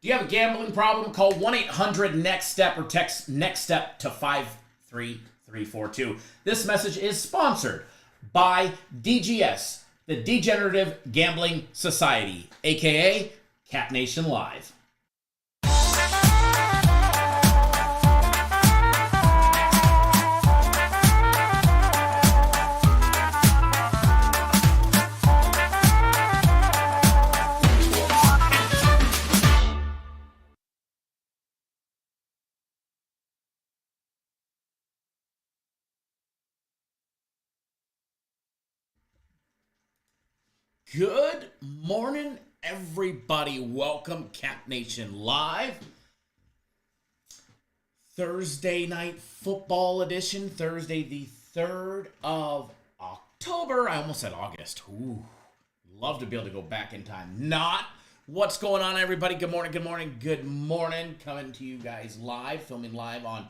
Do you have a gambling problem? Call 1-800-NEXT-STEP or text NEXT STEP to 53342. This message is sponsored by DGS, the Degenerative Gambling Society, aka Cat Nation Live. Good morning, everybody. Welcome, Cap Nation Live. Thursday night football edition, Thursday the 3rd of October. I almost said August. Ooh, love to be able to go back in time. Not. What's going on, everybody? Good morning, good morning, good morning. Coming to you guys live, filming live on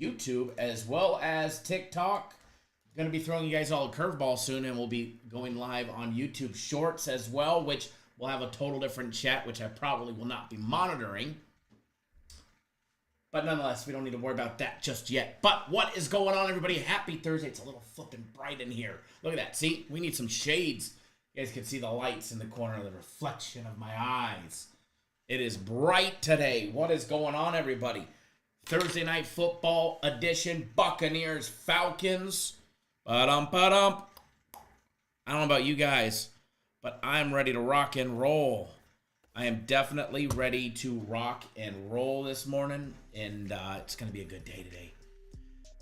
YouTube as well as TikTok. Going to be throwing you guys all a curveball soon, and we'll be going live on YouTube Shorts as well, which will have a total different chat, which I probably will not be monitoring. But nonetheless, we don't need to worry about that just yet. But what is going on, everybody? Happy Thursday. It's a little flipping bright in here. Look at that. See? We need some shades. You guys can see the lights in the corner of the reflection of my eyes. It is bright today. What is going on, everybody? Thursday night football edition. Buccaneers, Falcons. Ba-dum. I don't know about you guys, but I'm ready to rock and roll. I am definitely ready to rock and roll this morning, and it's going to be a good day today.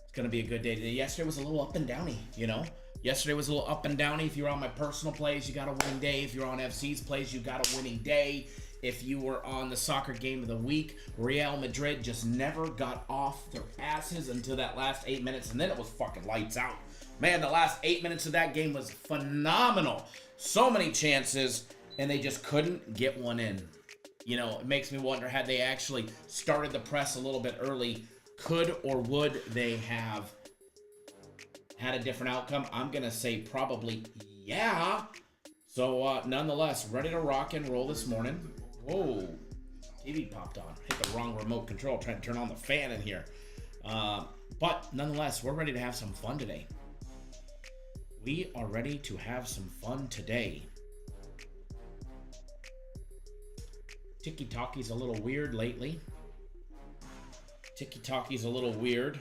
It's going to be a good day today. Yesterday was a little up and downy, you know? Yesterday was a little up and downy. If you're on my personal plays, you got a winning day. If you're on FC's plays, you got a winning day. If you were on the soccer game of the week, Real Madrid just never got off their asses until that last 8 minutes, and then it was fucking lights out. Man, the last 8 minutes of that game was phenomenal. So many chances, and they just couldn't get one in. You know, it makes me wonder, had they actually started the press a little bit early, could or would they have had a different outcome? I'm going to say probably yeah. So, nonetheless, ready to rock and roll this morning. Whoa, TV popped on. Hit the wrong remote control, trying to turn on the fan in here. But, nonetheless, we're ready to have some fun today. We are ready to have some fun today. Tiki-Taki's a little weird lately. Tiki-Taki's a little weird.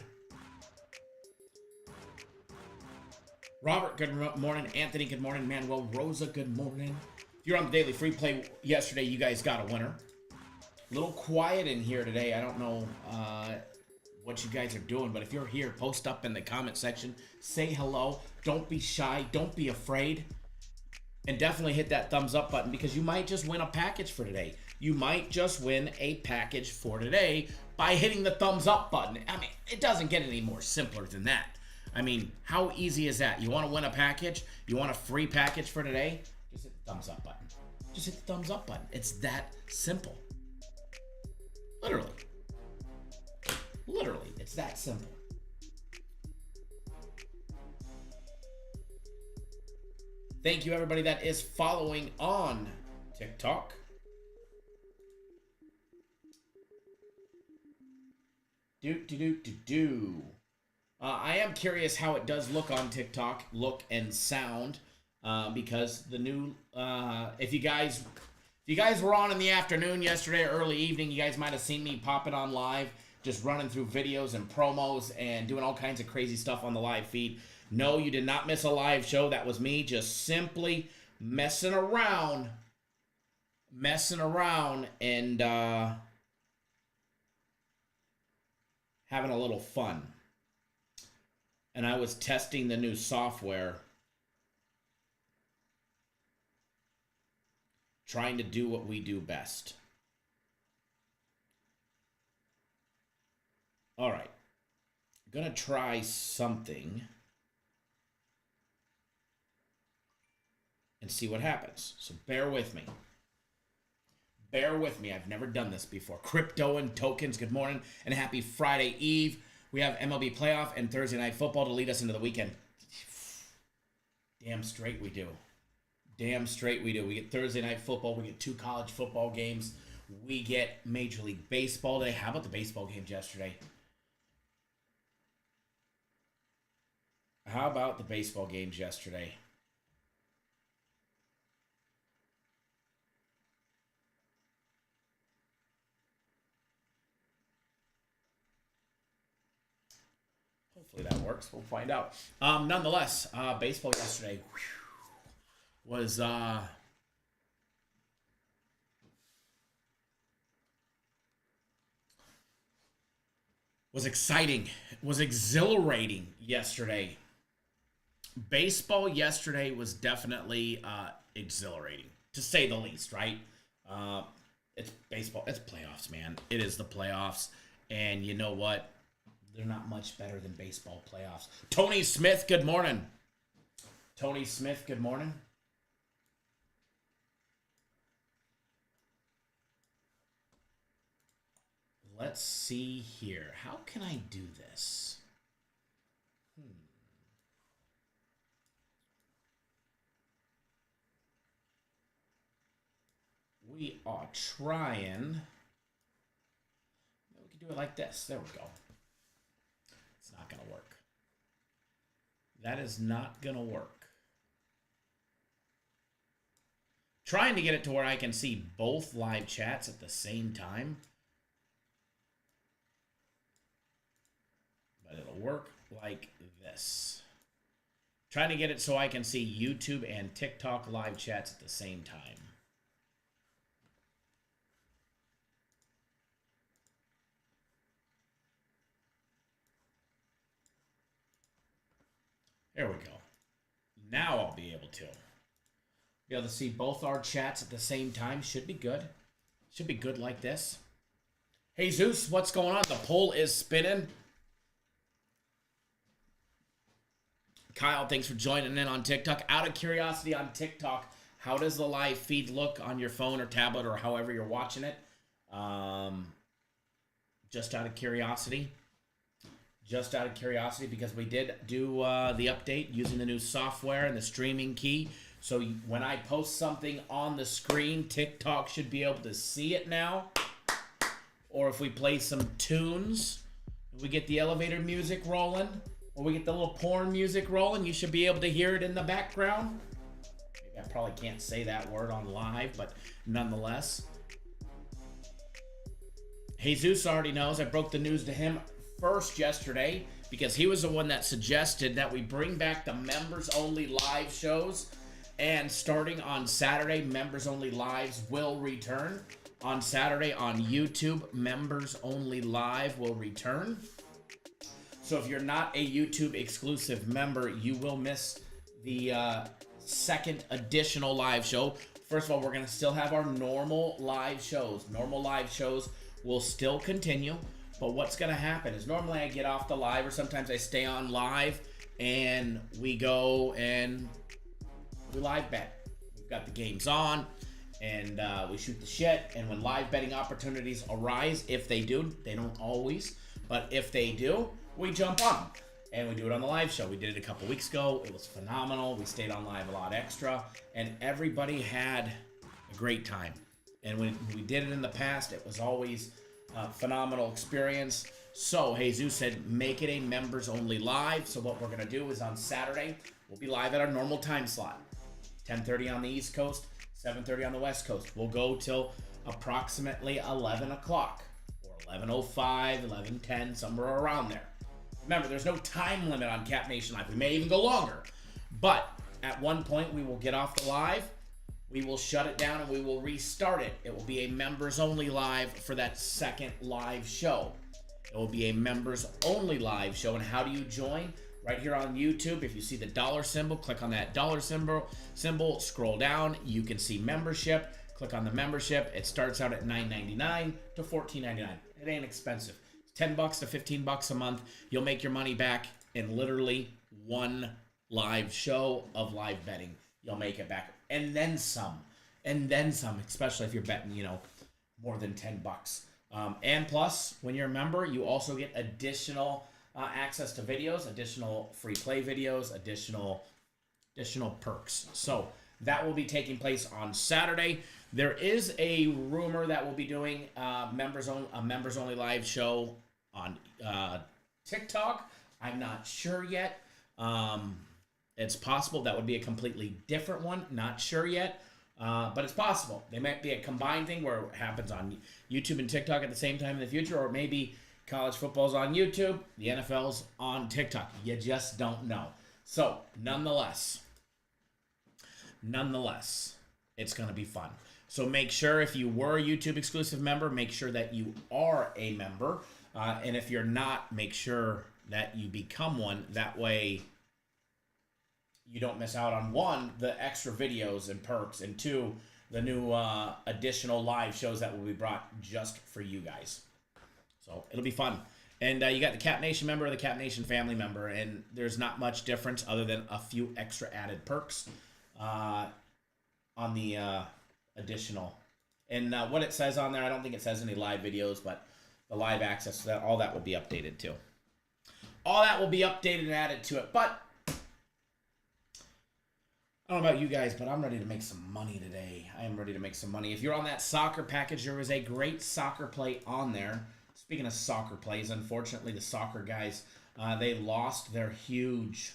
Robert, good morning. Anthony, good morning. Manuel Rosa, good morning. If you're on the daily free play yesterday, you guys got a winner. A little quiet in here today. I don't know what you guys are doing, but if you're here, post up in the comment section. Say hello. Don't be shy. Don't be afraid. And definitely hit that thumbs up button because you might just win a package for today. You might just win a package for today by hitting the thumbs up button. I mean, it doesn't get any more simpler than that. I mean, how easy is that? You want to win a package? You want a free package for today? Just hit the thumbs up button. Just hit the thumbs up button. It's that simple. Literally. Literally, it's that simple. Thank you, everybody that is following on TikTok. I am curious how it does look on TikTok, look and sound, because the new, if you guys were on in the afternoon yesterday or early evening, you guys might have seen me pop it on live, just running through videos and promos and doing all kinds of crazy stuff on the live feed. No, you did not miss a live show. That was me just simply messing around and having a little fun. And I was testing the new software, trying to do what we do best. All right. I'm going to try something and see what happens. So bear with me. Bear with me. I've never done this before. Crypto and tokens, good morning and happy Friday Eve. We have MLB playoff and Thursday night football to lead us into the weekend. Damn straight we do. Damn straight we do. We get Thursday night football. We get 2 college football games. We get Major League Baseball today. How about the baseball games yesterday? How about the baseball games yesterday? Hopefully that works. We'll find out. Nonetheless, baseball yesterday was exciting. Was exhilarating yesterday. Baseball yesterday was definitely exhilarating, to say the least, right? It's baseball. It's playoffs, man. It is the playoffs. And you know what? They're not much better than baseball playoffs. Tony Smith, good morning. Tony Smith, good morning. Let's see here. How can I do this? We are trying. We can do it like this. There we go. It's not going to work. That is not going to work. Trying to get it to where I can see both live chats at the same time. But it'll work like this. Trying to get it so I can see YouTube and TikTok live chats at the same time. There we go. Now I'll be able to. Be able to see both our chats at the same time. Should be good. Should be good like this. Hey Zeus, what's going on? The poll is spinning. Kyle, thanks for joining in on TikTok. Out of curiosity on TikTok, how does the live feed look on your phone or tablet or however you're watching it? Just out of curiosity. Just out of curiosity, because we did do the update using the new software and the streaming key. So when I post something on the screen, TikTok should be able to see it now. Or if we play some tunes, we get the elevator music rolling, or we get the little porn music rolling, you should be able to hear it in the background. Maybe I probably can't say that word on live, but nonetheless. Jesus already knows. I broke the news to him first yesterday because he was the one that suggested that we bring back the members only live shows, and starting on Saturday, members only lives will return. On Saturday on YouTube, members only live will return. So if you're not a YouTube exclusive member, you will miss the second additional live show. First of all, we're going to still have our normal live shows. Normal live shows will still continue. But what's going to happen is normally I get off the live, or sometimes I stay on live and we go and we live bet. We've got the games on and we shoot the shit. And when live betting opportunities arise, if they do, they don't always, but if they do, we jump on and we do it on the live show. We did it a couple weeks ago. It was phenomenal. We stayed on live a lot extra and everybody had a great time. And when we did it in the past, it was always phenomenal experience. So Jesus said, make it a members only live. So what we're going to do is on Saturday, we'll be live at our normal time slot. 10:30 on the East Coast, 7:30 on the West Coast. We'll go till approximately 11 o'clock or 11:05, 11:10, somewhere around there. Remember, there's no time limit on Cap Nation Live. We may even go longer. But at one point, we will get off the live. We will shut it down and we will restart it. It will be a members only live for that second live show. It will be a members only live show. And how do you join? Right here on YouTube, if you see the dollar symbol, click on that dollar symbol, scroll down. You can see membership. Click on the membership. It starts out at $9.99 to $14.99. It ain't expensive. It's $10 to $15 a month. You'll make your money back in literally one live show of live betting. You'll make it back. And then some. And then some, especially if you're betting, more than $10. And plus, when you're a member, you also get additional access to videos, additional free play videos, additional perks. So That will be taking place on Saturday. There is a rumor that we'll be doing a members only live show on TikTok. I'm not sure yet. It's possible that would be a completely different one. Not sure yet. But it's possible. They might be a combined thing where it happens on YouTube and TikTok at the same time in the future, or maybe college football's on YouTube, the NFL's on TikTok. You just don't know. So, nonetheless, it's going to be fun. So make sure if you were a YouTube exclusive member, make sure that you are a member. And if you're not, make sure that you become one. That way you don't miss out on, one, the extra videos and perks, and two, the new additional live shows that will be brought just for you guys. So it'll be fun. And you got the Cap Nation member or the Cap Nation family member, and there's not much difference other than a few extra added perks on the additional. And what it says on there, I don't think it says any live videos, but the live access, all that will be updated too. All that will be updated and added to it. But I don't know about you guys, but I'm ready to make some money today. I am ready to make some money. If you're on that soccer package, there was a great soccer play on there. Speaking of soccer plays, unfortunately, the soccer guys, they lost their huge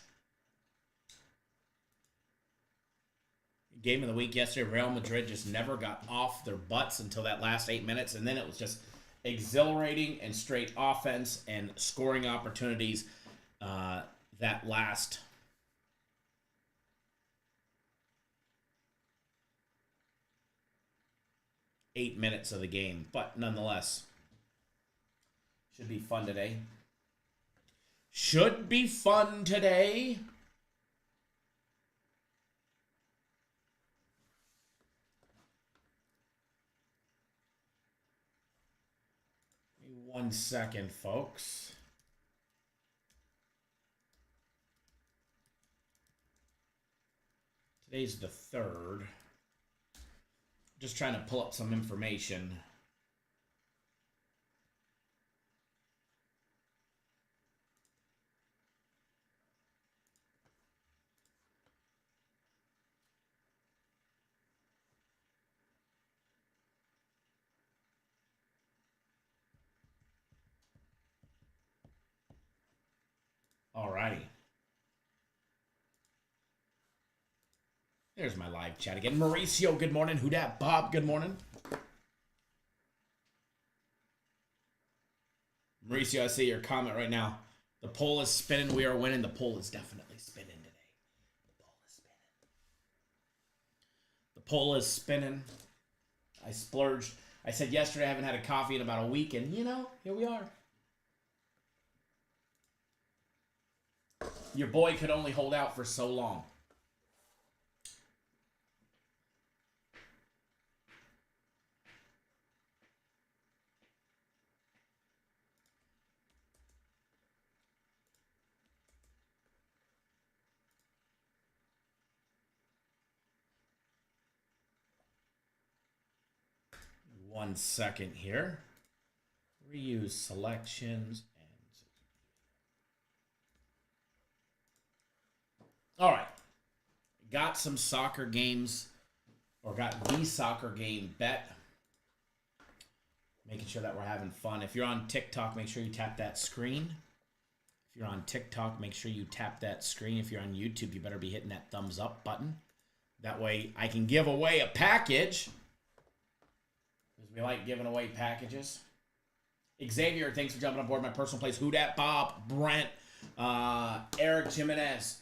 game of the week yesterday. Real Madrid just never got off their butts until that last 8 minutes, and then it was just exhilarating and straight offense and scoring opportunities that last 8 minutes of the game. But nonetheless, should be fun today. Should be fun today. Give me 1 second, folks. Today's the 3rd. Just trying to pull up some information. Alrighty. There's my live chat again. Mauricio, good morning. Who dat? Bob, good morning. Mauricio, I see your comment right now. The poll is spinning. We are winning. The poll is definitely spinning today. The poll is spinning. The poll is spinning. I splurged. I said yesterday I haven't had a coffee in about a week, and you know, here we are. Your boy could only hold out for so long. One second here. Reuse selections. All right. Got some soccer games, or got the soccer game bet. Making sure that we're having fun. If you're on TikTok, make sure you tap that screen. If you're on TikTok, make sure you tap that screen. If you're on YouTube, you better be hitting that thumbs up button. That way I can give away a package. Because we like giving away packages. Xavier, thanks for jumping on board. My personal place. Who dat? Bob, Brent, Eric Jimenez,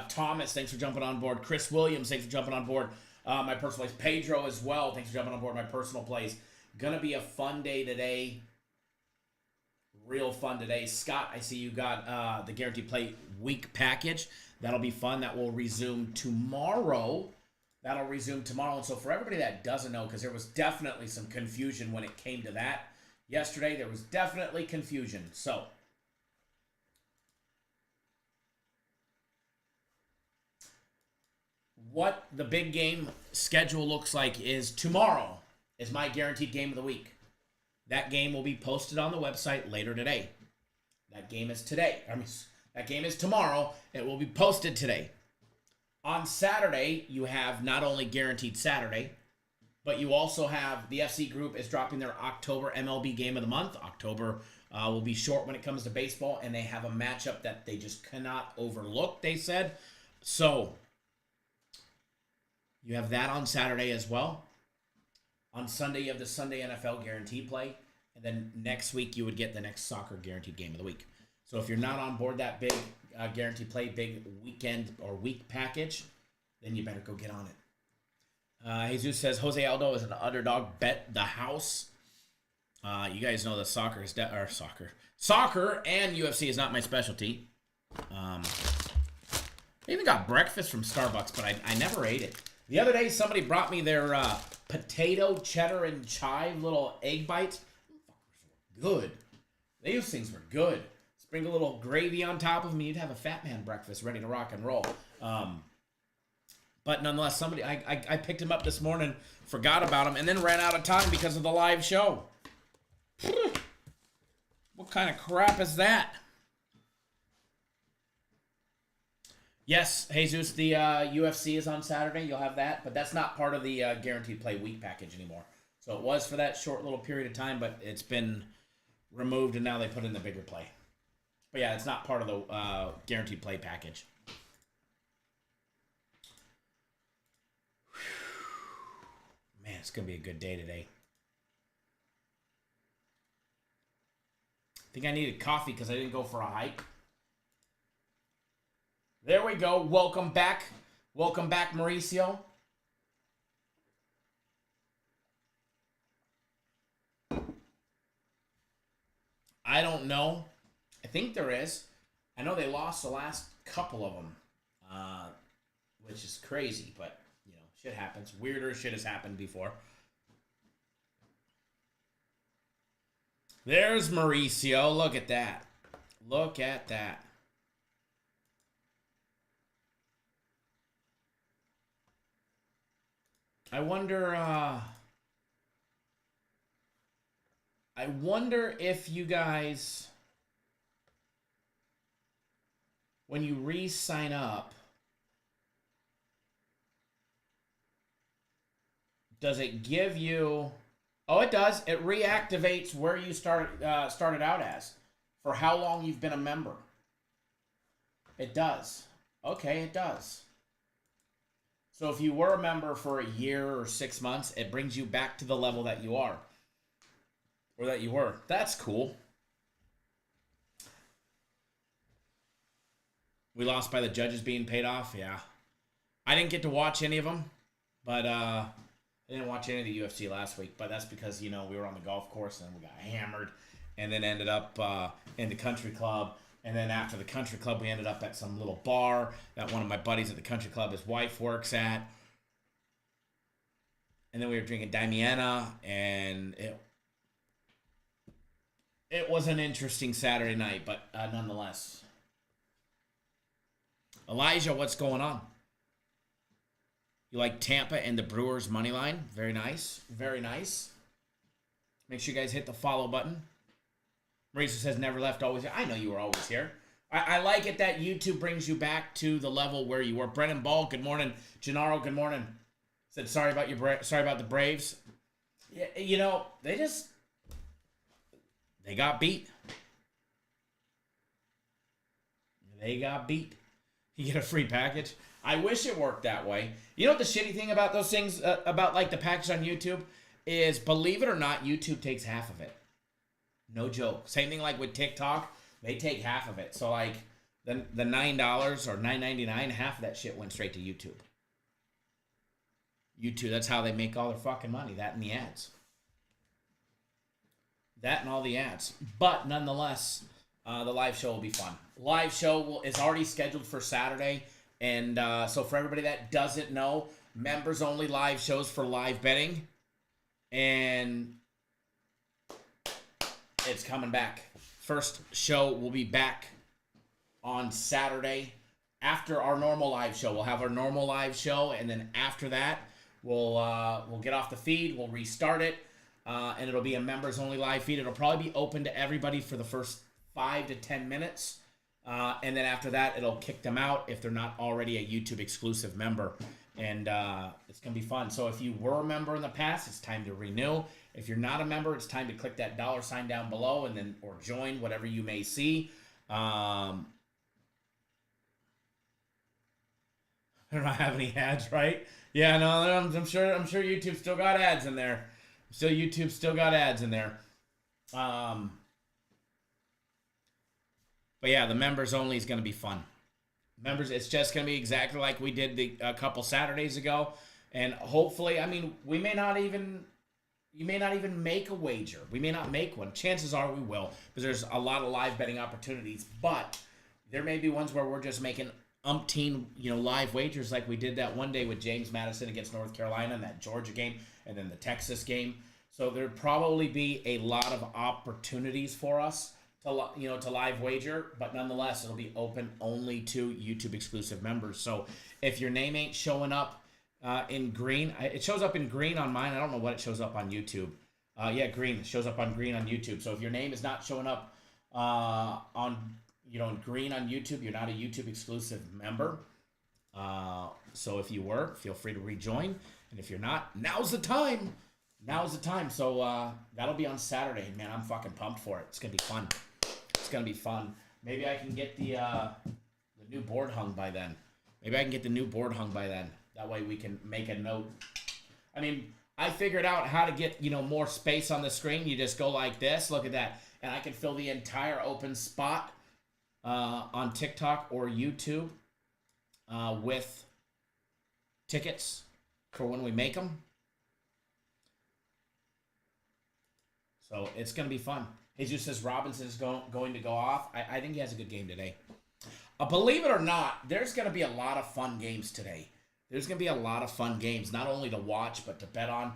Thomas, thanks for jumping on board. Chris Williams, thanks for jumping on board. My personal place. Pedro as well, thanks for jumping on board. My personal place. Gonna be a fun day today. Real fun today. Scott, I see you got the Guaranteed Play Week package. That'll be fun. That will resume tomorrow. And so for everybody that doesn't know, because there was definitely some confusion when it came to that yesterday, there was definitely confusion. So what the big game schedule looks like is tomorrow is my guaranteed game of the week. That game will be posted on the website later today. That game is today. That game is tomorrow. It will be posted today. On Saturday, you have not only Guaranteed Saturday, but you also have the FC Group is dropping their October MLB Game of the Month. October will be short when it comes to baseball, and they have a matchup that they just cannot overlook, they said. So, you have that on Saturday as well. On Sunday, you have the Sunday NFL Guarantee Play. And then next week, you would get the next soccer Guaranteed Game of the Week. So if you're not on board that big Guarantee Play, big weekend or week package, then you better go get on it. Jesus says, Jose Aldo is an underdog. Bet the house. You guys know the soccer and UFC is not my specialty. I even got breakfast from Starbucks, but I never ate it. The other day, somebody brought me their potato, cheddar, and chive little egg bites. Good. These things were good. Sprinkle a little gravy on top of them, you'd have a fat man breakfast ready to rock and roll. But nonetheless, I picked him up this morning, forgot about him, and then ran out of time because of the live show. What kind of crap is that? Yes, Jesus, the UFC is on Saturday. You'll have that, but that's not part of the Guaranteed Play week package anymore. So it was for that short little period of time, but it's been removed, and now they put in the bigger play. But yeah, it's not part of the Guaranteed Play package. Man, it's going to be a good day today. I think I needed coffee because I didn't go for a hike. There we go. Welcome back. Welcome back, Mauricio. I don't know. I think there is. I know they lost the last couple of them, which is crazy, but, you know, shit happens. Weirder shit has happened before. There's Mauricio. Look at that. Look at that. I wonder if you guys, when you re-sign up, does it give you... Oh, it does. It reactivates where you started out as, for how long you've been a member. It does. Okay, it does. So if you were a member for a year or 6 months, it brings you back to the level that you are. Or that you were. That's cool. We lost by the judges being paid off? Yeah. I didn't get to watch any of them, but I didn't watch any of the UFC last week, but that's because, you know, we were on the golf course and we got hammered and then ended up in the country club. And then after the country club, we ended up at some little bar that one of my buddies at the country club, his wife works at. And then we were drinking Damiana, and it was an interesting Saturday night, but nonetheless. Elijah, what's going on? You like Tampa and the Brewers money line? Very nice. Very nice. Make sure you guys hit the follow button. Marisa says, never left, always here. I know you were always here. I like it that YouTube brings you back to the level where you were. Brennan Ball, good morning. Gennaro, good morning. Said, sorry about the Braves. Yeah, you know, they got beat. They got beat. You get a free package. I wish it worked that way. You know what the shitty thing about those things, about like the package on YouTube, is, believe it or not, YouTube takes half of it. No joke. Same thing like with TikTok. They take half of it. So like the $9 or $9.99, half of that shit went straight to YouTube. YouTube, that's how they make all their fucking money. That and the ads. That and all the ads. But nonetheless, the live show will be fun. Live show is already scheduled for Saturday. And so for everybody that doesn't know, members only live shows for live betting. And it's coming back. First show will be back on Saturday after our normal live show. We'll have our normal live show, and then after that, we'll get off the feed. We'll restart it, and it'll be a members only live feed. It'll probably be open to everybody for the first 5 to 10 minutes, And then after that, it'll kick them out if they're not already a YouTube exclusive member. And it's going to be fun. So if you were a member in the past, it's time to renew. If you're not a member, it's time to click that $sign down below and then or join whatever you may see. I don't have any ads, right? Yeah, no, I'm sure YouTube still got ads in there. YouTube still got ads in there. But yeah, the members only is going to be fun. Members, it's just going to be exactly like we did a couple Saturdays ago. And hopefully, I mean, you may not even make a wager. We may not make one. Chances are we will, because there's a lot of live betting opportunities. But there may be ones where we're just making umpteen, live wagers like we did that one day with James Madison against North Carolina and that Georgia game and then the Texas game. So there'd probably be a lot of opportunities for us to live wager, but nonetheless, it'll be open only to YouTube exclusive members. So if your name ain't showing up in green, it shows up in green on mine. I don't know what it shows up on YouTube. Yeah, green. It shows up on green on YouTube. So if your name is not showing up on in green on YouTube, you're not a YouTube exclusive member. So if you were, feel free to rejoin. And if you're not, now's the time. Now's the time. So that'll be on Saturday. Man, I'm fucking pumped for it. It's going to be fun. It's going to be fun. Maybe I can get the new board hung by then. That way we can make a note. I mean, I figured out how to get, more space on the screen. You just go like this. Look at that. And I can fill the entire open spot on TikTok or YouTube with tickets for when we make them. So it's going to be fun. Jesus says Robinson is going to go off. I think he has a good game today. Believe it or not, there's going to be a lot of fun games today. There's going to be a lot of fun games, not only to watch, but to bet on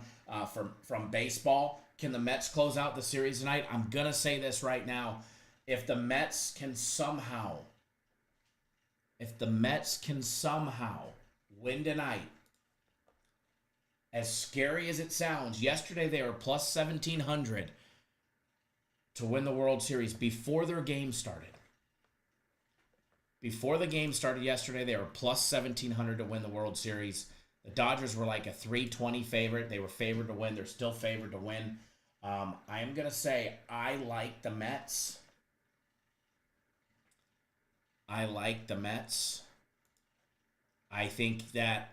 from baseball. Can the Mets close out the series tonight? I'm going to say this right now. If the Mets can somehow win tonight, as scary as it sounds, yesterday they were plus 1,700 to win the World Series before their game started. Before the game started yesterday, they were plus 1,700 to win the World Series. The Dodgers were like a 320 favorite. They were favored to win. They're still favored to win. I am going to say I like the Mets. I think that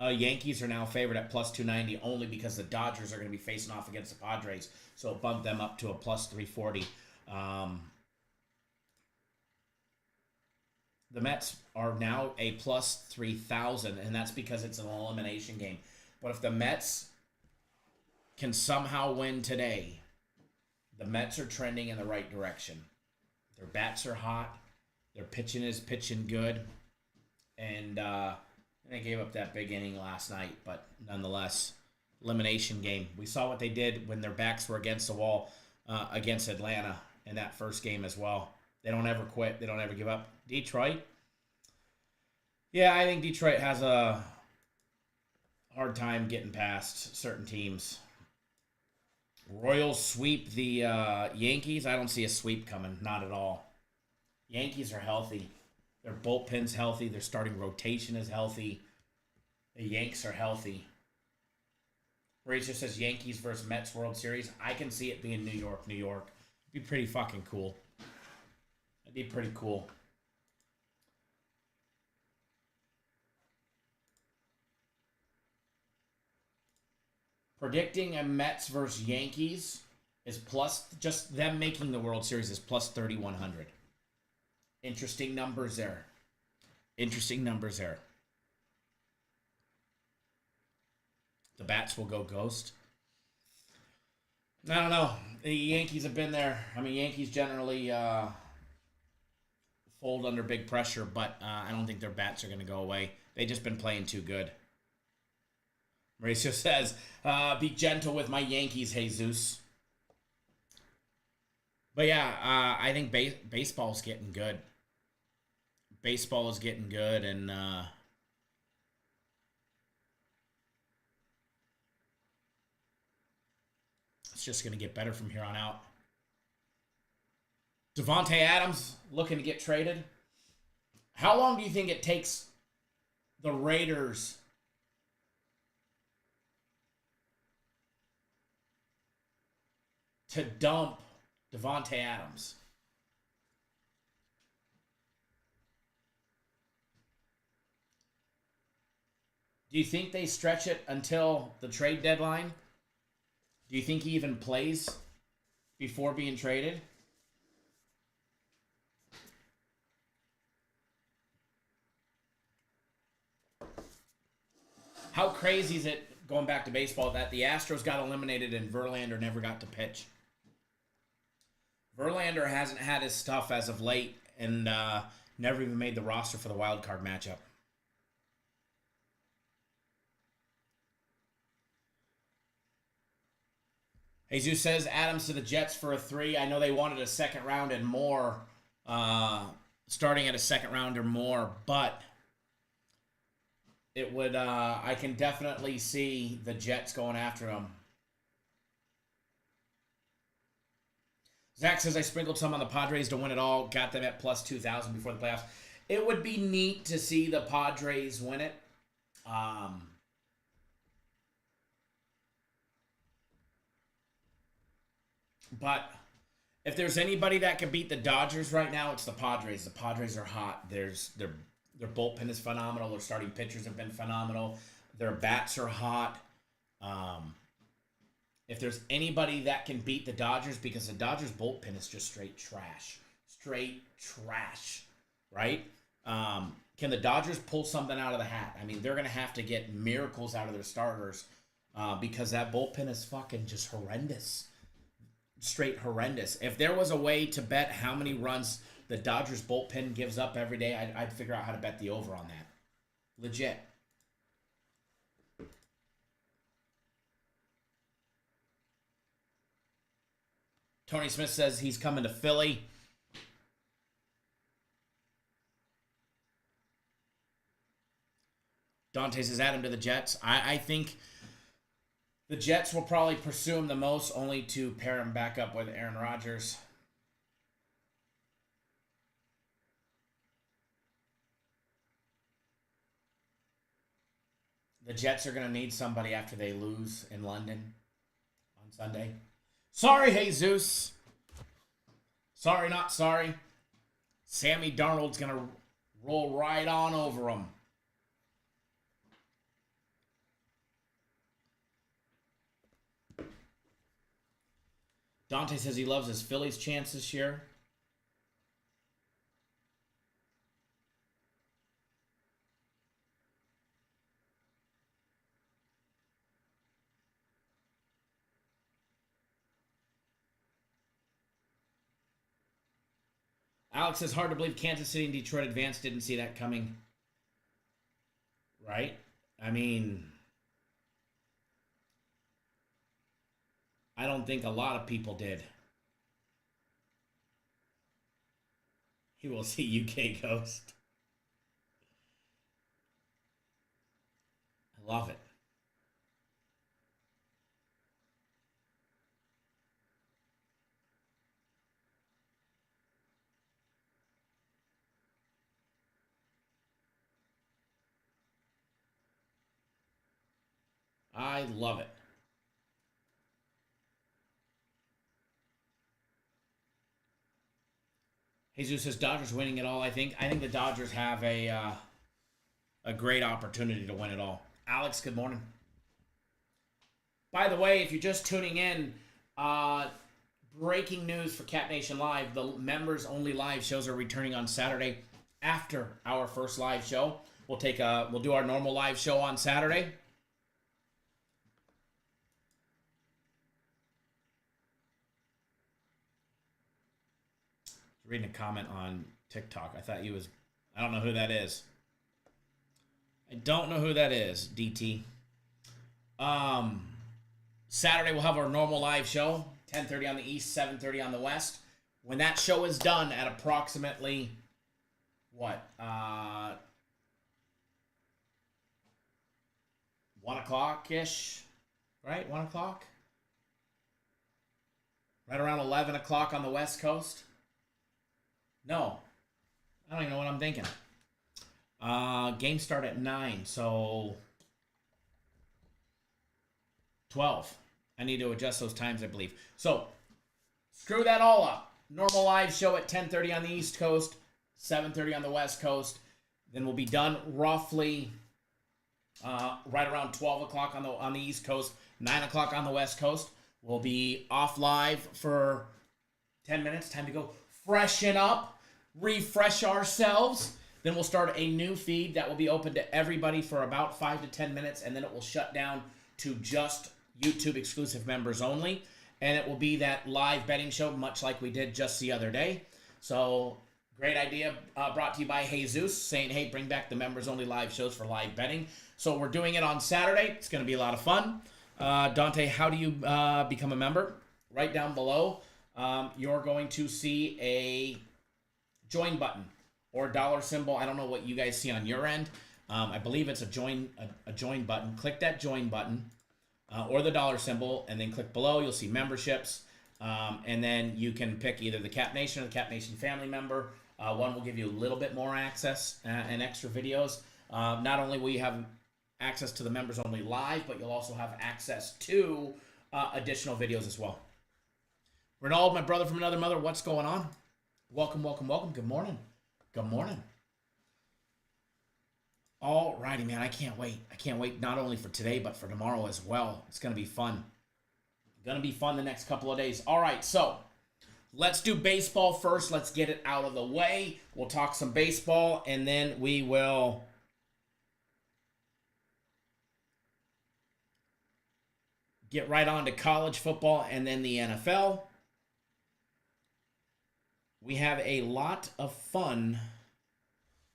Yankees are now favored at plus 290 only because the Dodgers are going to be facing off against the Padres. So it bumped them up to a plus 340. The Mets are now a plus 3,000, and that's because it's an elimination game. But if the Mets can somehow win today, the Mets are trending in the right direction. Their bats are hot. Their pitching is pitching good. And they gave up that big inning last night, but nonetheless, elimination game. We saw what they did when their backs were against the wall against Atlanta in that first game as well. They don't ever quit. They don't ever give up. Detroit? Yeah, I think Detroit has a hard time getting past certain teams. Royals sweep the Yankees. I don't see a sweep coming. Not at all. Yankees are healthy. Their bullpen's healthy. Their starting rotation is healthy. The Yanks are healthy. Razor says Yankees versus Mets World Series. I can see it being New York, New York. It'd be pretty fucking cool. It'd be pretty cool. Predicting a Mets versus Yankees is plus, just them making the World Series is plus 3,100. Interesting numbers there. The bats will go ghost. I don't know. The Yankees have been there. I mean, Yankees generally fold under big pressure, but I don't think their bats are going to go away. They've just been playing too good. Mauricio says, be gentle with my Yankees, Jesus. But yeah, I think baseball's getting good. Baseball is getting good, and it's just going to get better from here on out. Devontae Adams looking to get traded. How long do you think it takes the Raiders to dump Devontae Adams? Do you think they stretch it until the trade deadline? Do you think he even plays before being traded? How crazy is it, going back to baseball, that the Astros got eliminated and Verlander never got to pitch? Verlander hasn't had his stuff as of late and never even made the roster for the wild card matchup. Jesus says Adams to the Jets for a 3. I know they wanted a second round and more, starting at a second round or more, but it would, I can definitely see the Jets going after him. Zach says I sprinkled some on the Padres to win it all, got them at plus 2,000 before the playoffs. It would be neat to see the Padres win it. But if there's anybody that can beat the Dodgers right now, it's the Padres. The Padres are hot. Their bullpen is phenomenal. Their starting pitchers have been phenomenal. Their bats are hot. If there's anybody that can beat the Dodgers, because the Dodgers bullpen is just straight trash. Straight trash, right? Can the Dodgers pull something out of the hat? I mean, they're going to have to get miracles out of their starters because that bullpen is fucking just horrendous. Straight horrendous. If there was a way to bet how many runs the Dodgers bullpen gives up every day, I'd figure out how to bet the over on that. Legit. Tony Smith says he's coming to Philly. Dante says add him to the Jets. I think the Jets will probably pursue him the most, only to pair him back up with Aaron Rodgers. The Jets are going to need somebody after they lose in London on Sunday. Sorry, Jesus. Sorry, not sorry. Sammy Darnold's going to roll right on over them. Dante says he loves his Phillies chance this year. Alex says hard to believe Kansas City and Detroit advanced. Didn't see that coming. Right? I mean, I don't think a lot of people did. He will see UK Ghost. I love it. I love it. Jesus says Dodgers winning it all. I think the Dodgers have a great opportunity to win it all. Alex, good morning. By the way, if you're just tuning in, breaking news for Cat Nation Live: the members only live shows are returning on Saturday after our first live show. We'll do our normal live show on Saturday. Reading a comment on TikTok. I don't know who that is. I don't know who that is, DT. Saturday we'll have our normal live show, 10:30 on the East, 7:30 on the West. When that show is done at approximately, 1 o'clock-ish, right? 1 o'clock? Right around 11 o'clock on the West Coast. No, I don't even know what I'm thinking. Game start at 9, so 12. I need to adjust those times, I believe. So, screw that all up. Normal live show at 10:30 on the East Coast, 7:30 on the West Coast. Then we'll be done roughly right around 12 o'clock on the East Coast, 9 o'clock on the West Coast. We'll be off live for 10 minutes. Time to go freshen up, refresh ourselves. Then we'll start a new feed that will be open to everybody for about 5 to 10 minutes, and then it will shut down to just YouTube exclusive members only. And it will be that live betting show, much like we did just the other day. So, great idea brought to you by Jesus, saying, hey, bring back the members only live shows for live betting. So, we're doing it on Saturday. It's going to be a lot of fun. Dante, how do you become a member? Right down below, you're going to see a join button or dollar symbol. I don't know what you guys see on your end. I believe it's a join button. Click that join button or the dollar symbol, and then click below. You'll see memberships, and then you can pick either the Cap Nation or the Cap Nation family member. One will give you a little bit more access and extra videos. Not only will you have access to the members only live, but you'll also have access to additional videos as well. Renald, my brother from another mother, what's going on? Welcome, welcome, welcome. Good morning. Good morning. All righty, man. I can't wait. I can't wait not only for today, but for tomorrow as well. It's going to be fun. Going to be fun the next couple of days. All right, so let's do baseball first. Let's get it out of the way. We'll talk some baseball, and then we will get right on to college football and then the NFL. We have a lot of fun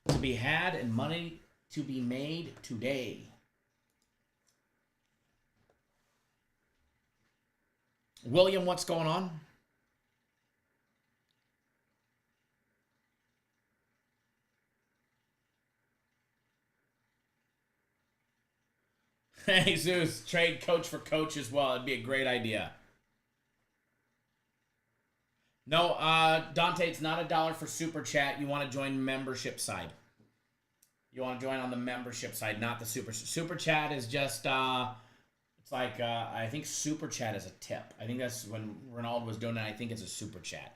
to be had and money to be made today. William, what's going on? Hey, Zeus, trade coach for coach as well. It'd be a great idea. No, Dante, it's not $1 for Super Chat. You want to join membership side. You want to join on the membership side, not the Super Chat is just, it's like, I think Super Chat is a tip. I think that's when Ronald was doing it. I think it's a Super Chat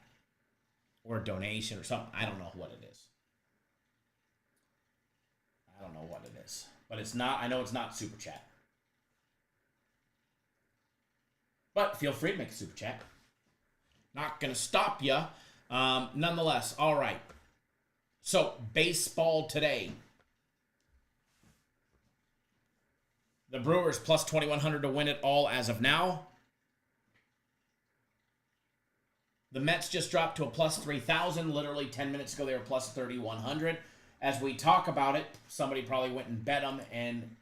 or a donation or something. I don't know what it is. I don't know what it is. But it's not, I know it's not Super Chat. But feel free to make a Super Chat. Not going to stop you. Nonetheless, all right. So, baseball today. The Brewers plus 2,100 to win it all as of now. The Mets just dropped to a plus 3,000. Literally 10 minutes ago, they were plus 3,100. As we talk about it, somebody probably went and bet them, and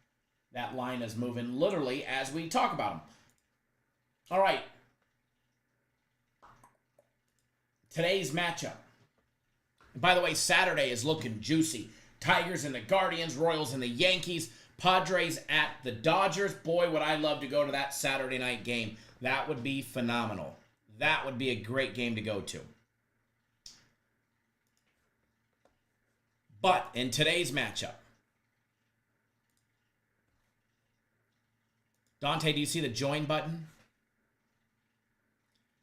that line is moving literally as we talk about them. All right. Today's matchup. By the way, Saturday is looking juicy. Tigers and the Guardians, Royals and the Yankees, Padres at the Dodgers. Boy, would I love to go to that Saturday night game. That would be phenomenal. That would be a great game to go to. But in today's matchup, Dante, do you see the join button?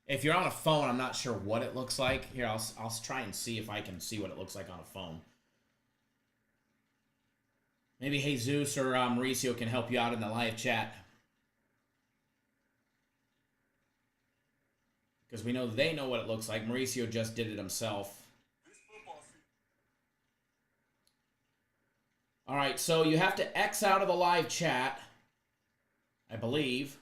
If you're on a phone, I'm not sure what it looks like. Here, I'll try and see if I can see what it looks like on a phone. Maybe Jesus or Mauricio can help you out in the live chat. Because we know they know what it looks like. Mauricio just did it himself. All right, so you have to X out of the live chat, I believe.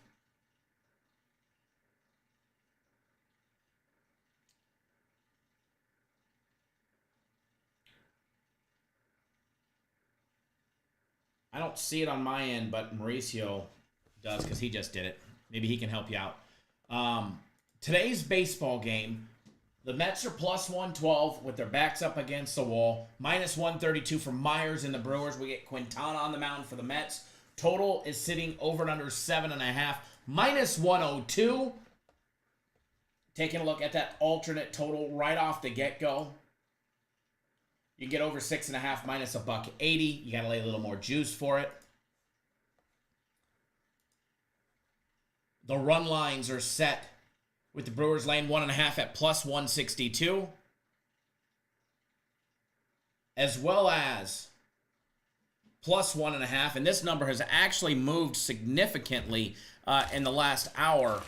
I don't see it on my end, but Mauricio does because he just did it. Maybe he can help you out. Today's baseball game, the Mets are plus 112 with their backs up against the wall. Minus 132 for Myers and the Brewers. We get Quintana on the mound for the Mets. Total is sitting over and under 7.5. Minus 102. Taking a look at that alternate total right off the get-go. You get over 6.5 minus $1.80. You got to lay a little more juice for it. The run lines are set with the Brewers laying 1.5 at plus 162. As well as plus 1.5. And this number has actually moved significantly in the last hour.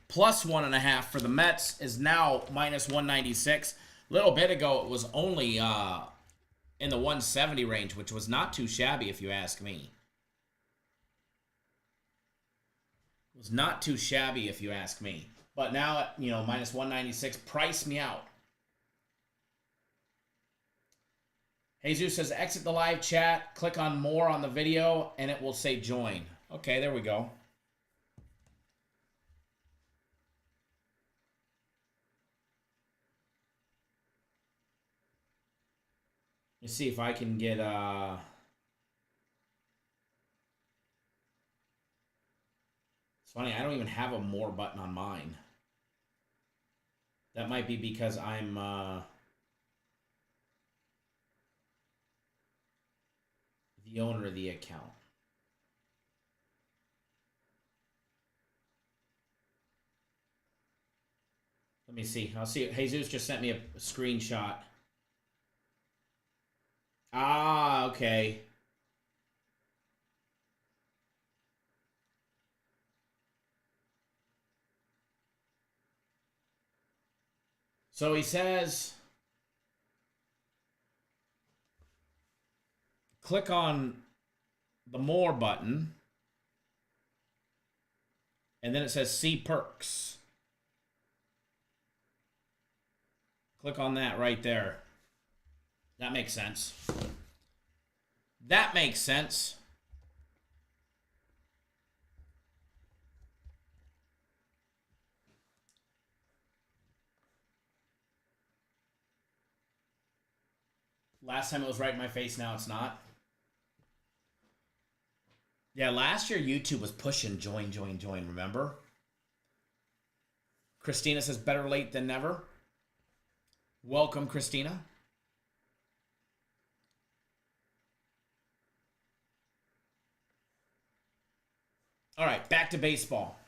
Plus 1.5 for the Mets is now minus 196. A little bit ago, it was only in the 170 range, which was not too shabby if you ask me. It was not too shabby if you ask me. But now at, minus 196, price me out. Jesus says, exit the live chat, click on more on the video, and it will say join. Okay, there we go. Let's see if I can get It's funny, I don't even have a more button on mine. That might be because I'm the owner of the account. Let me see. I'll see. Jesus just sent me a screenshot. Ah, okay. So he says, click on the more button, and then it says see perks. Click on that right there. That makes sense. That makes sense. Last time it was right in my face, now it's not. Yeah, last year YouTube was pushing join, remember? Christina says better late than never. Welcome, Christina. All right, back to baseball.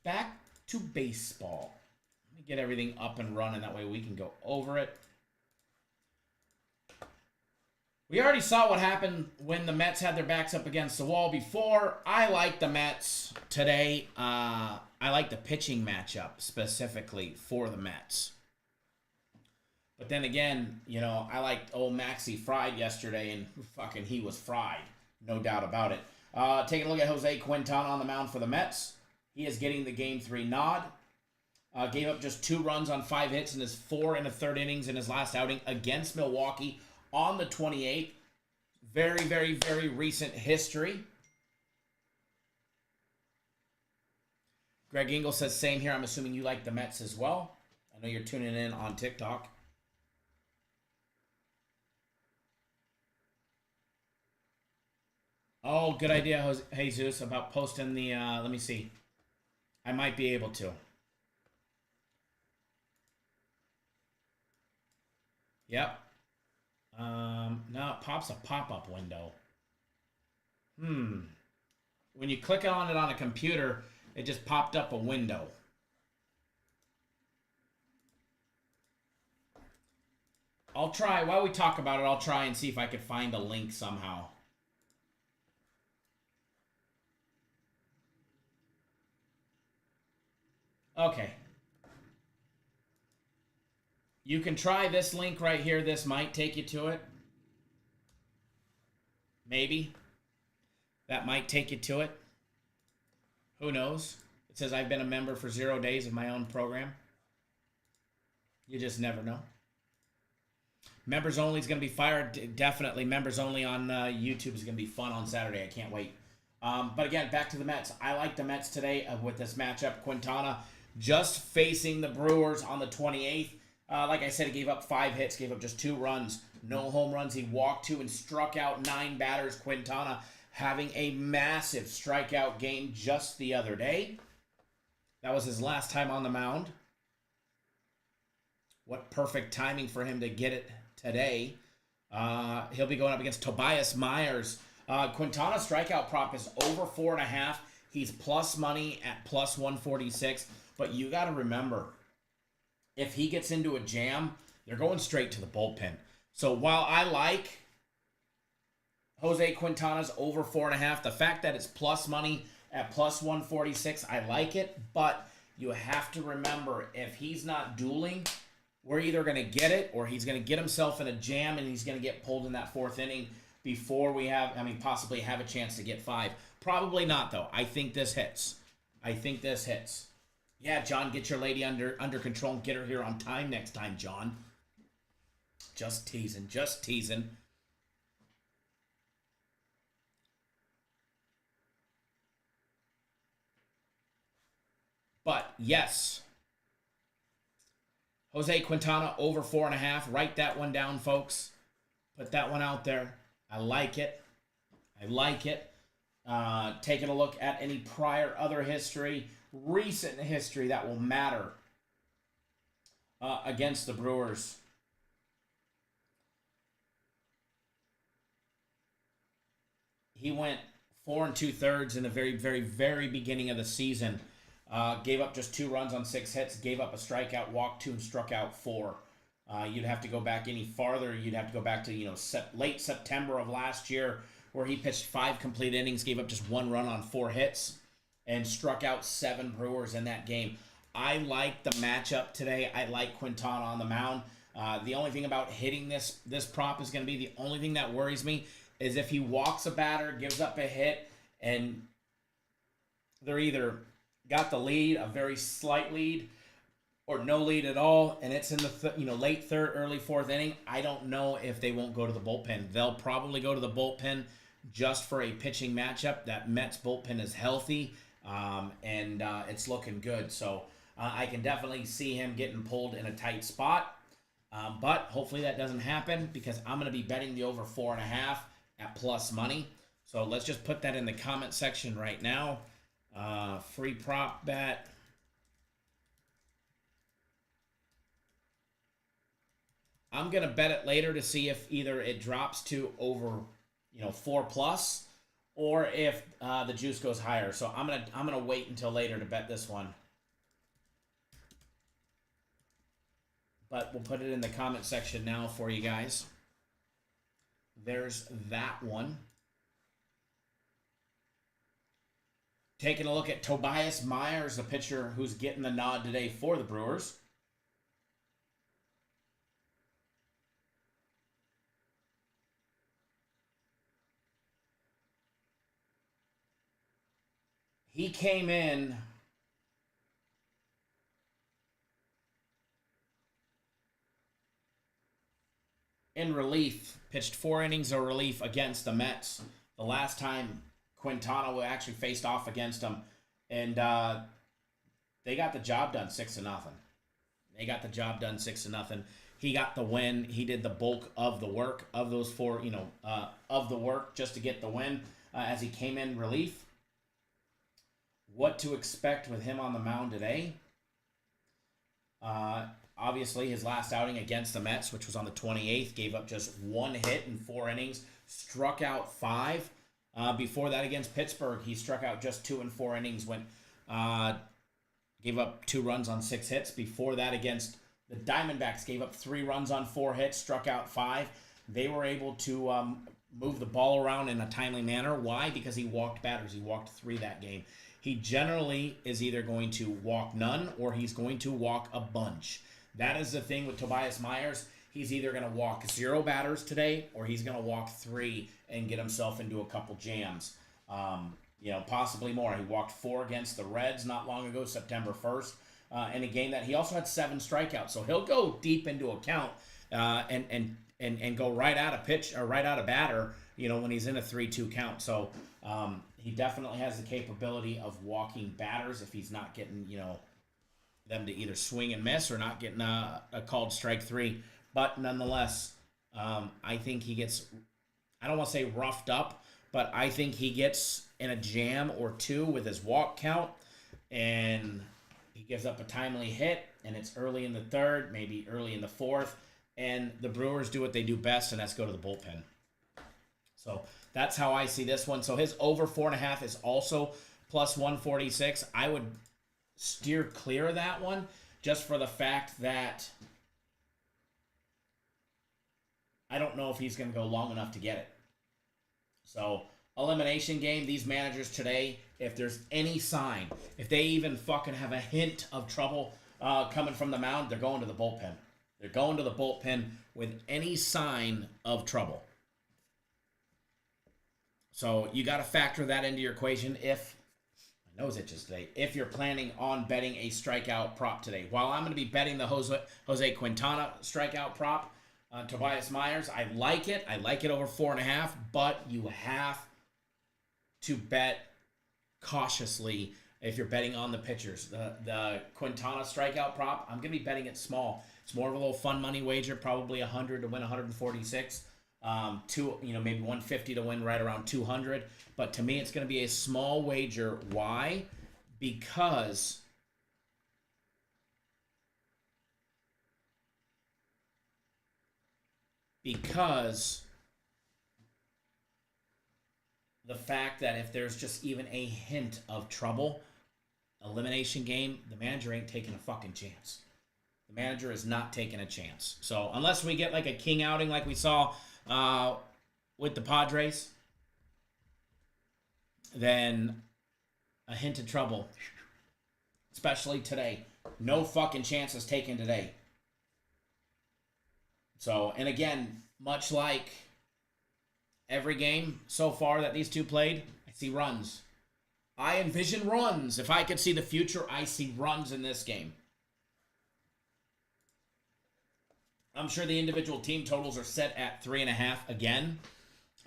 Back to baseball. Let me get everything up and running. That way we can go over it. We already saw what happened when the Mets had their backs up against the wall before. I like the Mets today. I like the pitching matchup specifically for the Mets. But then again, I liked old Maxie fried yesterday, and fucking he was fried. No doubt about it. Taking a look at Jose Quintana on the mound for the Mets. He is getting the Game 3 nod. Gave up just 2 runs on 5 hits in his 4 1/3 innings in his last outing against Milwaukee on the 28th. Very, very, very recent history. Greg Engel says, same here. I'm assuming you like the Mets as well. I know you're tuning in on TikTok. Oh, good idea, Jesus, about posting the, let me see. I might be able to. Yep. No, it pops a pop-up window. When you click on it on a computer, it just popped up a window. I'll try, while we talk about it, I'll try and see if I could find a link somehow. Okay. You can try this link right here. This might take you to it. Maybe. That might take you to it. Who knows? It says I've been a member for 0 days of my own program. You just never know. Members only is going to be fired. Definitely. Members only on YouTube is going to be fun on Saturday. I can't wait. But again, back to the Mets. I like the Mets today with this matchup. Quintana just facing the Brewers on the 28th. Like I said, he gave up 5 hits, gave up just 2 runs. No home runs. He walked 2 and struck out 9 batters. Quintana having a massive strikeout game just the other day. That was his last time on the mound. What perfect timing for him to get it today. He'll be going up against Tobias Myers. Quintana's strikeout prop is over 4.5. He's plus money at plus 146. But you got to remember, if he gets into a jam, they're going straight to the bullpen. So while I like Jose Quintana's over 4.5, the fact that it's plus money at plus 146, I like it. But you have to remember, if he's not dueling, we're either going to get it or he's going to get himself in a jam and he's going to get pulled in that fourth inning before we possibly have a chance to get 5. Probably not, though. I think this hits. Yeah, John, get your lady under control and get her here on time next time, John. Just teasing. But, yes. Jose Quintana over 4.5. Write that one down, folks. Put that one out there. I like it. Taking a look at any prior other history, recent history that will matter against the Brewers. He went 4 2/3 in the very, very, very beginning of the season. Gave up just 2 runs on 6 hits. Gave up a strikeout, walked 2, and struck out 4. You'd have to go back any farther. You'd have to go back to late September of last year, where he pitched 5 complete innings, gave up just 1 run on 4 hits, and struck out 7 Brewers in that game. I like the matchup today. I like Quintana on the mound. The only thing about hitting this prop is going to be, the only thing that worries me is if he walks a batter, gives up a hit, and they're either got the lead, a very slight lead, or no lead at all, and it's in the late third, early fourth inning. I don't know if they won't go to the bullpen. They'll probably go to the bullpen just for a pitching matchup. That Mets bullpen is healthy, and it's looking good. So I can definitely see him getting pulled in a tight spot. But hopefully that doesn't happen, because I'm going to be betting the over 4.5 at plus money. So let's just put that in the comment section right now. Free prop bet. I'm going to bet it later to see if either it drops to over 4+, or if the juice goes higher. So I'm gonna wait until later to bet this one. But we'll put it in the comment section now for you guys. There's that one. Taking a look at Tobias Myers, the pitcher who's getting the nod today for the Brewers. He came in relief, pitched 4 innings of relief against the Mets the last time Quintana actually faced off against them, and they got the job done 6-0. He got the win. He did the bulk of the work of those 4, of the work just to get the win as he came in relief. What to expect with him on the mound today? Obviously, his last outing against the Mets, which was on the 28th, gave up just 1 hit in 4 innings, struck out 5. Before that, against Pittsburgh, he struck out just 2 in 4 innings, gave up 2 runs on 6 hits. Before that, against the Diamondbacks, gave up 3 runs on 4 hits, struck out 5. They were able to move the ball around in a timely manner. Why? Because he walked batters. He walked 3 that game. He generally is either going to walk none or he's going to walk a bunch. That is the thing with Tobias Myers. He's either going to walk 0 batters today or he's going to walk 3 and get himself into a couple jams. Possibly more. He walked 4 against the Reds not long ago, September 1st, in a game that he also had 7 strikeouts. So he'll go deep into a count and go right out of pitch or right out of batter, when he's in a 3-2 count. So he definitely has the capability of walking batters if he's not getting, them to either swing and miss or not getting a called strike 3. But nonetheless, I think he gets, I don't want to say roughed up, but I think he gets in a jam or 2 with his walk count. And he gives up a timely hit, and it's early in the third, maybe early in the fourth, and the Brewers do what they do best, and that's go to the bullpen. So that's how I see this one. So his over 4.5 is also plus 146. I would steer clear of that one just for the fact that I don't know if he's going to go long enough to get it. So elimination game, these managers today, if there's any sign, if they even fucking have a hint of trouble coming from the mound, they're going to the bullpen. They're going to the bullpen with any sign of trouble. So you got to factor that into your equation if, my nose itches today, if you're planning on betting a strikeout prop today. While I'm going to be betting the Jose Quintana strikeout prop, Tobias Myers, I like it. I like it over 4.5, but you have to bet cautiously if you're betting on the pitchers. The Quintana strikeout prop, I'm going to be betting it small. It's more of a little fun money wager, probably 100 to win 146. Maybe 150 to win right around 200. But to me, it's going to be a small wager. Why? Because the fact that if there's just even a hint of trouble, elimination game, the manager ain't taking a fucking chance. The manager is not taking a chance. So unless we get like a king outing like we saw with the Padres, then a hint of trouble, especially today. No fucking chances taken today. So, and again, much like every game so far that these two played, I see runs. I envision runs. If I could see the future, I see runs in this game. I'm sure the individual team totals are set at 3.5 again.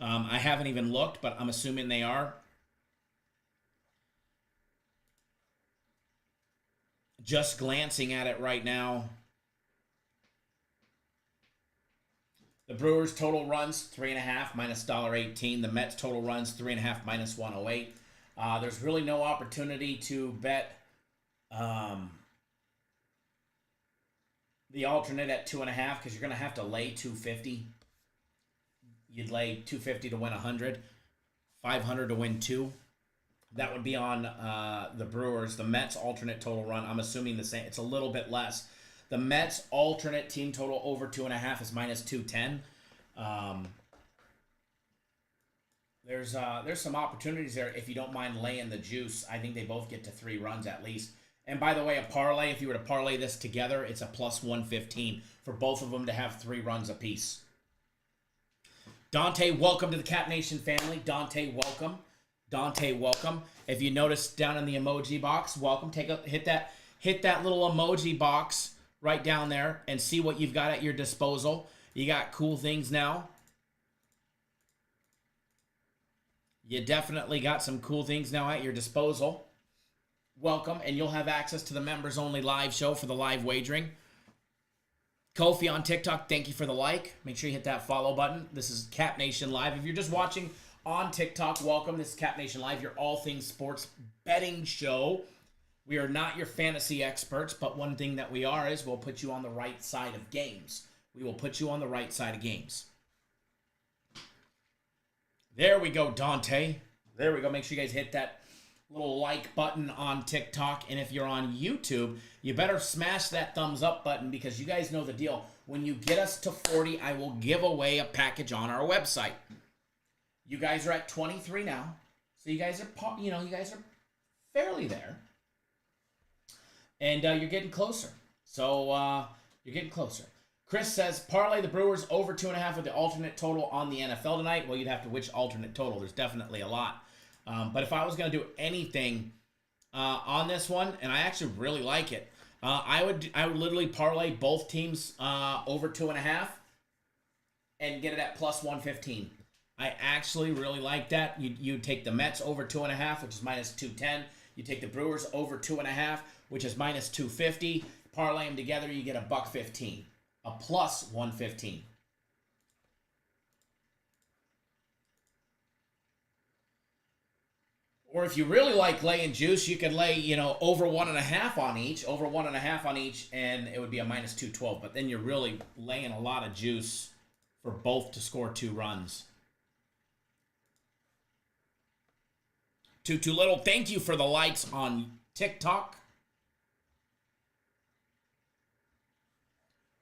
I haven't even looked, but I'm assuming they are. Just glancing at it right now, the Brewers total runs 3.5 minus $1.18. The Mets total runs 3.5 minus 108. There's really no opportunity to bet the alternate at 2.5 because you're going to have to lay 250. You'd lay 250 to win 100, 500 to win 2. That would be on the Brewers. The Mets alternate total run, I'm assuming the same. It's a little bit less. The Mets alternate team total over 2.5 is minus 210. There's some opportunities there if you don't mind laying the juice. I think they both get to 3 runs at least. And by the way, a parlay, if you were to parlay this together, it's a plus 115 for both of them to have 3 runs apiece. Dante, welcome to the Cap Nation family. Dante, welcome. Dante, welcome. If you notice down in the emoji box, welcome. Hit that little emoji box right down there and see what you've got at your disposal. You got cool things now. You definitely got some cool things now at your disposal. Welcome, and you'll have access to the members-only live show for the live wagering. Kofi on TikTok, thank you for the like. Make sure you hit that follow button. This is Cap Nation Live. If you're just watching on TikTok, welcome. This is Cap Nation Live, your all things sports betting show. We are not your fantasy experts, but one thing that we are is we'll put you on the right side of games. We will put you on the right side of games. There we go, Dante. There we go. Make sure you guys hit that little like button on TikTok. And if you're on YouTube, you better smash that thumbs up button because you guys know the deal. When you get us to 40, I will give away a package on our website. You guys are at 23 now. So you guys are fairly there. And you're getting closer. So you're getting closer. Chris says, parlay the Brewers over 2.5 with the alternate total on the NFL tonight. Well, you'd have to which alternate total. There's definitely a lot. But if I was going to do anything on this one, and I actually really like it, I would literally parlay both teams over 2.5 and get it at plus 115. I actually really like that. You take the Mets over 2.5, which is minus 210. You take the Brewers over 2.5, which is minus 250. Parlay them together, you get a $1.15, a plus 115. Or if you really like laying juice, you could lay, over 1.5 on each, and it would be a minus 212. But then you're really laying a lot of juice for both to score 2 runs. Too little. Thank you for the likes on TikTok.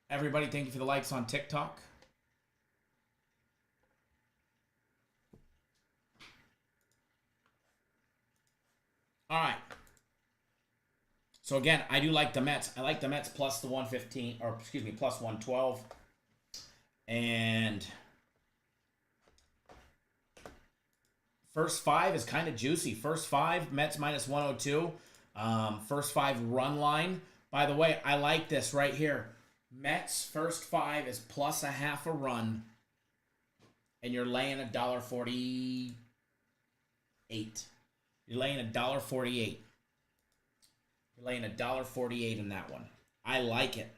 Everybody, thank you for the likes on TikTok. All right. So again, I do like the Mets. I like the Mets plus the 115, or excuse me, plus 112. And first 5 is kind of juicy. First 5, Mets minus 102. First 5 run line. By the way, I like this right here. Mets first 5 is plus a half a run. And you're laying $1.48. You're laying $1.48. You're laying $1.48 in that one. I like it.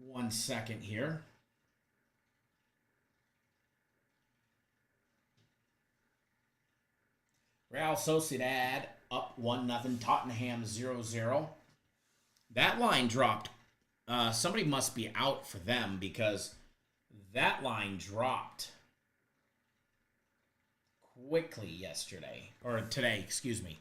One second here. Real Sociedad up 1-0. Tottenham 0-0. That line dropped. Somebody must be out for them because that line dropped quickly yesterday. Or today, excuse me.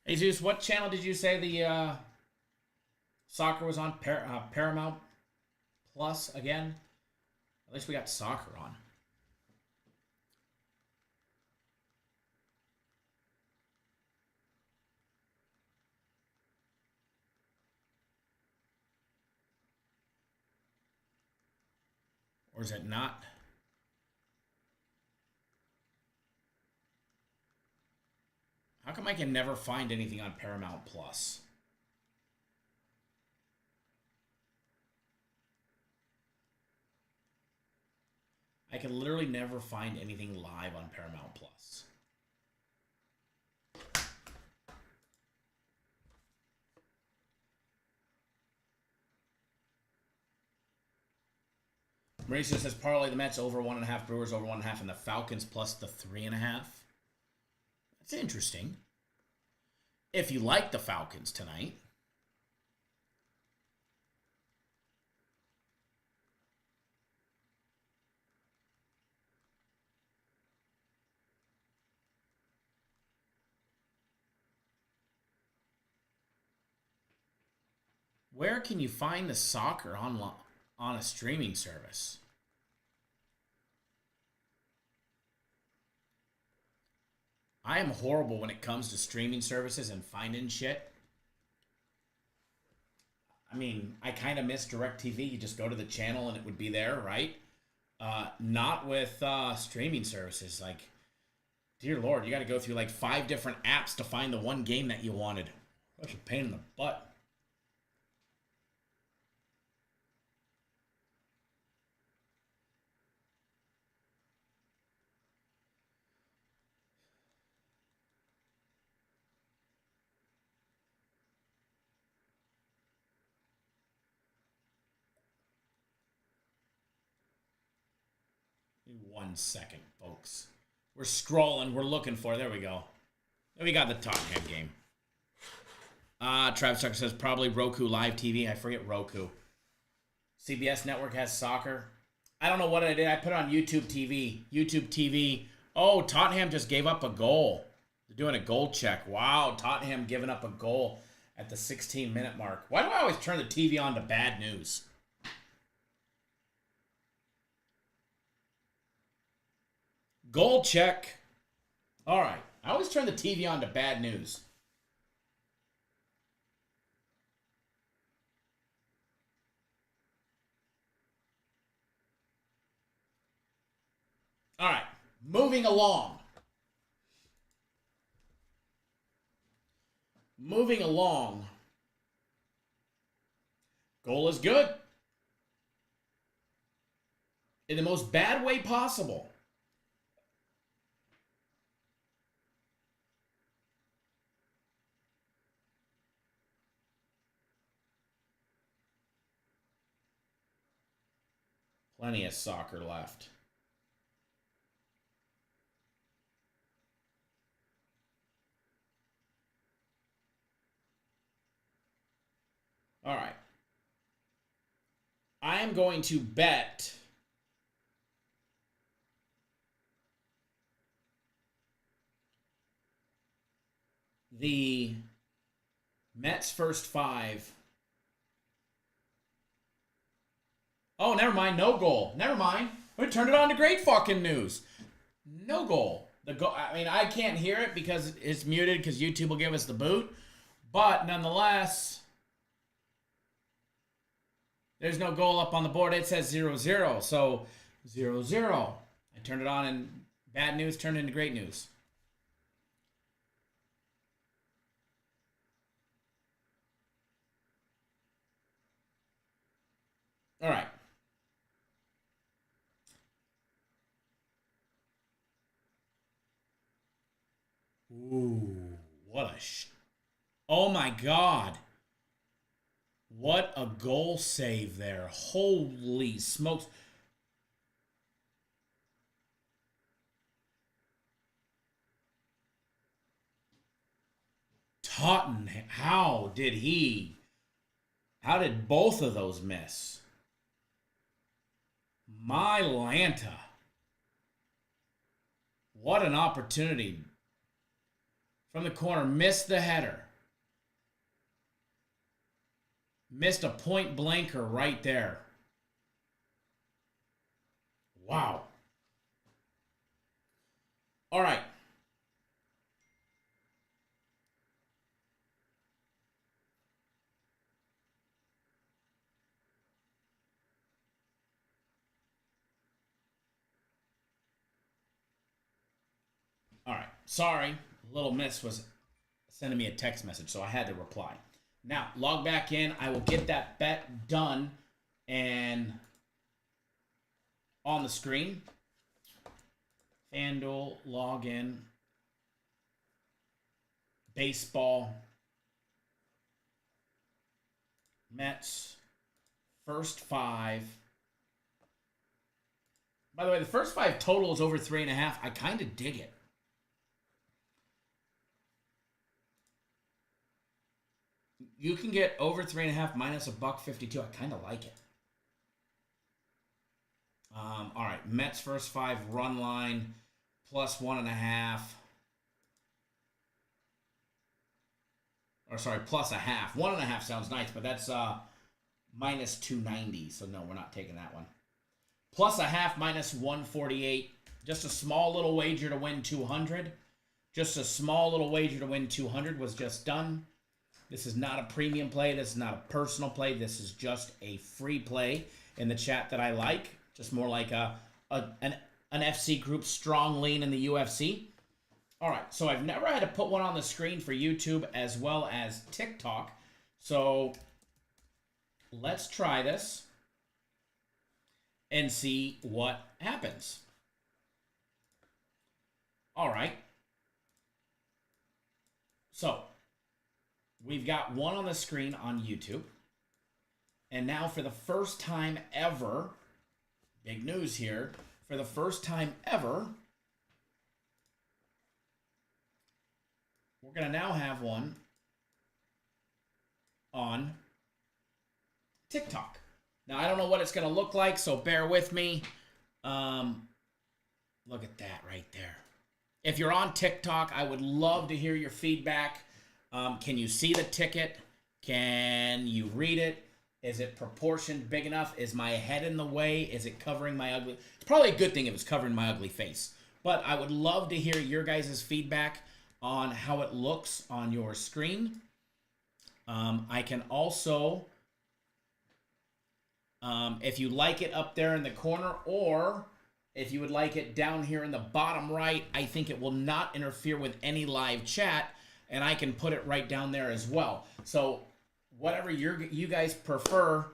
Hey, Zeus, what channel did you say the soccer was on? Paramount Plus again? At least we got soccer on. Or is it not? How come I can never find anything on Paramount Plus? I can literally never find anything live on Paramount Plus. Mauricio says parlay the Mets over 1.5, Brewers over 1.5, and the Falcons plus the 3.5. That's interesting. If you like the Falcons tonight. Where can you find the soccer on a streaming service? I am horrible when it comes to streaming services and finding shit. I mean, I kind of miss DirecTV. You just go to the channel and it would be there, right? Not with streaming services. Like, dear Lord, you got to go through like 5 different apps to find the one game that you wanted. Such a pain in the butt. One second, folks. We're scrolling. We're looking for. There we go. There we got the Tottenham game. Travis Tucker says probably Roku Live TV. I forget Roku. CBS Network has soccer. I don't know what I did. I put on YouTube TV. YouTube TV. Oh, Tottenham just gave up a goal. They're doing a goal check. Wow, Tottenham giving up a goal at the 16-minute mark. Why do I always turn the TV on to bad news? Goal check. All right. I always turn the TV on to bad news. All right. Moving along. Moving along. Goal is good. In the most bad way possible. Plenty of soccer left. All right. I am going to bet the Mets first 5. Oh, never mind. No goal. Never mind. We turned it on to great fucking news. No goal. The goal. I mean, I can't hear it because it's muted because YouTube will give us the boot. But nonetheless, there's no goal up on the board. It says 0-0. So 0-0. I turned it on and bad news turned into great news. All right. Ooh, what a oh my God. What a goal save there. Holy smokes. Tottenham, how did both of those miss? My Lanta. What an opportunity. From the corner, missed the header. Missed a point blanker right there. Wow. All right. All right. Sorry. Little Miss was sending me a text message, so I had to reply. Now, log back in. I will get that bet done and on the screen. FanDuel, log in. Baseball. Mets. First 5. By the way, the first 5 total is over 3.5. I kind of dig it. You can get over 3.5 minus $1.52. I kind of like it. All right, Mets first 5 run line plus 1.5. Or sorry, plus a half. 1.5 sounds nice, but that's minus 290. So no, we're not taking that one. Plus a half minus 148. Just a small little wager to win 200. Just a small little wager to win 200 was just done. This is not a premium play. This is not a personal play. This is just a free play in the chat that I like. Just more like an FC group strong lean in the UFC. All right, so I've never had to put one on the screen for YouTube as well as TikTok. So let's try this and see what happens. All right. So we've got one on the screen on YouTube. And now for the first time ever, big news here, for the first time ever, we're going to now have one on TikTok. Now, I don't know what it's going to look like, so bear with me. Look at that right there. If you're on TikTok, I would love to hear your feedback. Can you see the ticket? Can you read it? Is it proportioned big enough? Is my head in the way? Is it covering my ugly... It's probably a good thing if it's covering my ugly face. But I would love to hear your guys' feedback on how it looks on your screen. I can also, if you like it up there in the corner, or if you would like it down here in the bottom right, I think it will not interfere with any live chat, and I can put it right down there as well. So whatever you guys prefer.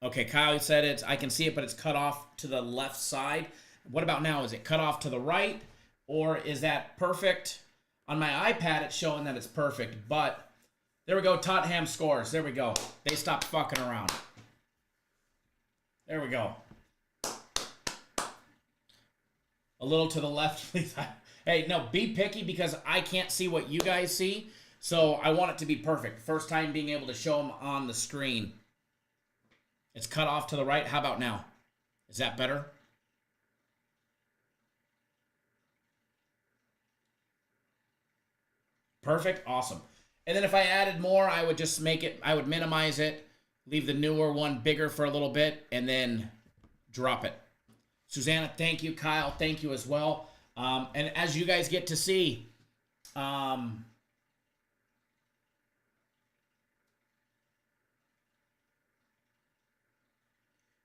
Okay, Kyle said it. I can see it, but it's cut off to the left side. What about now? Is it cut off to the right, or is that perfect? On my iPad, it's showing that it's perfect, but There we go. Tottenham scores. There we go. They stopped fucking around. There we go. A little to the left, please. Hey, no, be picky because I can't see what you guys see. So I want it to be perfect. First time being able to show them on the screen. It's cut off to the right. How about now? Is that better? Perfect. Awesome. And then if I added more, I would just make it, I would minimize it, leave the newer one bigger for a little bit, and then drop it. Susanna, thank you. Kyle, thank you as well. And as you guys get to see,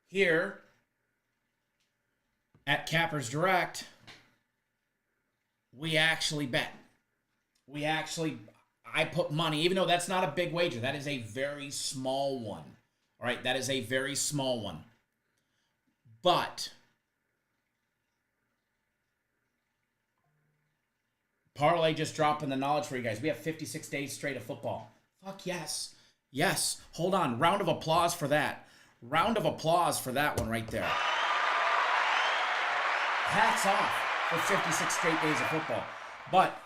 here at Cappers Direct, we actually bet. I put money, even though that's not a big wager. That is a very small one. All right, that is a very small one. But parlay just dropping the knowledge for you guys. We have 56 days straight of football. Fuck yes. Yes. Hold on. Round of applause for that. Round of applause for that one right there. Hats off for 56 straight days of football. But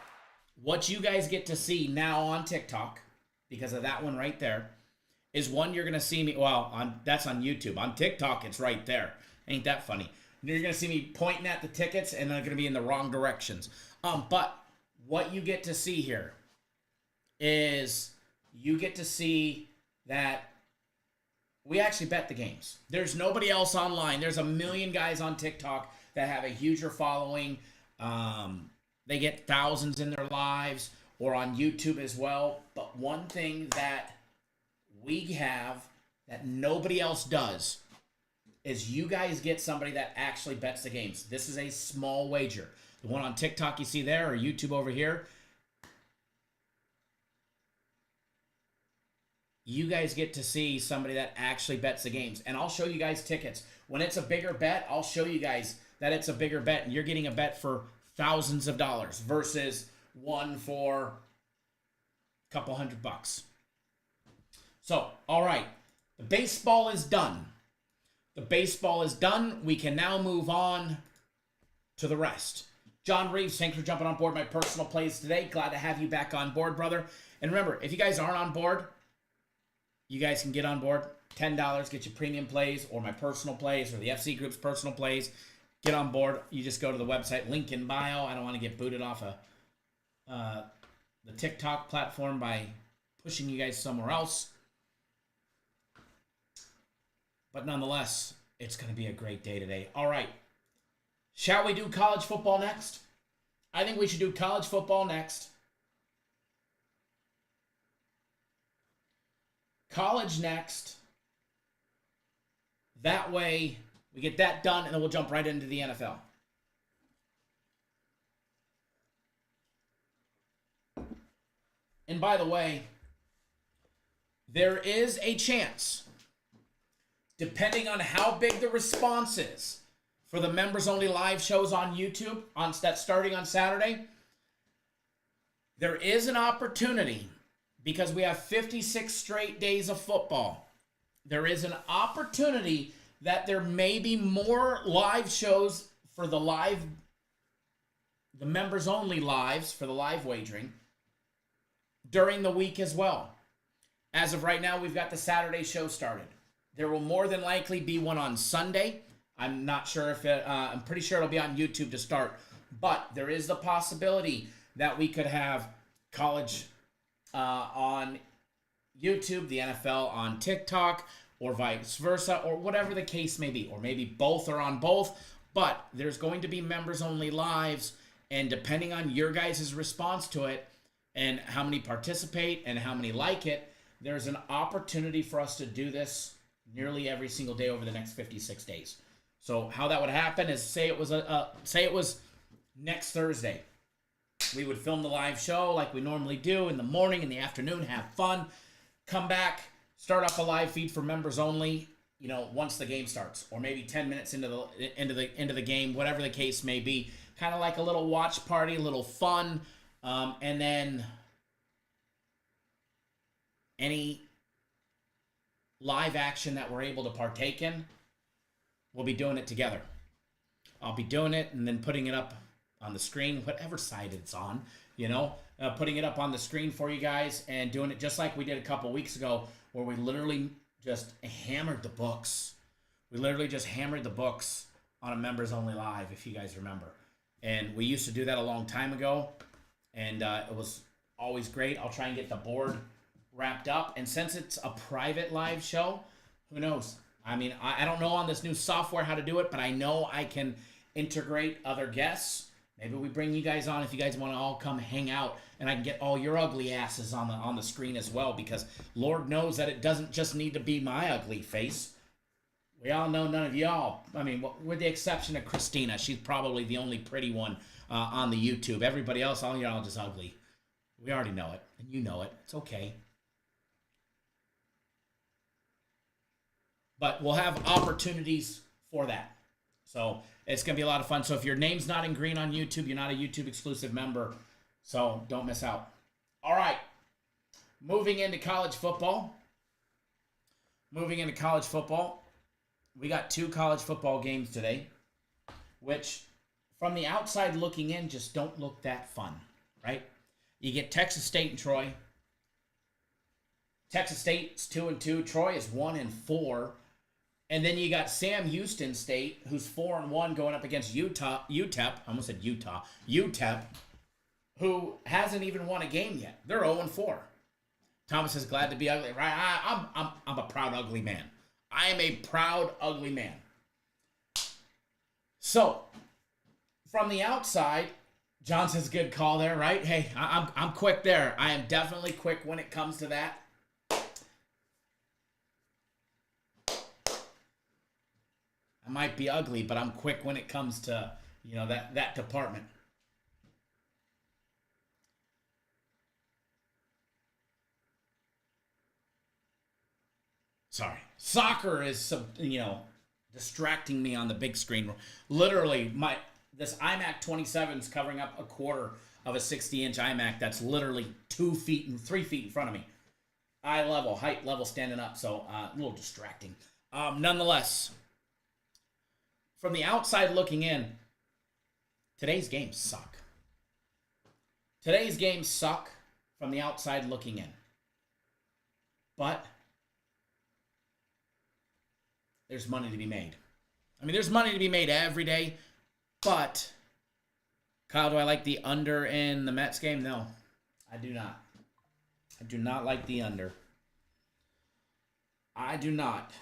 what you guys get to see now on TikTok, because of that one right there, is one you're going to see me, that's on YouTube. On TikTok, it's right there. Ain't that funny? You're going to see me pointing at the tickets, and they're going to be in the wrong directions. But what you get to see here is you get to see that we actually bet the games. There's nobody else online. There's a million guys on TikTok that have a huger following. They get thousands in their lives, or on YouTube as well. But one thing that we have that nobody else does is you guys get somebody that actually bets the games. This is a small wager. The one on TikTok you see there, or YouTube over here, you guys get to see somebody that actually bets the games. And I'll show you guys tickets. When it's a bigger bet, I'll show you guys that it's a bigger bet, and you're getting a bet for thousands of dollars versus one for a couple $100. So, all right. The baseball is done. The baseball is done. We can now move on to the rest. John Reeves, thanks for jumping on board my personal plays today. Glad to have you back on board, brother. And remember, if you guys aren't on board, you guys can get on board. $10, get your premium plays, or my personal plays, or the FC Group's personal plays. Get on board. You just go to the website, link in bio. I don't want to get booted off of the TikTok platform by pushing you guys somewhere else. But nonetheless, it's going to be a great day today. All right. Shall we do college football next? I think we should do college football next. College next. That way, we get that done, and then we'll jump right into the NFL. And by the way, there is a chance, depending on how big the response is, for the members-only live shows on YouTube, that's starting on Saturday, there is an opportunity, because we have 56 straight days of football, there is an opportunity that there may be more live shows for the members-only lives, for the live wagering, during the week as well. As of right now, we've got the Saturday show started. There will more than likely be one on Sunday. I'm not sure if I'm pretty sure it'll be on YouTube to start. But there is the possibility that we could have college on YouTube, the NFL on TikTok, or vice versa, or whatever the case may be. Or maybe both are on both. But there's going to be members-only lives, and depending on your guys' response to it, and how many participate, and how many like it, there's an opportunity for us to do this nearly every single day over the next 56 days. So how that would happen is, say it was next Thursday. We would film the live show like we normally do in the morning, in the afternoon, have fun, come back, start off a live feed for members only, once the game starts, or maybe 10 minutes into the game, whatever the case may be, kind of like a little watch party, a little fun, and then any live action that we're able to partake in, we'll be doing it together. I'll be doing it and then putting it up on the screen, whatever side it's on, putting it up on the screen for you guys and doing it just like we did a couple weeks ago, where we literally just hammered the books. We literally just hammered the books on a members only live, if you guys remember. And we used to do that a long time ago, and it was always great. I'll try and get the board wrapped up. And since it's a private live show, who knows? I mean, I don't know on this new software how to do it, but I know I can integrate other guests. Maybe we bring you guys on if you guys want to all come hang out, and I can get all your ugly asses on the screen as well, because Lord knows that it doesn't just need to be my ugly face. We all know none of y'all. I mean, with the exception of Christina, she's probably the only pretty one on the YouTube. Everybody else, all y'all just ugly. We already know it, and you know it. It's okay. But we'll have opportunities for that. So it's going to be a lot of fun. So if your name's not in green on YouTube, you're not a YouTube exclusive member. So don't miss out. All right. Moving into college football. We got 2 college football games today, which from the outside looking in just don't look that fun, right? You get Texas State and Troy. Texas State's 2-2. Troy is 1-4. And then you got Sam Houston State, who's 4-1, going up against UTEP. I almost said Utah. UTEP, who hasn't even won a game yet. They're 0-4. Thomas is glad to be ugly. Right? I'm a proud ugly man. I am a proud ugly man. So, from the outside, John says good call there, right? Hey, I'm quick there. I am definitely quick when it comes to that. I might be ugly, but I'm quick when it comes to, that department. Sorry. Soccer is, distracting me on the big screen. Literally, this iMac 27 is covering up a quarter of a 60-inch iMac that's literally 3 feet in front of me. Height level, standing up, so a little distracting. Nonetheless, from the outside looking in, today's games suck. Today's games suck from the outside looking in. But there's money to be made. I mean, there's money to be made every day, but Kyle, do I like the under in the Mets game? No, I do not. I do not like the under. I do not.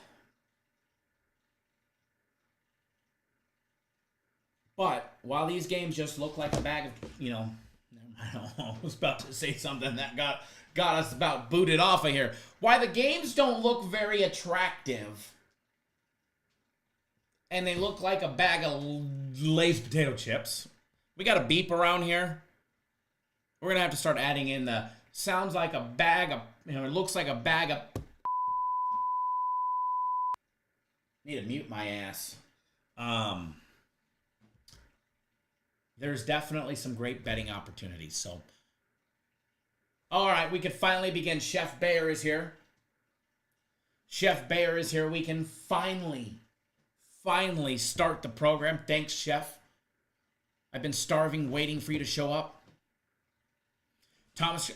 But while these games just look like a bag of, I was about to say something that got us about booted off of here. Why the games don't look very attractive, and they look like a bag of Lay's potato chips. We got a beep around here. We're going to have to start adding in the sounds like a bag of, it looks like a bag of. Need to mute my ass. There's definitely some great betting opportunities. So, all right, we can finally begin. Chef Bayer is here. We can finally start the program. Thanks, Chef. I've been starving, waiting for you to show up. Thomas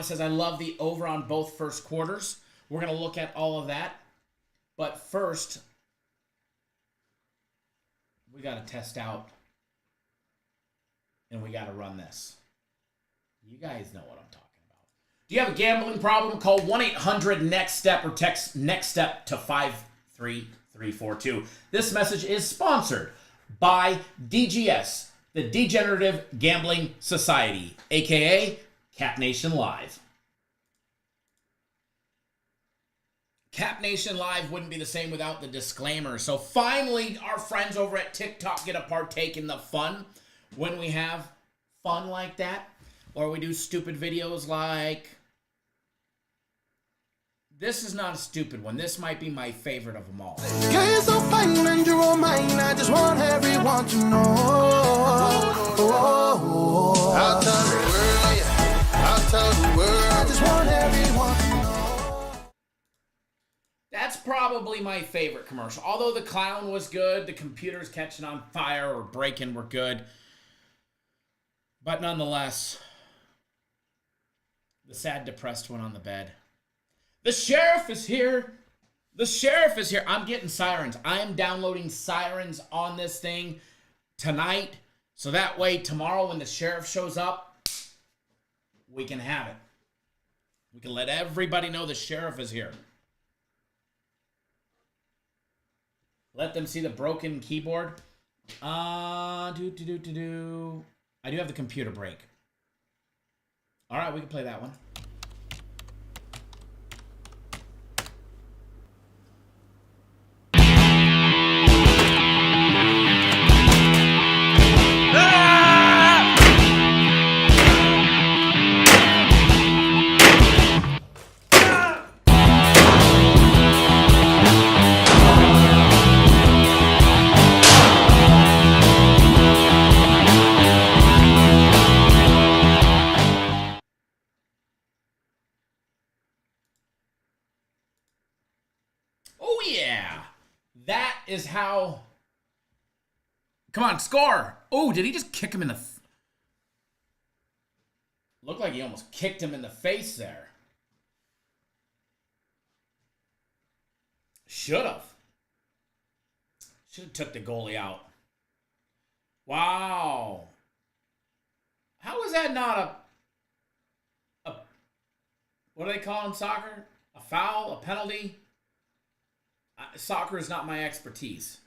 says, I love the over on both first quarters. We're going to look at all of that. But first, we got to test out. And we got to run this. You guys know what I'm talking about. Do you have a gambling problem? Call 1-800-NEXT-STEP or text NEXT-STEP to 53342. This message is sponsored by DGS, the Degenerative Gambling Society, a.k.a. Cap Nation Live. Cap Nation Live wouldn't be the same without the disclaimer. So finally, our friends over at TikTok get to partake in the fun. When we have fun like that, or we do stupid videos like, this is not a stupid one. This might be my favorite of them all. Girl, you're so fine and you're all mine. I just want everyone to know. I'll tell the world, I just want everyone to know. probably my favorite commercial. Although the clown was good, the computers catching on fire or breaking were good. But nonetheless, the sad, depressed one on the bed. The sheriff is here. The sheriff is here. I'm getting sirens. I am downloading sirens on this thing tonight. So that way, tomorrow when the sheriff shows up, we can have it. We can let everybody know the sheriff is here. Let them see the broken keyboard. I do have the computer break. All right, we can play that one. Oh, yeah. That is how... Come on, score. Oh, did he just kick him in the... Looked like he almost kicked him in the face there. Should have. Should have took the goalie out. Wow. How is that not a what do they call in soccer? A foul? A penalty? Soccer is not my expertise.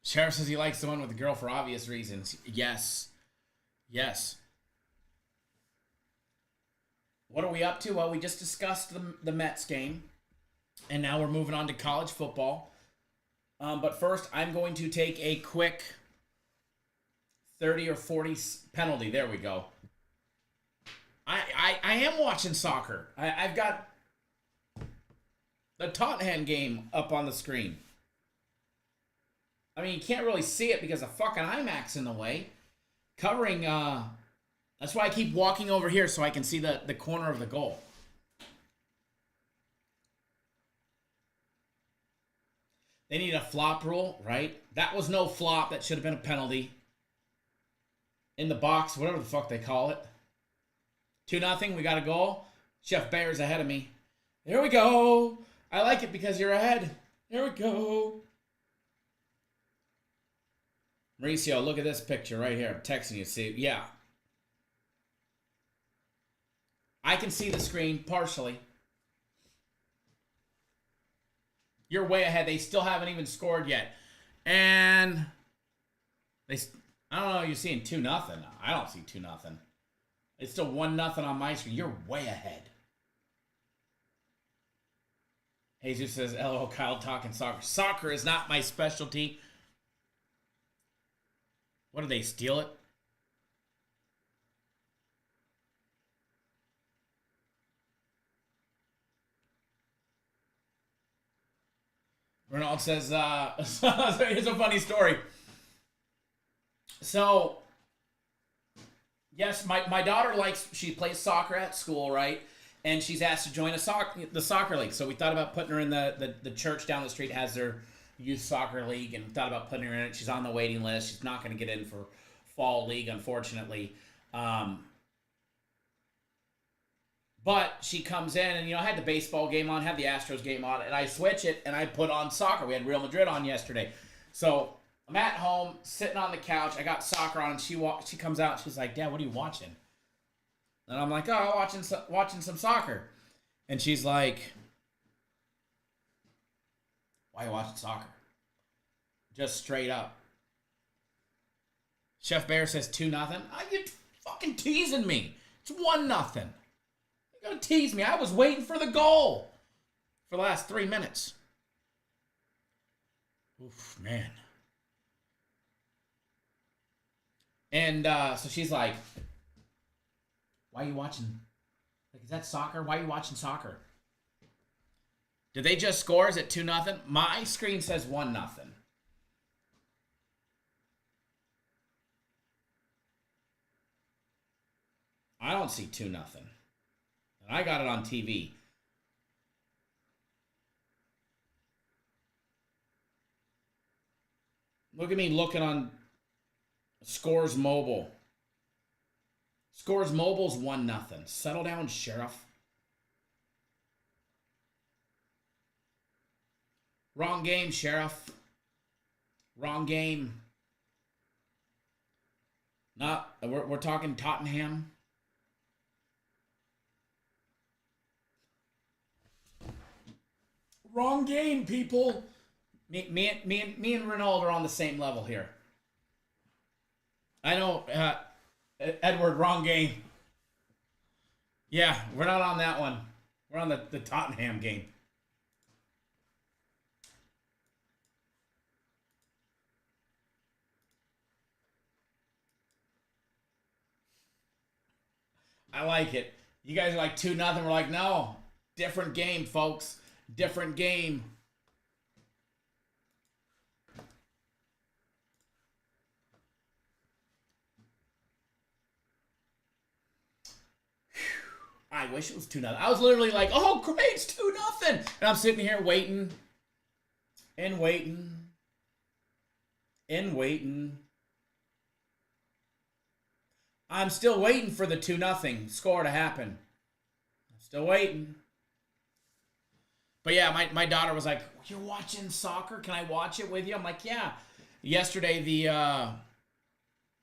Sheriff says he likes the one with the girl for obvious reasons. Yes. Yes. What are we up to? Well, we just discussed the Mets game. And now we're moving on to college football. But first, I'm going to take a quick 30 or 40 penalty. There we go. I am watching soccer. I've got the Tottenham game up on the screen. I mean, you can't really see it because of fucking IMAX in the way. Covering, that's why I keep walking over here so I can see the corner of the goal. They need a flop rule, right? That was no flop. That should have been a penalty. In the box, whatever the fuck they call it. 2-0, we got a goal. Chef Bear's ahead of me. There we go. I like it because you're ahead. There we go. Mauricio, look at this picture right here. I'm texting you. See, yeah. I can see the screen partially. You're way ahead. They still haven't even scored yet. And I don't know, you're seeing 2-0. I don't see 2-0. It's still 1-0 on my screen. You're way ahead. Jesus says, LOL, Kyle talking soccer. Soccer is not my specialty. What did they steal it? Ronald says, here's a funny story. So, yes, my daughter she plays soccer at school, right? And she's asked to join the soccer league. So we thought about putting her in the church down the street has their youth soccer league, and thought about putting her in it. She's on the waiting list. She's not going to get in for fall league, unfortunately. But she comes in, and, I had the baseball game on, had the Astros game on, and I switch it, and I put on soccer. We had Real Madrid on yesterday. So I'm at home, sitting on the couch. I got soccer on, and she comes out. She's like, Dad, what are you watching? And I'm like, oh, watching some soccer. And she's like, why are you watching soccer? Just straight up. Chef Bear says 2-0. You fucking teasing me. It's 1-0. You're going to tease me. I was waiting for the goal for the last 3 minutes. Oof, man. And so she's like, why are you watching? Like, is that soccer? Why are you watching soccer? Did they just score? Is it 2-0? My screen says 1-0. I don't see 2-0. And I got it on TV. Look at me looking on Scores Mobile. Scores Mobile's 1-0. Settle down, Sheriff. Wrong game, Sheriff. Wrong game. Not we're talking Tottenham. Wrong game, people. Me and Ronaldo are on the same level here. I know, Edward, wrong game. Yeah, we're not on that one. We're on the Tottenham game. I like it. You guys are like 2-0. We're like, no. Different game, folks. Different game. I wish it was 2-0. I was literally like, oh, great, it's 2-0. And I'm sitting here waiting. And waiting. And waiting. I'm still waiting for the 2-0 score to happen. I'm still waiting. But yeah, my daughter was like, you're watching soccer? Can I watch it with you? I'm like, yeah. Yesterday, the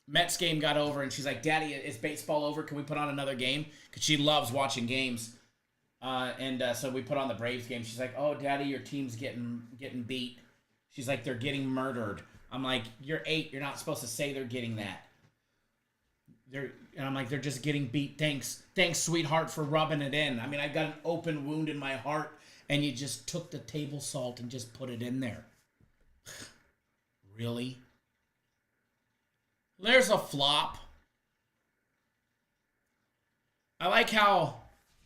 Mets game got over, and she's like, Daddy, is baseball over? Can we put on another game? Because she loves watching games. So we put on the Braves game. She's like, oh, Daddy, your team's getting beat. She's like, they're getting murdered. I'm like, you're 8. You're not supposed to say they're getting that. And I'm like, they're just getting beat. Thanks, sweetheart, for rubbing it in. I mean, I've got an open wound in my heart, and you just took the table salt and just put it in there. Really? There's a flop. I like how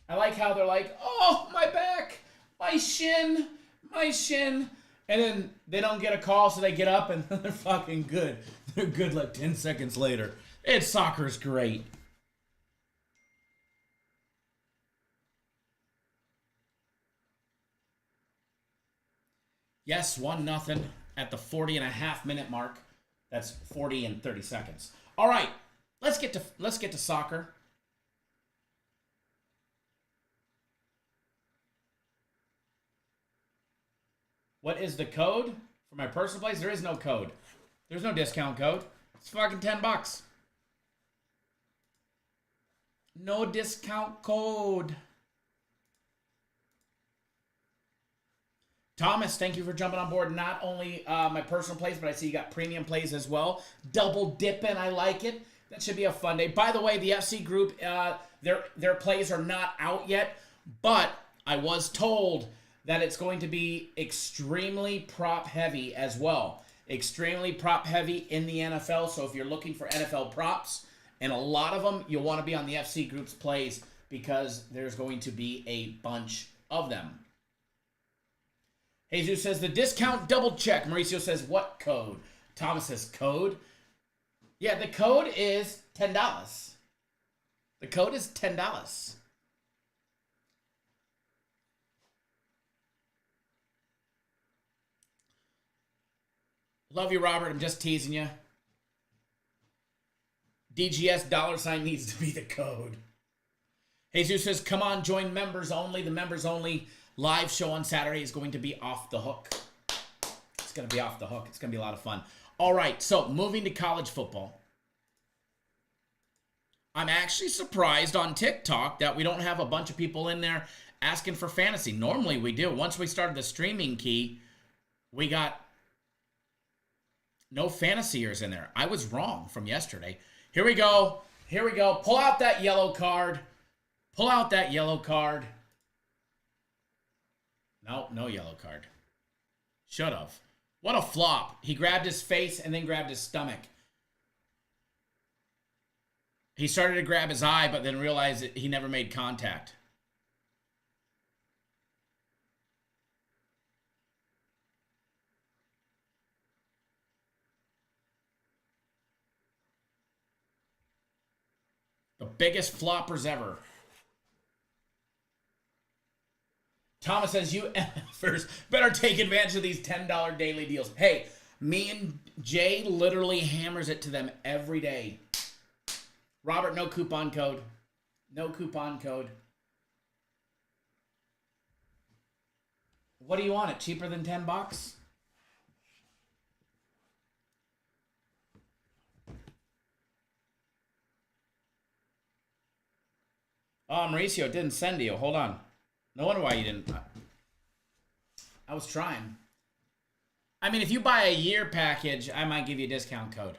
they're like, oh, my back, my shin. And then they don't get a call, so they get up, and they're fucking good. They're good like 10 seconds later. Soccer's great. Yes, 1-0 at the 40.5-minute mark. That's 40 and 30 seconds. All right, let's get to soccer. What is the code for my personal place? There is no code. There's no discount code. It's fucking $10. No discount code. Thomas, thank you for jumping on board. Not only my personal plays, but I see you got premium plays as well. Double dipping, I like it. That should be a fun day. By the way, the FC group, their plays are not out yet, but I was told that it's going to be extremely prop heavy as well. Extremely prop heavy in the NFL. So if you're looking for NFL props, and a lot of them, you'll want to be on the FC group's plays because there's going to be a bunch of them. Jesus says, the discount double check. Mauricio says, what code? Thomas says, code? Yeah, the code is $10. The code is $10. Love you, Robert. I'm just teasing you. DGS $ needs to be the code. Jesus says, come on, join members only. The members only live show on Saturday is going to be off the hook. It's going to be off the hook. It's going to be a lot of fun. All right, so moving to college football. I'm actually surprised on TikTok that we don't have a bunch of people in there asking for fantasy. Normally we do. Once we started the streaming key, we got no fantasyers in there. I was wrong from yesterday. Here we go. Here we go. Pull out that yellow card. Pull out that yellow card. No, no yellow card. Should have. What a flop. He grabbed his face and then grabbed his stomach. He started to grab his eye, but then realized that he never made contact. The biggest floppers ever. Thomas says, you first better take advantage of these $10 daily deals. Hey, me and Jay literally hammers it to them every day. Robert, no coupon code. No coupon code. What do you want? It cheaper than $10? Oh, Mauricio didn't send you. Hold on. No wonder why you didn't. I was trying. I mean, if you buy a year package, I might give you a discount code.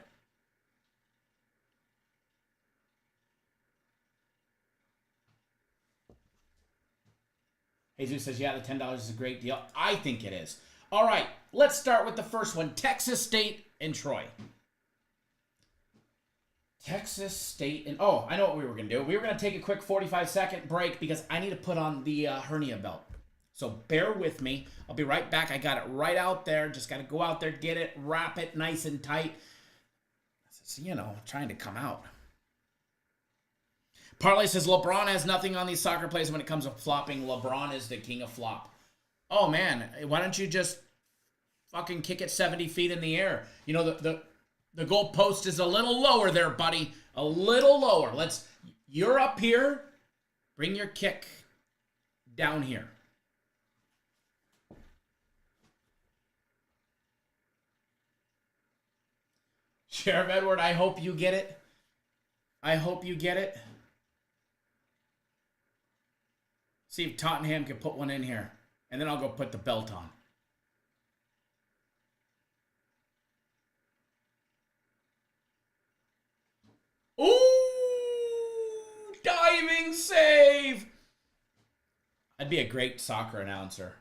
Jesus says, yeah, the $10 is a great deal. I think it is. All right, let's start with the first one. Texas State and Troy. Texas State and... Oh, I know what we were going to do. We were going to take a quick 45-second break because I need to put on the hernia belt. So bear with me. I'll be right back. I got it right out there. Just got to go out there, get it, wrap it nice and tight. It's, you know, trying to come out. Parlay says, LeBron has nothing on these soccer plays when it comes to flopping. LeBron is the king of flop. Oh, man. Why don't you just fucking kick it 70 feet in the air? You know, the goal post is a little lower there, buddy. A little lower. You're up here. Bring your kick down here. Sheriff Edward, I hope you get it. I hope you get it. See if Tottenham can put one in here. And then I'll go put the belt on. Ooh! Diving save! I'd be a great soccer announcer.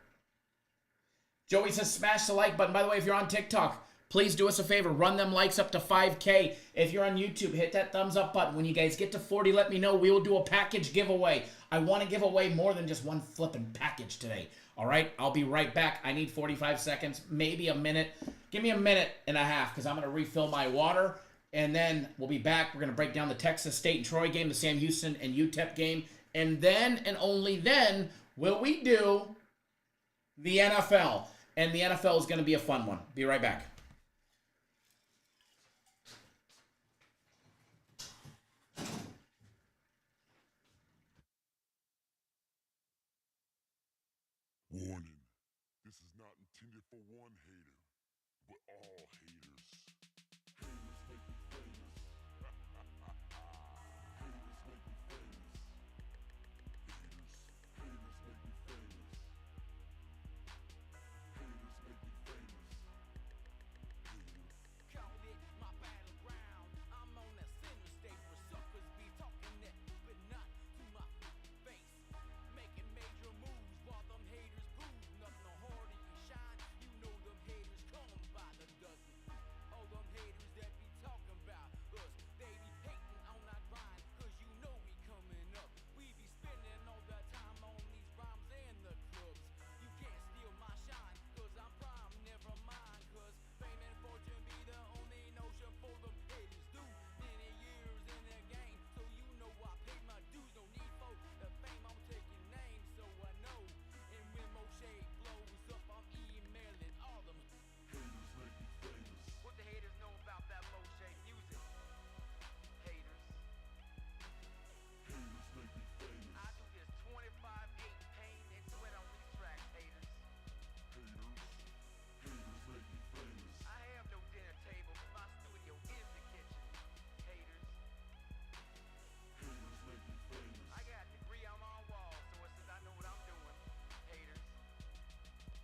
Joey says smash the like button. By the way, if you're on TikTok, please do us a favor. Run them likes up to 5K. If you're on YouTube, hit that thumbs up button. When you guys get to 40, let me know. We will do a package giveaway. I want to give away more than just one flipping package today. All right? I'll be right back. I need 45 seconds, maybe a minute. Give me a minute and a half because I'm going to refill my water. And then we'll be back. We're going to break down the Texas State and Troy game, the Sam Houston and UTEP game. And then, and only then, will we do the NFL. And the NFL is going to be a fun one. Be right back. Warning, this is not intended for one hater, but all haters. Haters make me famous. Haters make me famous. Haters make me famous. Haters make me famous. Call it my battleground. I'm on that center stage where suckers be talking that, but not to my face. Making major moves while them haters prove nothing no harder you shine. You know them haters come by the dozen. All them haters that be talking about us, they be hating on our grind, cause you know we coming up. We be spending all that time on these rhymes and the clubs. You can't steal my shine, cause I'm prime, never mind, cause fame and fortune be the only notion for them haters do. Many years in the game, so you know I paid my dues. No need for the fame, I'm taking names, so I know. And when Moshe blows up, I'm emailing all them. Haters make me famous. What the haters know about that Moshe music? Haters. Haters make me famous. I do this 25/8 pain and sweat on these tracks, haters. Haters. Haters make me famous. I have no dinner table, my studio is the kitchen. Haters. Haters make me famous. I got a degree on my wall, so it says I know what I'm doing. Haters.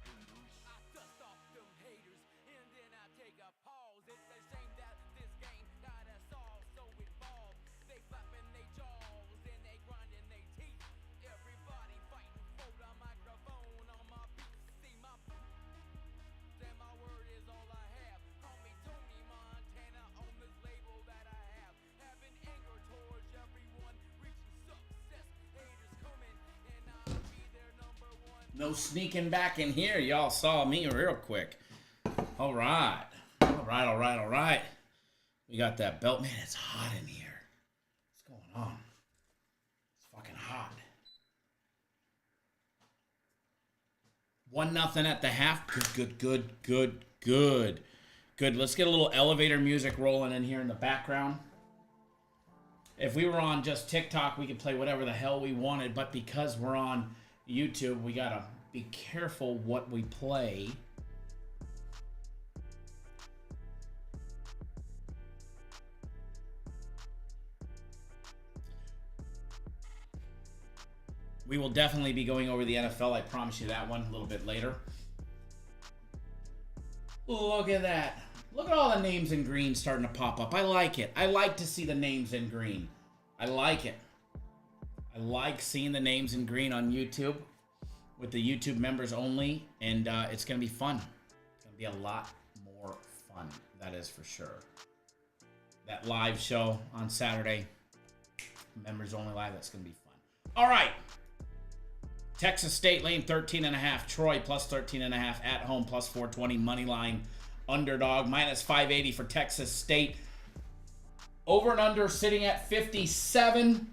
Haters. I dust off them haters, and then I take a pause. It's a shame that this game got us all so involved. They flapping their jaws, and they grinding their teeth. Everybody fighting for the microphone on my beat. See my and my word is all I have. Call me Tony Montana on this label that I have. Having anger towards everyone, reaching success. Haters coming, and I'll be their number one. No sneaking back in here. Y'all saw me real quick. All right. All right, all right, all right. We got that belt. Man, it's hot in here. What's going on? 1-0 at the half. Good. Let's get a little elevator music rolling in here in the background. If we were on just TikTok, we could play whatever the hell we wanted, but because we're on YouTube, we gotta be careful what we play. We will definitely be going over the NFL. I promise you that one a little bit later. Look at that. Look at all the names in green starting to pop up. I like it. I like to see the names in green. I like it. I like seeing the names in green on YouTube with the YouTube members only. And it's going to be fun. It's going to be a lot more fun. That is for sure. That live show on Saturday. Members only live. That's going to be fun. All right. Texas State laying 13.5. Troy plus 13.5 at home plus 420 money line. Underdog minus 580 for Texas State. Over and under sitting at 57.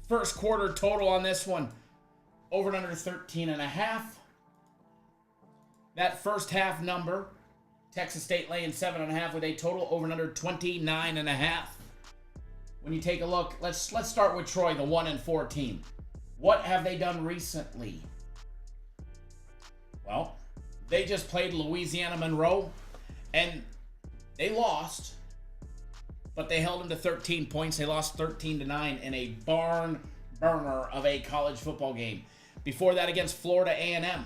First quarter total on this one. Over and under 13.5. That first half number. Texas State laying 7.5 with a total over and under 29.5. When you take a look, let's start with Troy, the 1-4 team. What have they done recently? Well, they just played Louisiana Monroe, and they lost, but they held them to 13 points. They lost 13-9 in a barn burner of a college football game. Before that, against Florida A&M,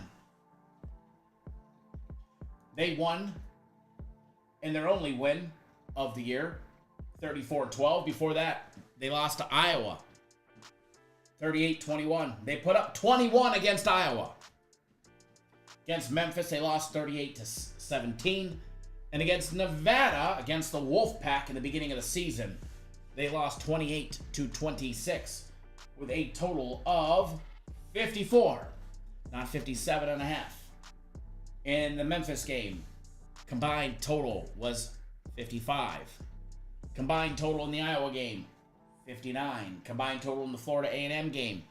they won in their only win of the year, 34-12. Before that, they lost to Iowa, 38-21. They put up 21 against Iowa. Against Memphis, they lost 38-17. And against Nevada, against the Wolfpack in the beginning of the season, they lost 28-26 with a total of 54, not 57.5. In the Memphis game, combined total was 55. Combined total in the Iowa game, 59. Combined total in the Florida A&M game,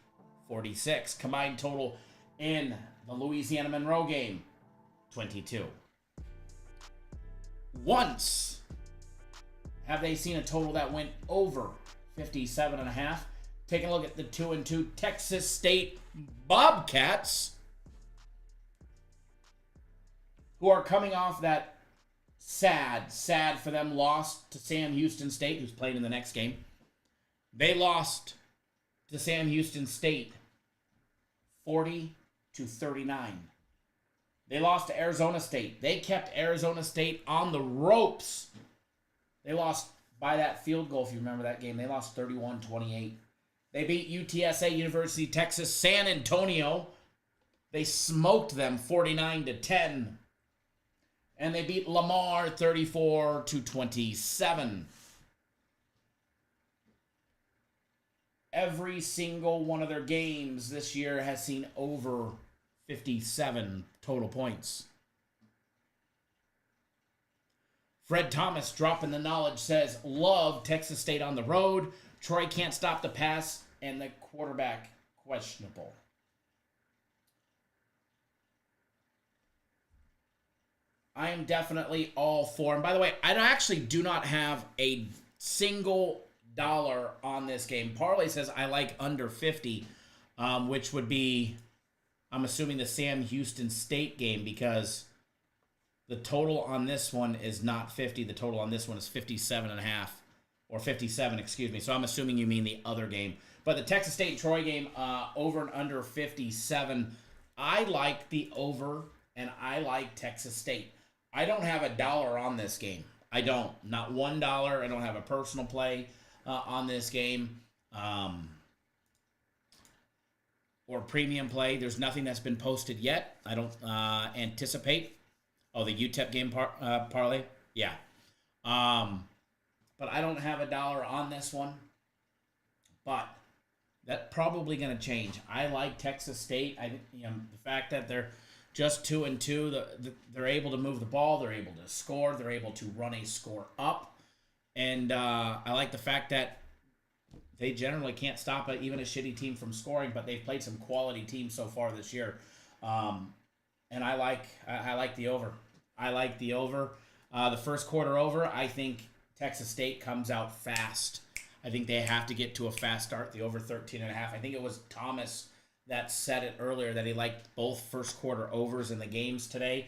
46. Combined total in the Louisiana Monroe game, 22. Once have they seen a total that went over 57.5. Taking a look at the 2-2 Texas State Bobcats, who are coming off that sad for them loss to Sam Houston State, who's playing in the next game. They lost to Sam Houston State 40-39. They lost to Arizona State. They kept Arizona State on the ropes. They lost by that field goal, if you remember that game. They lost 31-28. They beat UTSA, University of Texas, San Antonio. They smoked them 49-10. And they beat Lamar 34-27. Every single one of their games this year has seen over 57 total points. Fred Thomas dropping the knowledge says, love Texas State on the road. Troy can't stop the pass, and the quarterback questionable. I am definitely all for. And by the way, I actually do not have a single dollar on this game. Parlay says I like under 50, which would be, I'm assuming, the Sam Houston State game, because the total on this one is not 50. The total on this one is 57.5, or 57, excuse me. So I'm assuming you mean the other game. But the Texas State-Troy game, over and under 57. I like the over, and I like Texas State. I don't have a dollar on this game. I don't. Not $1. I don't have a personal play on this game. Or premium play. There's nothing that's been posted yet. I don't anticipate. Oh, the UTEP game parlay? Yeah. But I don't have a dollar on this one. But that's probably going to change. I like Texas State. The fact that they're just 2-2, they're able to move the ball, they're able to score, they're able to run a score up, and I like the fact that they generally can't stop even a shitty team from scoring, but they've played some quality teams so far this year. And I like the over. I like the over. The first quarter over, I think Texas State comes out fast. I think they have to get to a fast start, the over 13.5. I think it was Thomas that said it earlier that he liked both first quarter overs in the games today.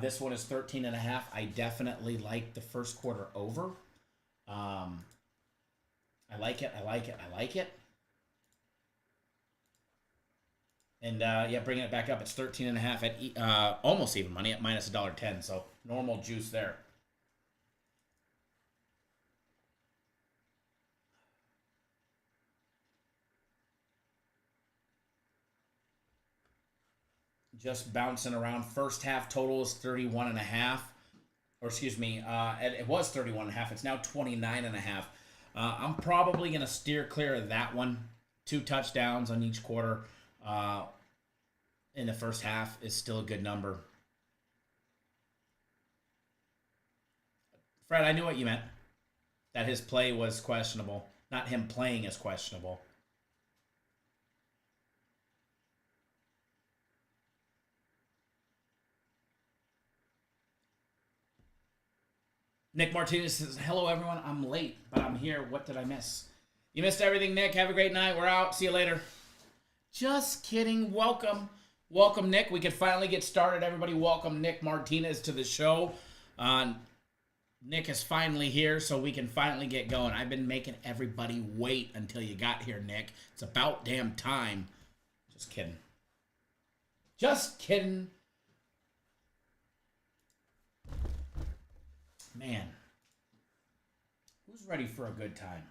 This one is 13.5. I definitely like the first quarter over. I like it. And bringing it back up, it's 13.5 at almost even money at minus $1.10. So normal juice there. Just bouncing around. First half total is 31.5. Or excuse me, it was 31.5. It's now 29.5. I'm probably going to steer clear of that one. 2 touchdowns on each quarter in the first half is still a good number. Fred, I knew what you meant. That his play was questionable. Not him playing is questionable. Nick Martinez says, hello, everyone. I'm late, but I'm here. What did I miss? You missed everything, Nick. Have a great night. We're out. See you later. Just kidding. Welcome. Welcome, Nick. We can finally get started. Everybody welcome Nick Martinez to the show. Nick is finally here, so we can finally get going. I've been making everybody wait until you got here, Nick. It's about damn time. Just kidding. Just kidding. Man, who's ready for a good time?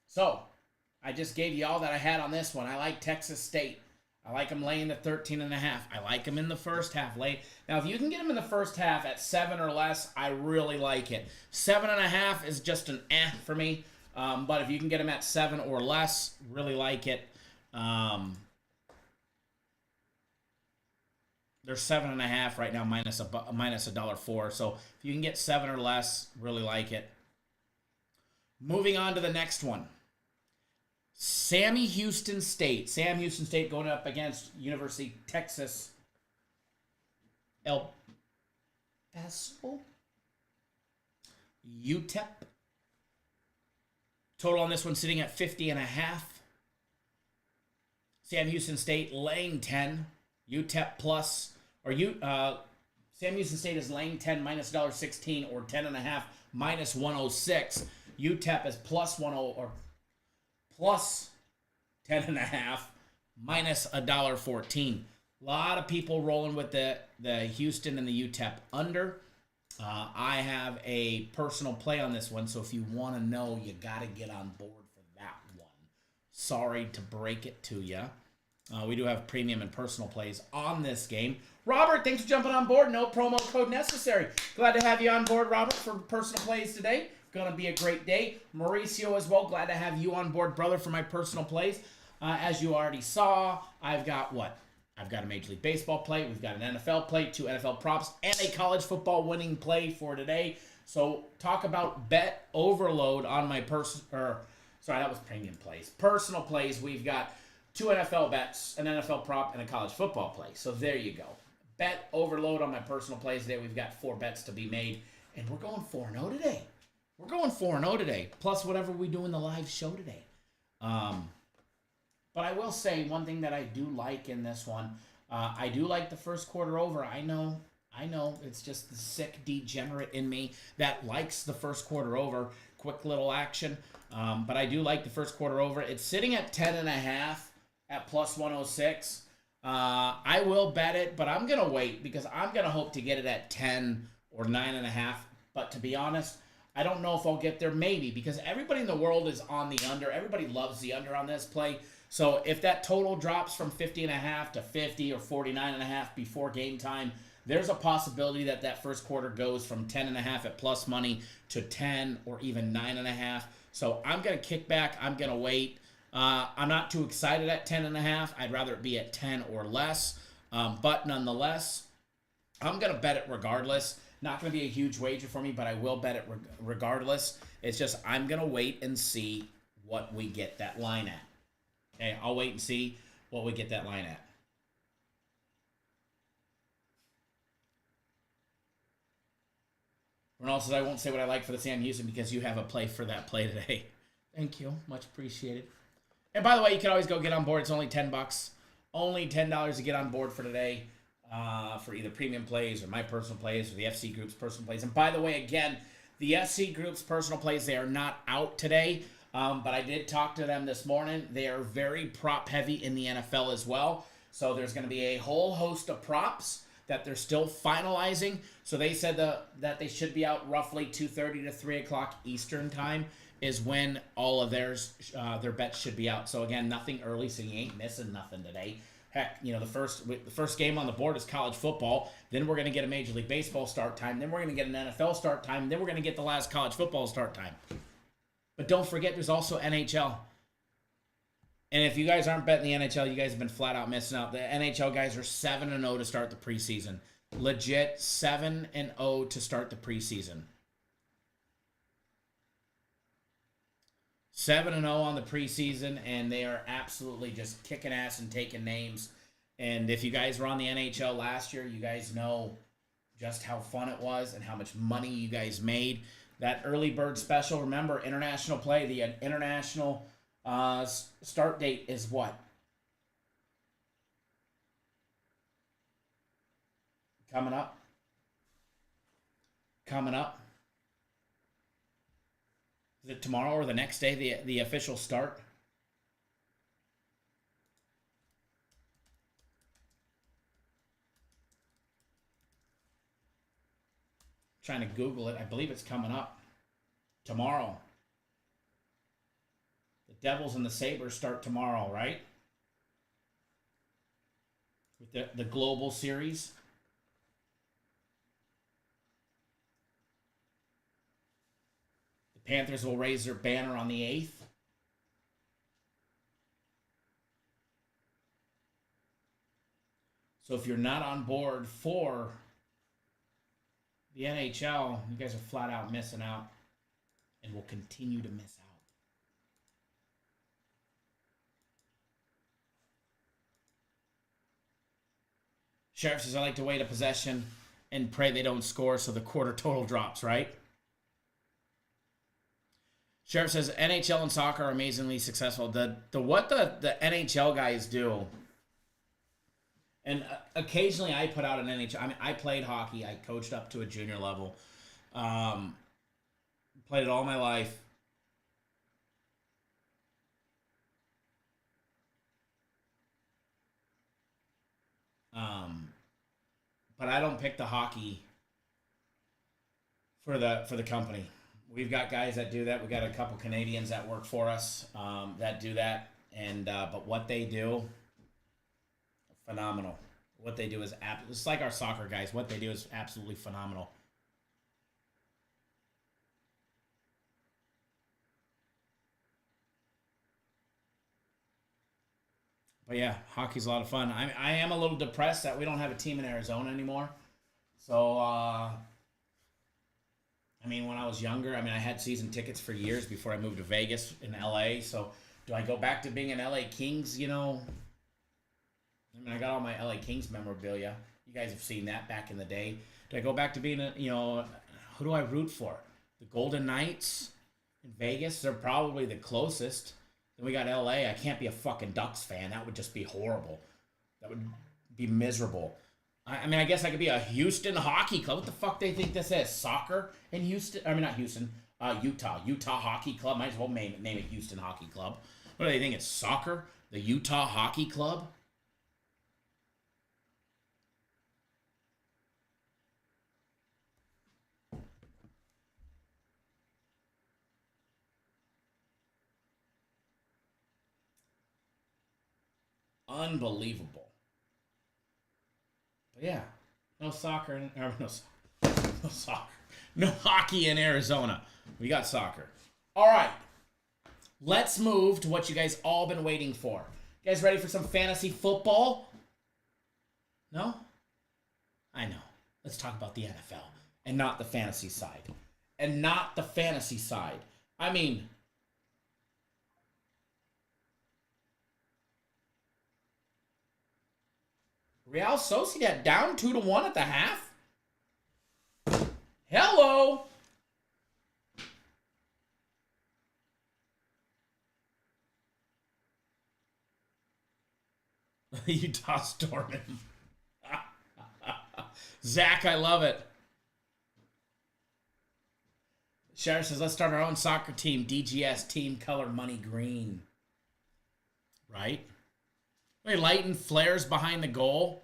So, I just gave you all that I had on this one. I like Texas State. I like them laying the 13.5. I like them in the first half late. Now, if you can get them in the first half at 7 or less, I really like it. 7.5 is just an for me. But if you can get them at 7 or less, really like it. They're 7.5 right now, minus $1.04. So if you can get 7 or less, really like it. Moving on to the next one. Sam Houston State going up against University of Texas El Paso. UTEP. Total on this one sitting at 50.5. Sam Houston State laying 10. UTEP plus, or Sam Houston State is laying 10 minus $1.16 or 10.5 minus 106. UTEP is plus 10 or plus 10.5 minus $1.14. A lot of people rolling with the Houston and the UTEP under. I have a personal play on this one, so if you want to know, you got to get on board for that one. Sorry to break it to you. We do have premium and personal plays on this game. Robert, thanks for jumping on board. No promo code necessary. Glad to have you on board, Robert, for personal plays today. Going to be a great day. Mauricio as well. Glad to have you on board, brother, for my personal plays. As you already saw, I've got what? I've got a Major League Baseball play. We've got an NFL play, 2 NFL props, and a college football winning play for today. So talk about bet overload on my that was premium plays. Personal plays, we've got 2 NFL bets, an NFL prop, and a college football play. So there you go. Bet overload on my personal plays today. We've got 4 bets to be made, and we're going 4-0 today. We're going 4-0 today, plus whatever we do in the live show today. But I will say one thing that I do like in this one. I do like the first quarter over. I know. It's just the sick degenerate in me that likes the first quarter over. Quick little action. But I do like the first quarter over. It's sitting at 10.5 at plus 106. I will bet it, but I'm going to wait because I'm going to hope to get it at 10 or 9.5. But to be honest, I don't know if I'll get there. Maybe, because everybody in the world is on the under. Everybody loves the under on this play. So if that total drops from 50.5 to 50 or 49.5 before game time, there's a possibility that first quarter goes from 10.5 at plus money to 10 or even 9.5. So I'm going to kick back. I'm going to wait. I'm not too excited at 10.5. I'd rather it be at 10 or less. But nonetheless, I'm going to bet it regardless. Not going to be a huge wager for me, but I will bet it regardless. It's just I'm going to wait and see what we get that line at. Okay, I'll wait and see what we get that line at. Ronald says, I won't say what I like for the Sam Houston because you have a play for that play today. Thank you. Much appreciated. And by the way, you can always go get on board. It's only $10. Only $10 to get on board for today for either premium plays or my personal plays or the FC Group's personal plays. And by the way, again, the FC Group's personal plays, they are not out today. But I did talk to them this morning. They are very prop heavy in the NFL as well. So there's going to be a whole host of props that they're still finalizing. So they said that they should be out roughly 2:30 to 3 o'clock Eastern time is when all of their bets should be out. So again, nothing early, so you ain't missing nothing today. Heck, the first game on the board is college football. Then we're going to get a Major League Baseball start time. Then we're going to get an NFL start time. Then we're going to get the last college football start time. But don't forget, there's also NHL. And if you guys aren't betting the NHL, you guys have been flat out missing out. The NHL guys are 7-0 to start the preseason. Legit 7-0 to start the preseason. 7-0 on the preseason, and they are absolutely just kicking ass and taking names. And if you guys were on the NHL last year, you guys know just how fun it was and how much money you guys made. That early bird special, remember, international play, the international start date is what? Coming up. Is it tomorrow or the next day, the official start? Trying to Google it. I believe it's coming up tomorrow. The Devils and the Sabres start tomorrow, right? With the global series. The Panthers will raise their banner on the 8th. So if you're not on board for the NHL, you guys are flat out missing out and will continue to miss out. Sheriff says, I like to wait a possession and pray they don't score so the quarter total drops, right? Sheriff says, NHL and soccer are amazingly successful. What the NHL guys do, and occasionally I put out an NHL. I mean, I played hockey. I coached up to a junior level. Played it all my life. But I don't pick the hockey for the company. We've got guys that do that. We've got a couple Canadians that work for us that do that. And but what they do, phenomenal. What they do is it's like our soccer guys. What they do is absolutely phenomenal. But yeah, hockey's a lot of fun. I am a little depressed that we don't have a team in Arizona anymore. So, I mean, when I was younger, I had season tickets for years before I moved to Vegas in LA. So, do I go back to being an LA Kings, I got all my LA Kings memorabilia. You guys have seen that back in the day. Do I go back to being who do I root for? The Golden Knights in Vegas? They're probably the closest. Then we got LA. I can't be a fucking Ducks fan. That would just be horrible. That would be miserable. I guess I could be a Houston Hockey Club. What the fuck they think this is? Soccer in Houston? Not Houston. Utah. Utah Hockey Club. Might as well name it Houston Hockey Club. What do they think? It's soccer? The Utah Hockey Club? Unbelievable. But yeah, no soccer, no soccer, no hockey in Arizona. We got soccer. All right, let's move to what you guys all been waiting for. You guys ready for some fantasy football? No? I know. Let's talk about the NFL. and not the fantasy side. And not the fantasy side. I mean, Real Sociedad down 2-1 at the half? Hello! Utah storming. Zach, I love it. Sheriff says, let's start our own soccer team. DGS team color money green. Right? Are they lighting flares behind the goal?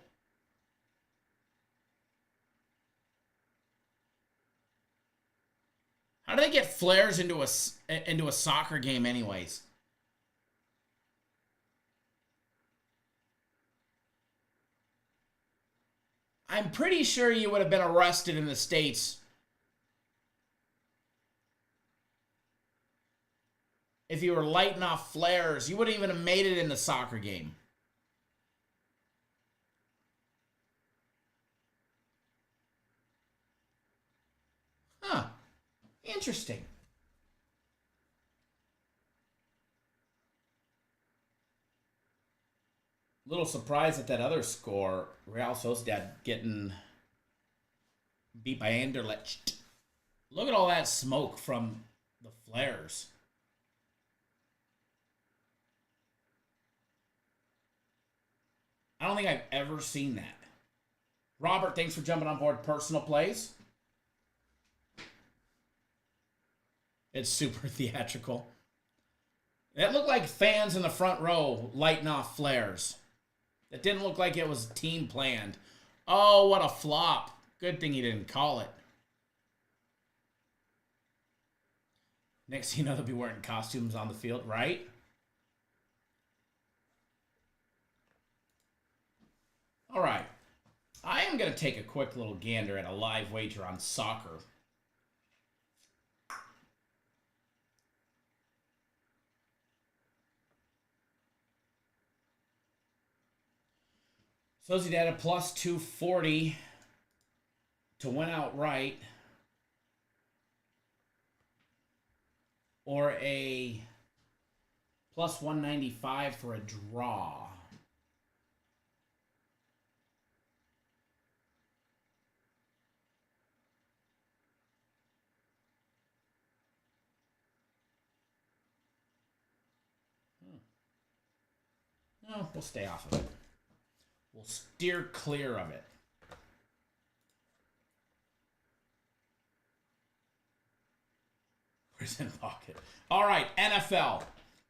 How do they get flares into a soccer game anyways? I'm pretty sure you would have been arrested in the States if you were lighting off flares. You wouldn't even have made it in the soccer game. Huh. Interesting. Little surprised at that other score. Real Sociedad getting beat by Anderlecht. Look at all that smoke from the flares. I don't think I've ever seen that. Robert, thanks for jumping on board Personal Plays. It's super theatrical. That looked like fans in the front row lighting off flares. It didn't look like it was team planned. Oh, what a flop. Good thing he didn't call it. Next thing you know, they'll be wearing costumes on the field, right? All right. I am going to take a quick little gander at a live wager on soccer. Sociedad at plus 240 to win outright, or a plus 195 for a draw. No, we'll stay off of it. We'll steer clear of it. Where's in pocket? All right, NFL.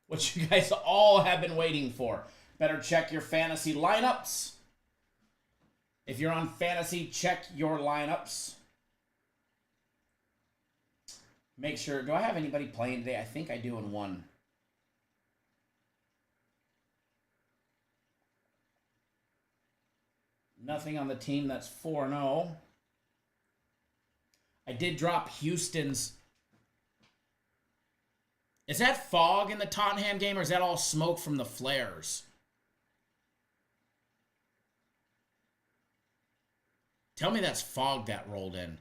What you guys all have been waiting for. Better check your fantasy lineups. If you're on fantasy, check your lineups. Make sure, do I have anybody playing today? I think I do in one. Nothing on the team that's 4-0. I did drop Houston's. Is that fog in the Tottenham game, or is that all smoke from the flares? Tell me that's fog that rolled in.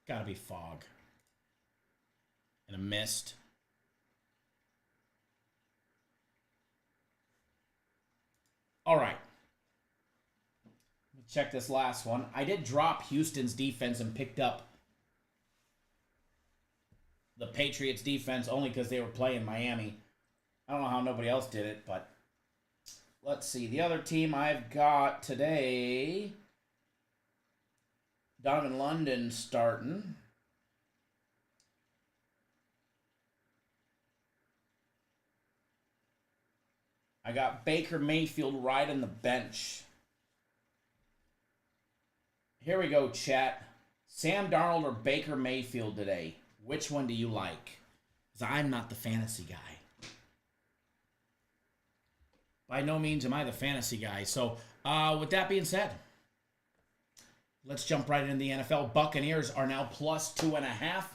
Gotta be fog. And a mist. All right. Let me check this last one. I did drop Houston's defense and picked up the Patriots defense only because they were playing Miami. I don't know how nobody else did it, but let's see. The other team I've got today, Donovan London starting. I got Baker Mayfield riding the bench. Here we go, chat. Sam Darnold or Baker Mayfield today? Which one do you like? Because I'm not the fantasy guy. By no means am I the fantasy guy. So, with that being said, let's jump right into the NFL. Buccaneers are now plus 2.5.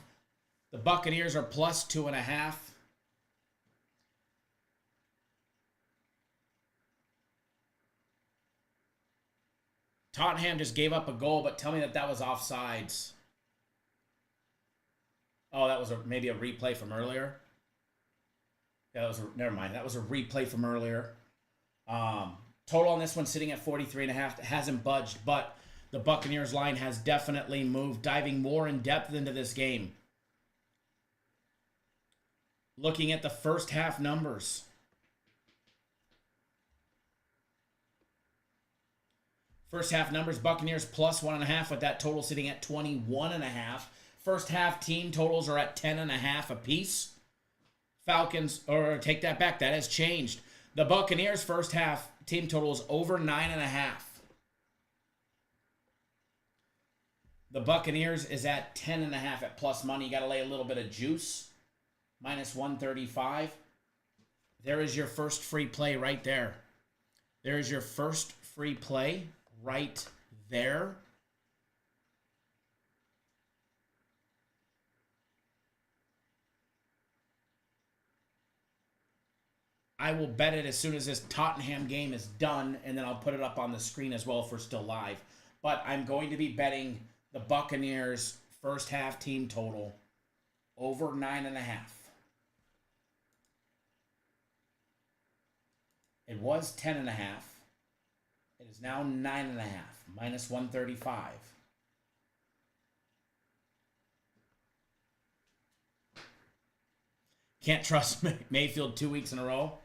The Buccaneers are plus 2.5. Tottenham just gave up a goal, but tell me that was offsides. Oh, that was maybe a replay from earlier. Yeah, never mind. That was a replay from earlier. Total on this one sitting at 43.5. It hasn't budged, but the Buccaneers line has definitely moved, diving more in depth into this game. Looking at the first half numbers. First half numbers, Buccaneers plus 1.5 with that total sitting at 21.5. First half team totals are at 10.5 apiece. Falcons, or take that back, that has changed. The Buccaneers first half team total is over 9.5. The Buccaneers is at 10.5 at plus money. You got to lay a little bit of juice. Minus 135. There is your first free play right there. There is your first free play right there. I will bet it as soon as this Tottenham game is done, and then I'll put it up on the screen as well if we're still live. But I'm going to be betting the Buccaneers first half team total over 9.5. It was 10.5. It is now 9.5, minus 135. Can't trust Mayfield 2 weeks in a row.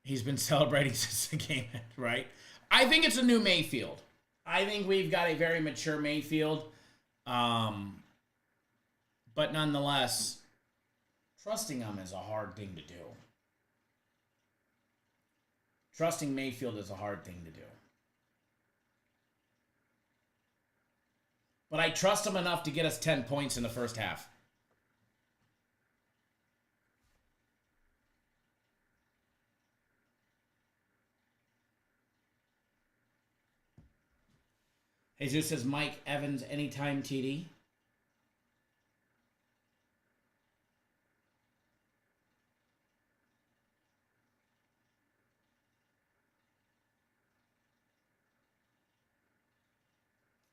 He's been celebrating since the game ended, right? I think it's a new Mayfield. I think we've got a very mature Mayfield. But nonetheless, trusting him is a hard thing to do. Trusting Mayfield is a hard thing to do. But I trust him enough to get us 10 points in the first half. Jesus says Mike Evans anytime TD.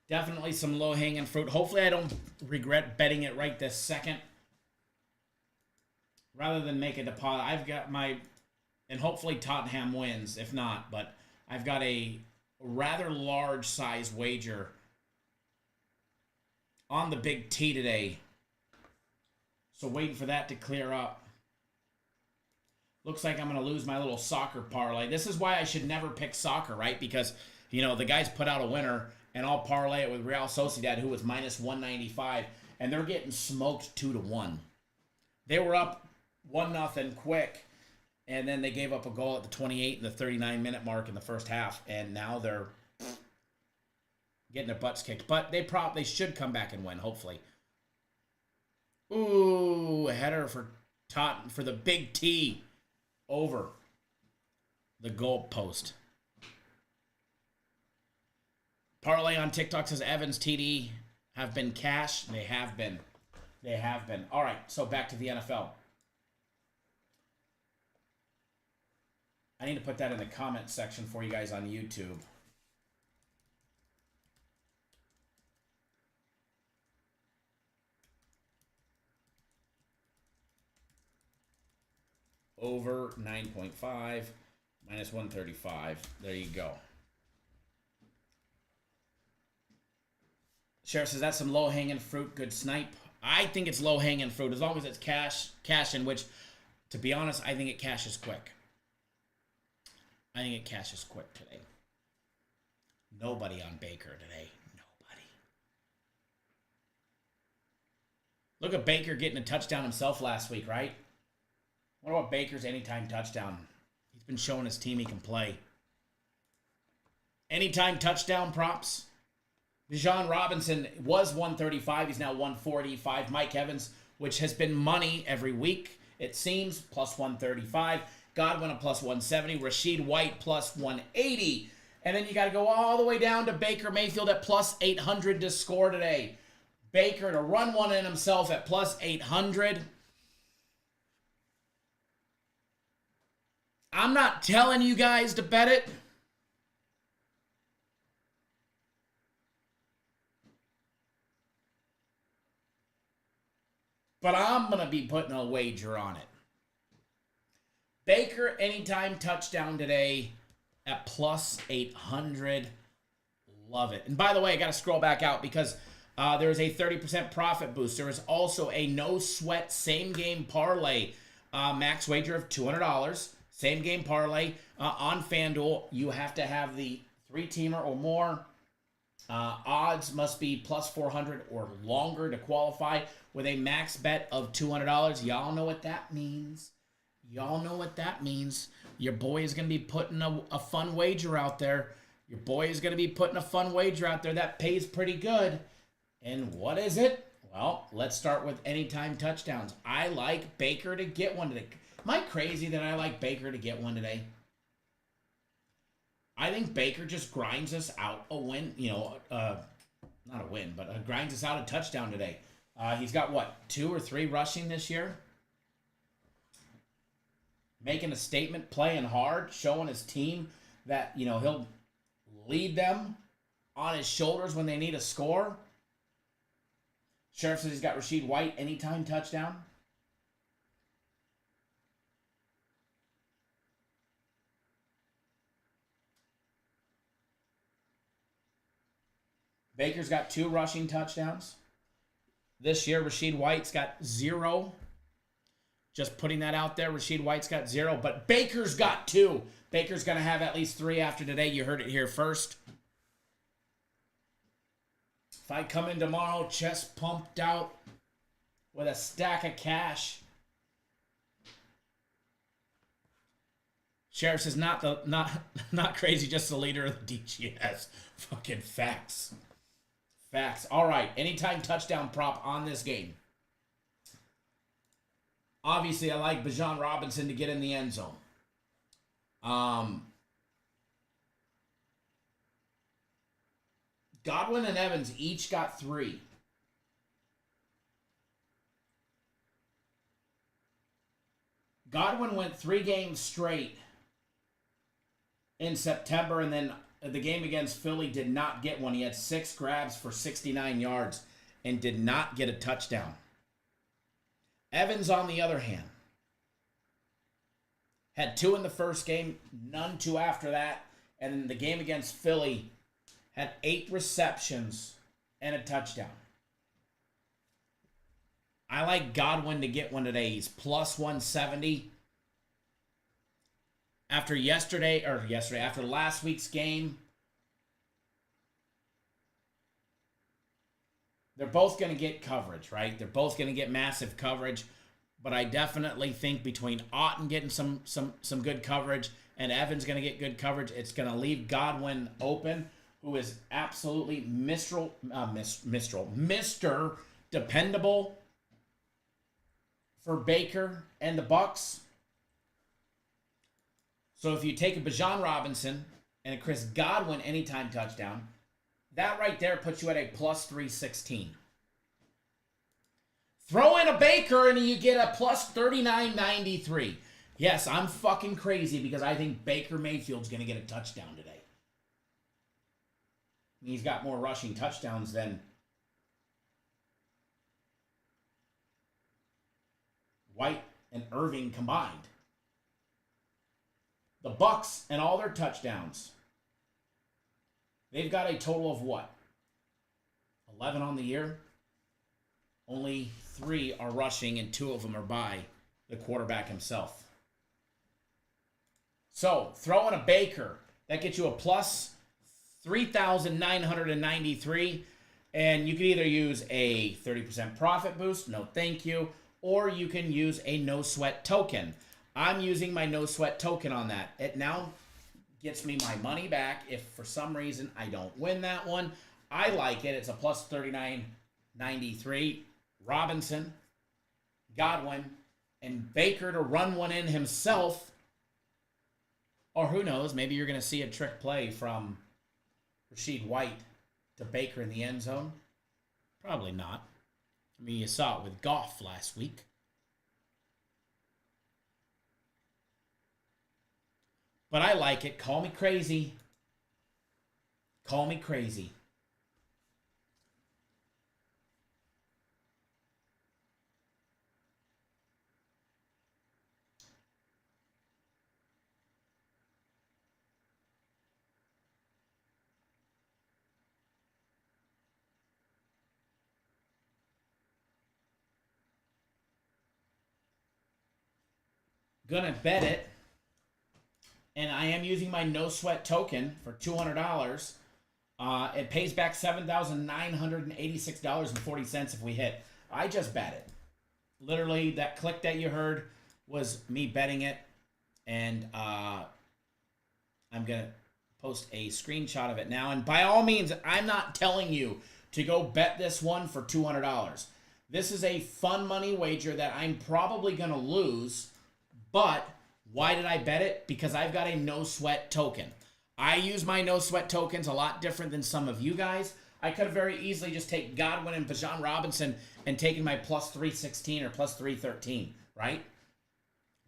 Definitely some low-hanging fruit. Hopefully I don't regret betting it right this second. Rather than make a deposit. I've got my... And hopefully Tottenham wins, if not. But I've got a rather large size wager on the big T today. So waiting for that to clear up. Looks like I'm going to lose my little soccer parlay. This is why I should never pick soccer, right? Because, you know, the guys put out a winner... And I'll parlay it with Real Sociedad, who was minus 195. And they're getting smoked 2-1. They were up 1-0 quick. And then they gave up a goal at the 28 and the 39-minute mark in the first half. And now they're getting their butts kicked. But they should come back and win, hopefully. Ooh, a header for Tottenham for the big T over the goal post. Parlay on TikTok says Evans TD have been cash. They have been. They have been. All right, so back to the NFL. I need to put that in the comment section for you guys on YouTube. Over 9.5, minus 135. There you go. Sheriff says that's some low-hanging fruit, good snipe. I think it's low-hanging fruit as long as it's cash in which, to be honest, I think it cashes quick. I think it cashes quick today. Nobody on Baker today. Nobody. Look at Baker getting a touchdown himself last week, right? What about Baker's anytime touchdown? He's been showing his team he can play. Anytime touchdown props. Bijan Robinson was 135. He's now 145. Mike Evans, which has been money every week, it seems, plus 135. Godwin a plus 170. Rashid White plus 180. And then you got to go all the way down to Baker Mayfield at plus 800 to score today. Baker to run one in himself at plus 800. I'm not telling you guys to bet it. But I'm going to be putting a wager on it. Baker anytime touchdown today at plus 800. Love it. And by the way, I got to scroll back out because there is a 30% profit boost. There is also a no sweat same game parlay max wager of $200. Same game parlay on FanDuel. You have to have the 3-teamer or more. Odds must be plus 400 or longer to qualify with a max bet of $200. Y'all know what that means. Y'all know what that means. Your boy is going to be putting a fun wager out there. Your boy is going to be putting a fun wager out there that pays pretty good. And what is it? Well, let's start with anytime touchdowns. I like Baker to get one today. Am I crazy that I like Baker to get one today? I think Baker just grinds us out a win. Not a win, but grinds us out a touchdown today. He's got, 2 or 3 rushing this year? Making a statement, playing hard, showing his team that, he'll lead them on his shoulders when they need a score. Sheriff says he's got Rashid White anytime touchdown. Baker's got 2 rushing touchdowns. This year, Rashid White's got 0. Just putting that out there. Rashid White's got 0, but Baker's got 2. Baker's going to have at least 3 after today. You heard it here first. If I come in tomorrow, chest pumped out with a stack of cash. Sheriff says not crazy, just the leader of the DGS. Fucking facts. Facts. All right, anytime touchdown prop on this game. Obviously, I like Bijan Robinson to get in the end zone. Godwin and Evans each got 3. Godwin went 3 games straight in September, and then the game against Philly did not get one. He had 6 grabs for 69 yards and did not get a touchdown. Evans, on the other hand, had 2 in the first game, none 2 after that, and in the game against Philly, had 8 receptions and a touchdown. I like Godwin to get one today. He's plus 170. After last week's game, they're both going to get coverage, right? They're both going to get massive coverage, but I definitely think between Otten getting some good coverage and Evans going to get good coverage, it's going to leave Godwin open, who is absolutely Mr. Dependable for Baker and the Bucks. So if you take a Bijan Robinson and a Chris Godwin anytime touchdown, that right there puts you at a plus 316. Throw in a Baker and you get a plus 3993. Yes, I'm fucking crazy because I think Baker Mayfield's going to get a touchdown today. He's got more rushing touchdowns than White and Irving combined. The Bucks and all their touchdowns, they've got a total of what? 11 on the year? Only 3 are rushing and 2 of them are by the quarterback himself. So, throw in a Baker. That gets you a plus 3,993. And you can either use a 30% profit boost, no thank you, or you can use a no sweat token. I'm using my no sweat token on that. It now gets me my money back if for some reason I don't win that one. I like it. It's a plus 3993. Robinson, Godwin, and Baker to run one in himself. Or who knows, maybe you're going to see a trick play from Rashid White to Baker in the end zone. Probably not. I mean, you saw it with Goff last week. But I like it. Call me crazy. Call me crazy. Gonna bet it. And I am using my no sweat token for $200. It pays back $7,986.40 if we hit. I just bet it. Literally, that click that you heard was me betting it. And I'm going to post a screenshot of it now. And by all means, I'm not telling you to go bet this one for $200. This is a fun money wager that I'm probably going to lose. But why did I bet it? Because I've got a no sweat token. I use my no sweat tokens a lot different than some of you guys. I could have very easily just taken Godwin and Bijan Robinson and taken my plus 316 or plus 313, right?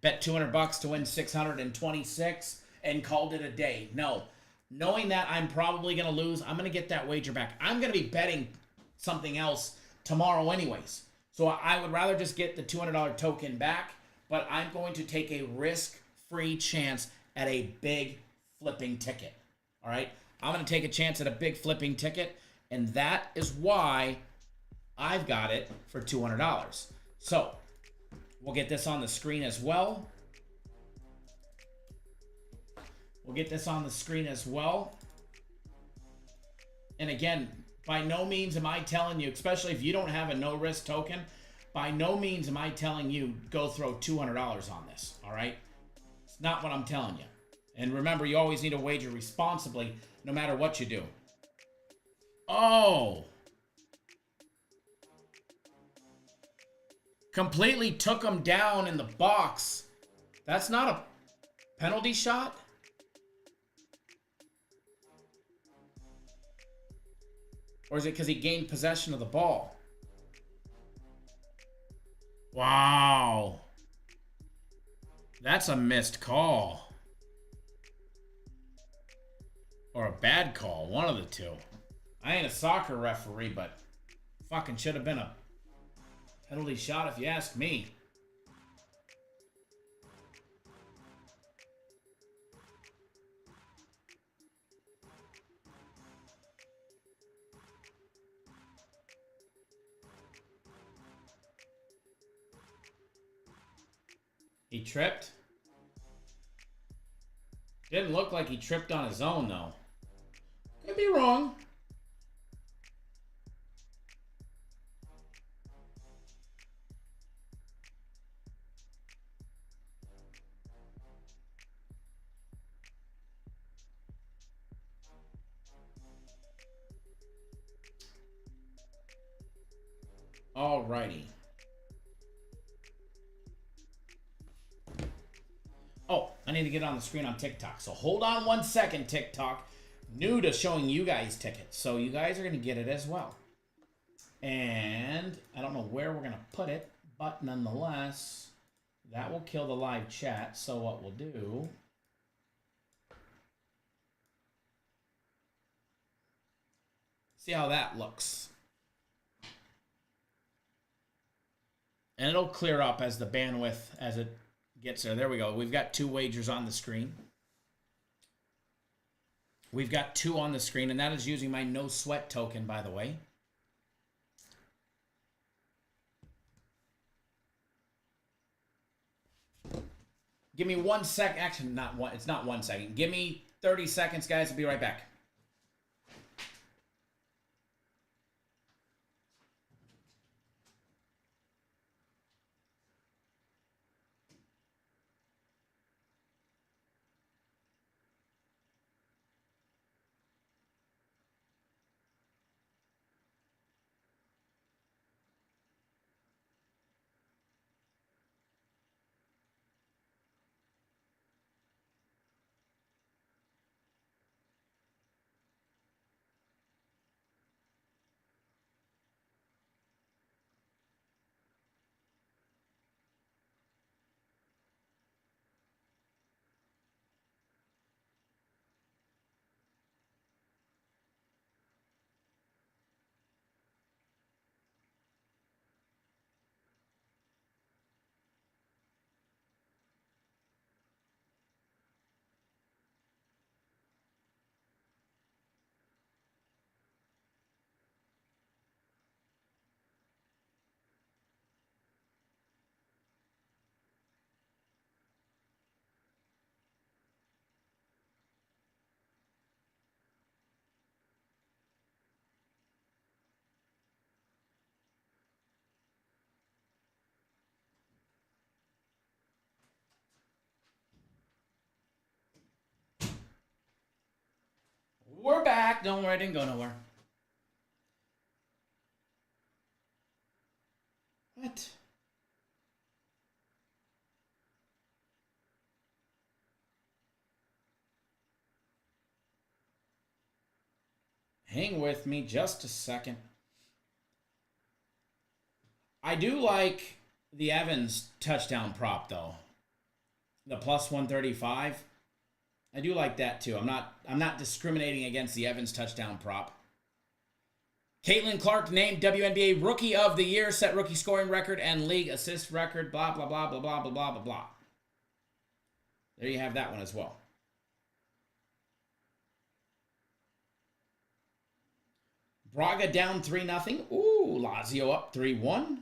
Bet $200 to win 626 and called it a day. No. Knowing that I'm probably going to lose, I'm going to get that wager back. I'm going to be betting something else tomorrow anyways. So I would rather just get the $200 token back, but I'm going to take a risk-free chance at a big flipping ticket. All right? I'm going to take a chance at a big flipping ticket, and that is why I've got it for $200. So we'll get this on the screen as well. We'll get this on the screen as well. And again, by no means am I telling you, especially if you don't have a no-risk token, by no means am I telling you go throw $200 on this, all right? It's not what I'm telling you. And remember, you always need to wager responsibly no matter what you do. Oh. Completely took him down in the box. That's not a penalty shot? Or is it because he gained possession of the ball? Wow. That's a missed call. Or a bad call. One of the two. I ain't a soccer referee, but fucking should have been a penalty shot if you ask me. He tripped? Didn't look like he tripped on his own, though. Could be wrong. Alrighty. Oh, I need to get on the screen on TikTok. So hold on 1 second, TikTok. New to showing you guys tickets. So you guys are going to get it as well. And I don't know where we're going to put it, but nonetheless, that will kill the live chat. So what we'll do... See how that looks. And it'll clear up as the bandwidth, as it gets there. There we go. We've got 2 wagers on the screen. We've got 2 on the screen, and that is using my no sweat token, by the way. Give me 1 sec. Actually, not one. It's not 1 second. Give me 30 seconds, guys. I'll be right back. back. Don't worry, I didn't go nowhere. What? Hang with me just a second. I do like the Evans touchdown prop, though. The plus 135. I do like that, too. I'm not discriminating against the Evans touchdown prop. Caitlin Clark named WNBA Rookie of the Year, set rookie scoring record and league assist record, blah, blah, blah, blah, blah, blah, blah, blah, blah. There you have that one as well. Braga down 3-0. Ooh, Lazio up 3-1.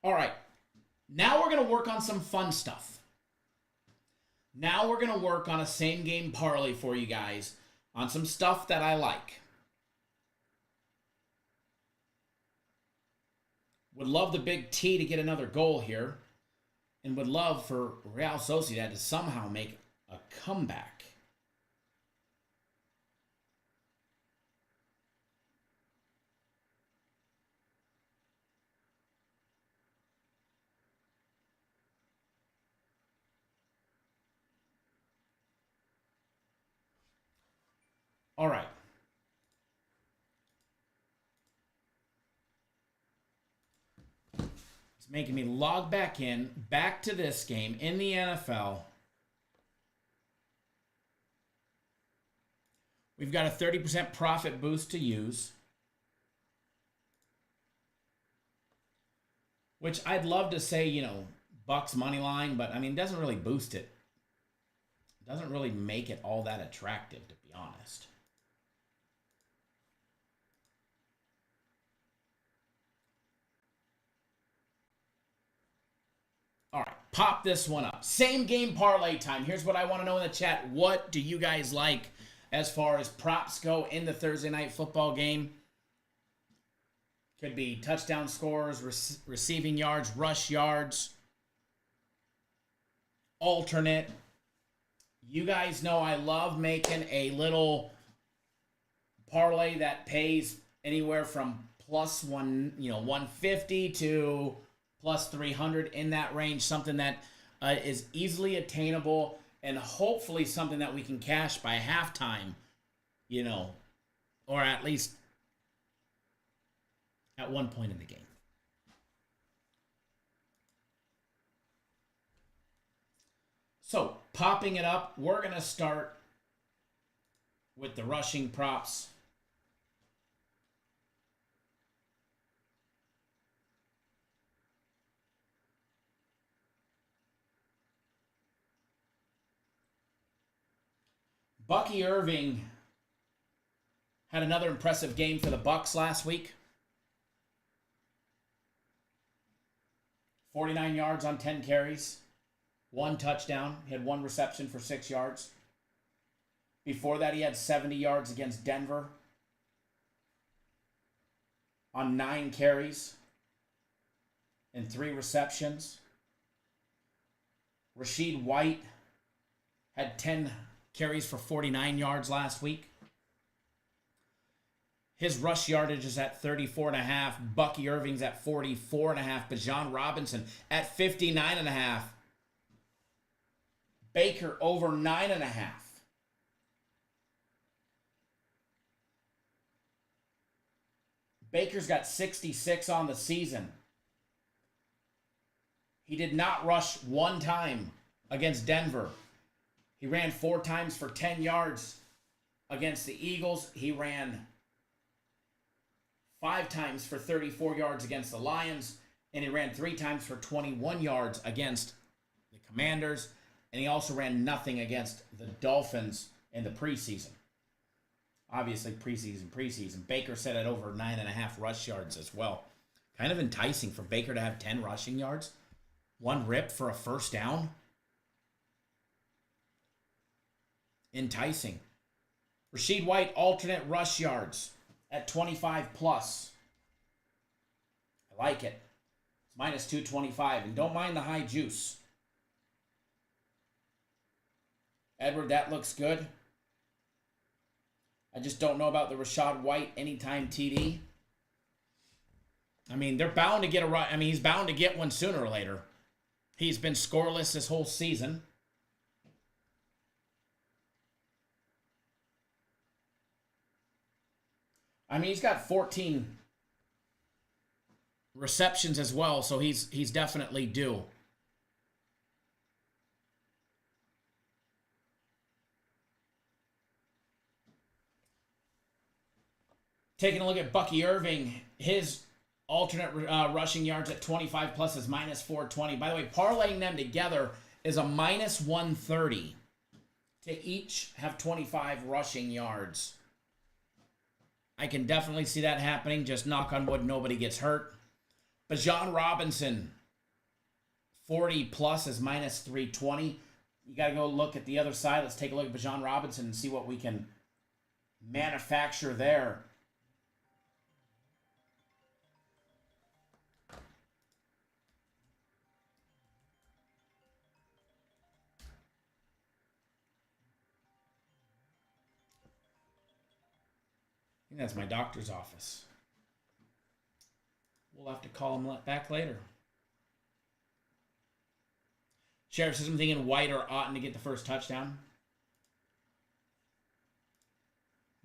All right. Now we're going to work on some fun stuff. Now we're going to work on a same game parlay for you guys on some stuff that I like. Would love the Big T to get another goal here. And would love for Real Sociedad to somehow make a comeback. All right. It's making me log back in, back to this game in the NFL. We've got a 30% profit boost to use, which I'd love to say, you know, Bucks money line, but I mean, it doesn't really boost it. It doesn't really make it all that attractive, to be honest. All right, pop this one up. Same game parlay time. Here's what I want to know in the chat. What do you guys like as far as props go in the Thursday night football game? Could be touchdown scores, receiving yards, rush yards, alternate. You guys know I love making a little parlay that pays anywhere from plus 150 to plus 300, in that range. Something that is easily attainable and hopefully something that we can cash by halftime, you know, or at least at one point in the game. So, popping it up, we're going to start with the rushing props. Bucky Irving had another impressive game for the Bucks last week. 49 yards on 10 carries. 1 touchdown. He had 1 reception for 6 yards. Before that, he had 70 yards against Denver on 9 carries and 3 receptions. Rashid White had 10 carries for 49 yards last week. His rush yardage is at 34.5. Bucky Irving's at 44.5. Bijan Robinson at 59.5. Baker over 9.5. Baker's got 66 on the season. He did not rush 1 time against Denver. He ran 4 times for 10 yards against the Eagles. He ran 5 times for 34 yards against the Lions. And he ran 3 times for 21 yards against the Commanders. And he also ran nothing against the Dolphins in the preseason. Obviously, preseason. Baker set at over 9.5 rush yards as well. Kind of enticing for Baker to have 10 rushing yards. 1 rip for a first down. Enticing. Rashid White, alternate rush yards at 25 plus. I like it. It's minus 225. And don't mind the high juice. Edward, that looks good. I just don't know about the Rashad White anytime TD. I mean, they're bound to get a run. I mean, he's bound to get one sooner or later. He's been scoreless this whole season. I mean, he's got 14 receptions as well, so he's definitely due. Taking a look at Bucky Irving, his alternate rushing yards at 25 plus is minus 420. By the way, parlaying them together is a minus 130 to each have 25 rushing yards. I can definitely see that happening. Just knock on wood, nobody gets hurt. Bijan Robinson, 40 plus is minus 320. You got to go look at the other side. Let's take a look at Bijan Robinson and see what we can manufacture there. I think that's my doctor's office. We'll have to call him back later. Sheriff says I'm thinking White or Otten to get the first touchdown.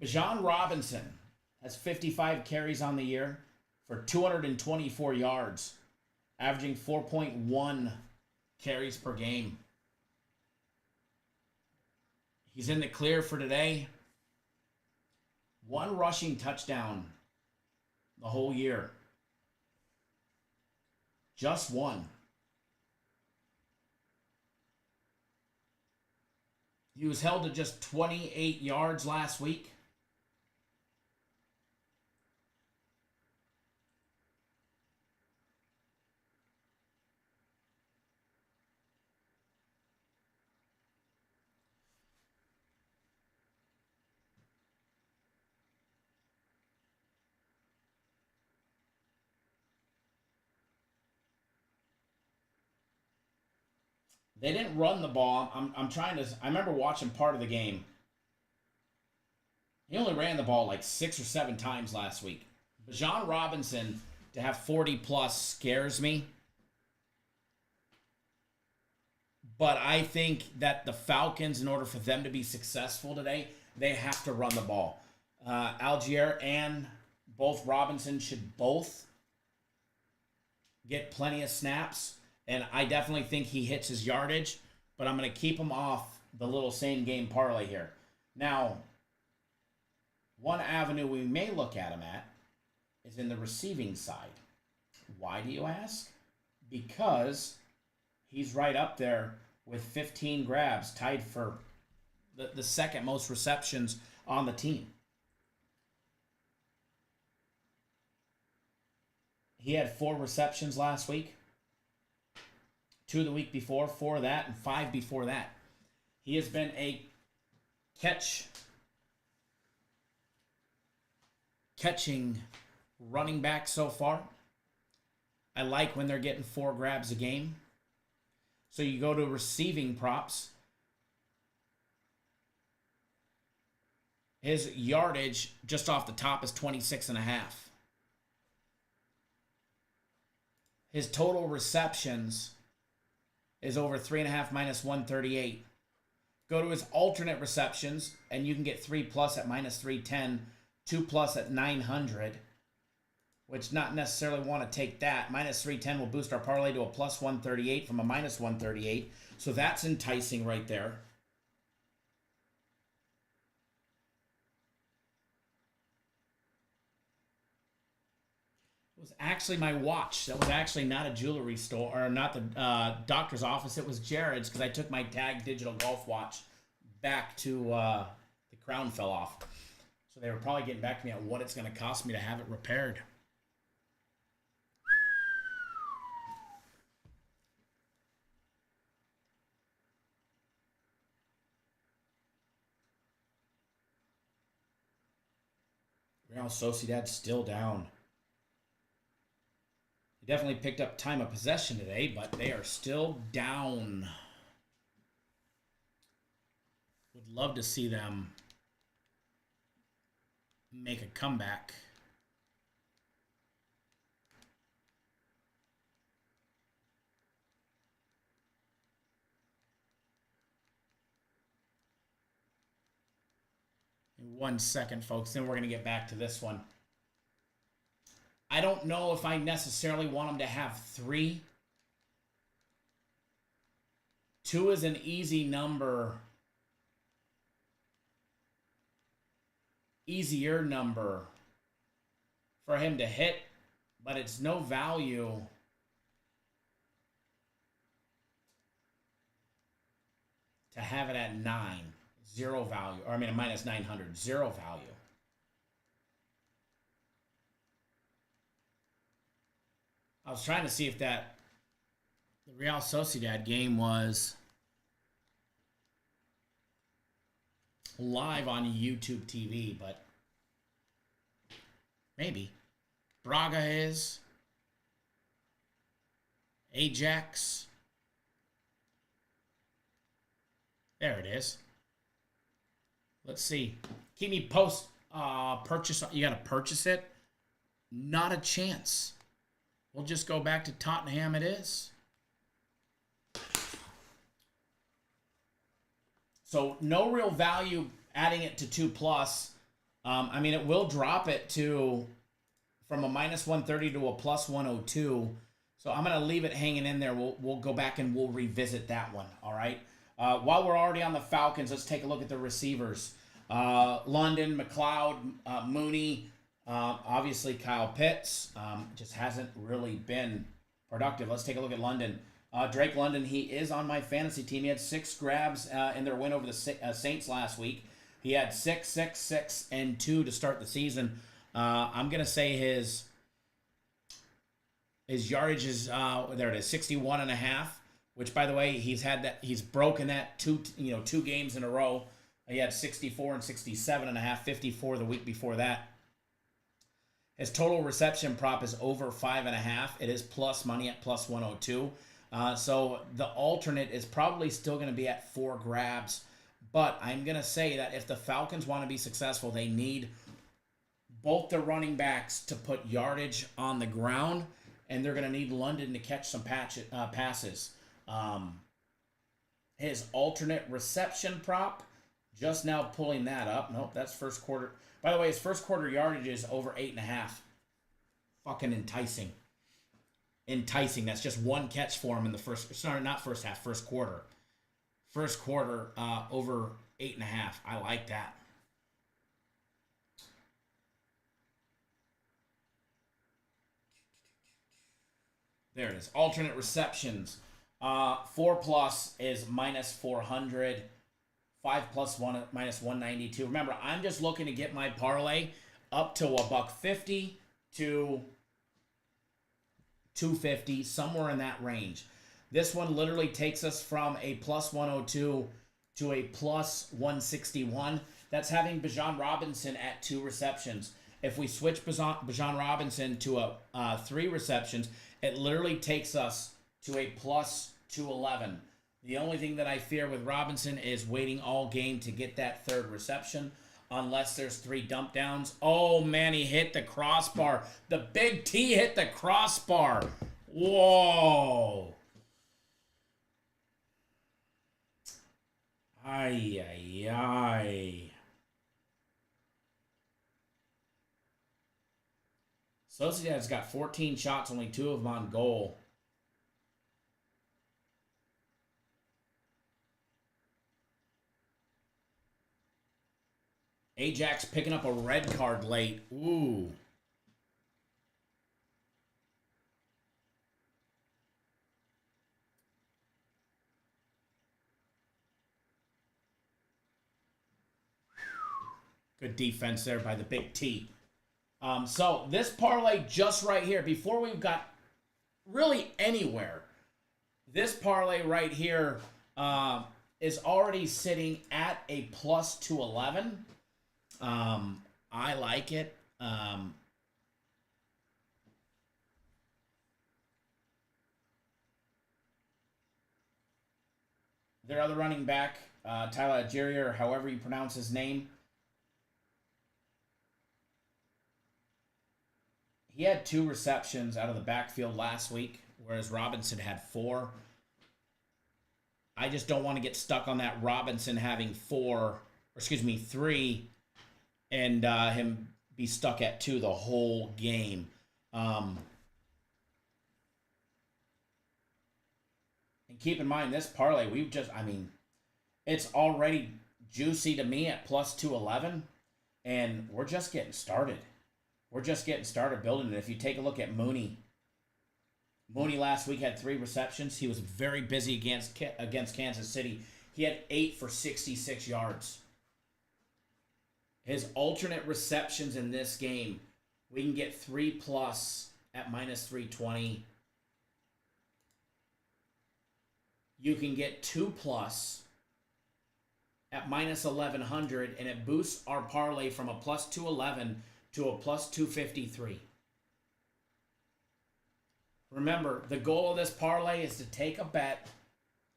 Bijan Robinson has 55 carries on the year for 224 yards, averaging 4.1 carries per game. He's in the clear for today. One rushing touchdown the whole year. Just one. He was held to just 28 yards last week. They didn't run the ball. I remember watching part of the game. He only ran the ball like 6 or 7 times last week. Bijan Robinson to have 40 plus scares me. But I think that the Falcons, in order for them to be successful today, they have to run the ball. Algier and both Robinson should both get plenty of snaps. And I definitely think he hits his yardage, but I'm going to keep him off the little same game parlay here. Now, one avenue we may look at him at is in the receiving side. Why do you ask? Because he's right up there with 15 grabs, tied for the second most receptions on the team. He had 4 receptions last week. 2 the week before, 4 that, and 5 before that. He has been a catching running back so far. I like when they're getting 4 grabs a game. So you go to receiving props. His yardage just off the top is 26.5. His total receptions is over 3.5 minus 138. Go to his alternate receptions, and you can get 3 plus at minus 310, 2 plus at 900, which not necessarily want to take that. Minus 310 will boost our parlay to a plus 138 from a minus 138. So that's enticing right there. Was actually my watch. That was actually not a jewelry store, or not the doctor's office. It was Jared's, because I took my Tag digital golf watch back to the crown fell off. So they were probably getting back to me on what it's going to cost me to have it repaired. Real Sociedad still down. Definitely picked up time of possession today, but they are still down. love to see them make a comeback. In 1 second, folks, then we're going to get back to this one. I don't know if I necessarily want them to have 3. 2 is an easy number. Easier number for him to hit, but it's no value to have it at 9. 0 value. Or I mean, a minus 900. 0 value. I was trying to see if the Real Sociedad game was live on YouTube TV, but maybe. Braga is. Ajax. There it is. Let's see. Keep me post purchase. You got to purchase it. Not a chance. We'll just go back to Tottenham. It is. So no real value adding it to 2+. I mean, it will drop it to from a minus 130 to a plus 102. So I'm going to leave it hanging in there. We'll go back and we'll revisit that one. All right. While we're already on the Falcons, let's take a look at the receivers. London, McLeod, Mooney, obviously Kyle Pitts just hasn't really been productive. Let's take a look at London. Drake London, he is on my fantasy team. He had 6 grabs in their win over the Saints last week. He had 6, 6, 6, and 2 to start the season. I'm going to say his yardage is, there it is, 61.5. Which, by the way, he's broken that two games in a row. He had 64 and 67.5, 54 the week before that. His total reception prop is over 5.5. It is plus money at plus 102. So the alternate is probably still going to be at 4 grabs. But I'm going to say that if the Falcons want to be successful, they need both the running backs to put yardage on the ground, and they're going to need London to catch some passes. His alternate reception prop, just now pulling that up. Nope, that's first quarter. By the way, his first quarter yardage is over 8.5. Fucking enticing. Enticing. That's just 1 catch for him in the first quarter. First quarter, over 8.5. I like that. There it is. Alternate receptions. 4+ is minus 400. 5+ 1 minus 192. Remember, I'm just looking to get my parlay up to $1.50 to $2.50, somewhere in that range. This one literally takes us from a plus 102 to a plus 161. That's having Bijan Robinson at 2 receptions. If we switch Bijan Robinson to a 3 receptions, it literally takes us to a plus 211. The only thing that I fear with Robinson is waiting all game to get that 3rd reception, unless there's 3 dump downs. Oh, man, he hit the crossbar. The big T hit the crossbar. Whoa. Ay, ay, ay. Sociedad's got 14 shots, only 2 of them on goal. Ajax picking up a red card late. Ooh. Good defense there by the big T. So this parlay just right here, before we've got really anywhere, this parlay right here is already sitting at a plus 211. I like it. their other running back, Tyler Algier, or however you pronounce his name, he had 2 receptions out of the backfield last week, whereas Robinson had 4. I just don't want to get stuck on that Robinson having 3, and him be stuck at 2 the whole game. And keep in mind, this parlay, it's already juicy to me at plus 211, and we're just getting started. We're just getting started building it. If you take a look at Mooney last week had 3 receptions. He was very busy against Kansas City. He had 8 for 66 yards. His alternate receptions in this game, we can get 3+ at minus 320. You can get 2+ at minus 1100, and it boosts our parlay from a plus 211 to a plus 253. Remember, the goal of this parlay is to take a bet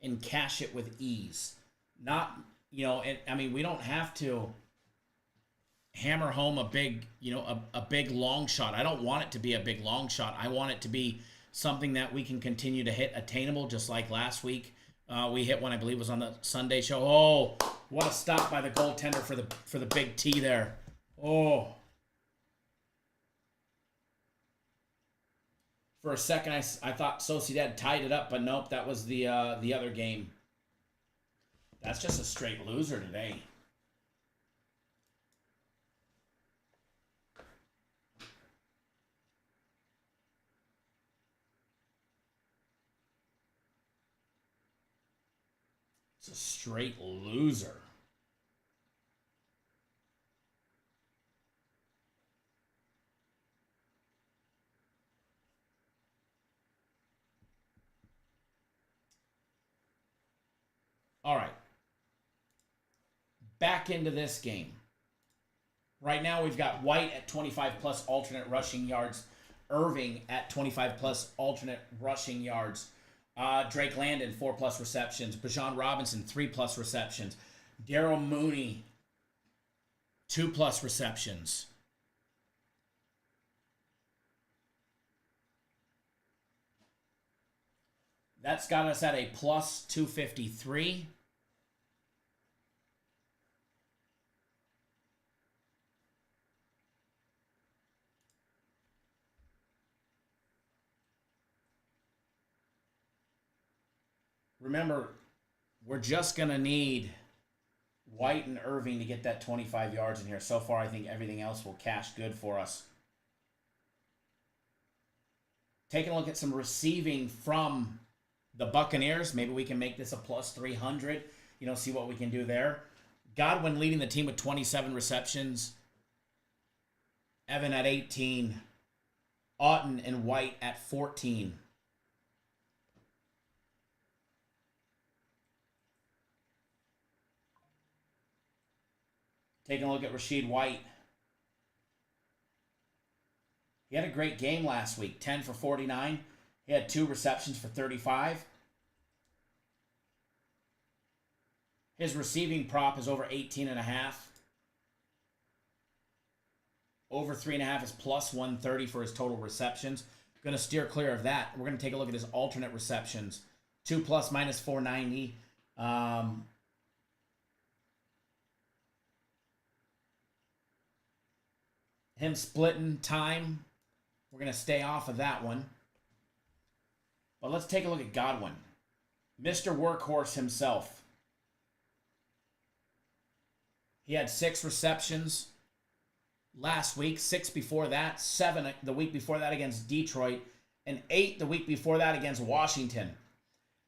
and cash it with ease. Not, we don't have to hammer home a big long shot. I don't want it to be a big long shot. I want it to be something that we can continue to hit attainable, just like last week. We hit one, I believe, was on the Sunday show. Oh, what a stop by the goaltender for the big T there. Oh. For a second, I thought Sociedad tied it up, but nope, that was the other game. That's just a straight loser today. It's a straight loser. All right. Back into this game. Right now we've got White at 25+ alternate rushing yards. Irving at 25+ alternate rushing yards. Drake Landon, 4+ receptions. Bijan Robinson, 3+ receptions. Daryl Mooney, 2+ receptions. That's got us at a plus 253. Remember, we're just going to need White and Irving to get that 25 yards in here. So far, I think everything else will cash good for us. Taking a look at some receiving from the Buccaneers. Maybe we can make this a plus 300. See what we can do there. Godwin leading the team with 27 receptions. Evan at 18. Otten and White at 14. Taking a look at Rashid White. He had a great game last week. 10 for 49. He had 2 receptions for 35. His receiving prop is over 18.5. Over 3.5 is plus 130 for his total receptions. Going to steer clear of that. We're going to take a look at his alternate receptions. 2+ minus 490. Him splitting time. We're going to stay off of that one. But let's take a look at Godwin. Mr. Workhorse himself. He had 6 receptions last week, 6 before that, 7 the week before that against Detroit, and 8 the week before that against Washington.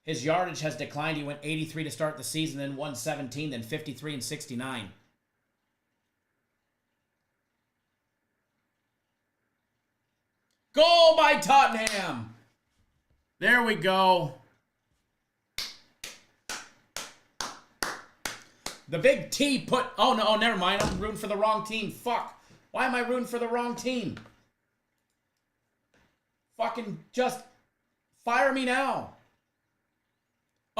His yardage has declined. He went 83 to start the season, then 117, then 53 and 69. Goal by Tottenham. There we go. The big T put... Oh, no, never mind. I'm rooting for the wrong team. Fuck. Why am I rooting for the wrong team? Fucking just fire me now.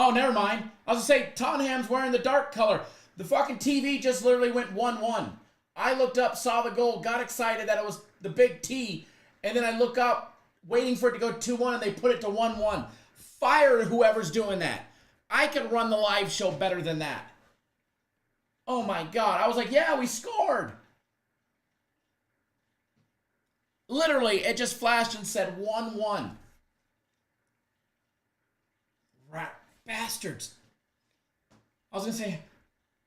Oh, never mind. I was going to say, Tottenham's wearing the dark color. The fucking TV just literally went 1-1. I looked up, saw the goal, got excited that it was the big T, and then I look up, waiting for it to go 2-1, and they put it to 1-1. Fire whoever's doing that. I could run the live show better than that. Oh my God. I was like, yeah, we scored. Literally, it just flashed and said 1-1. Rat bastards. I was going to say,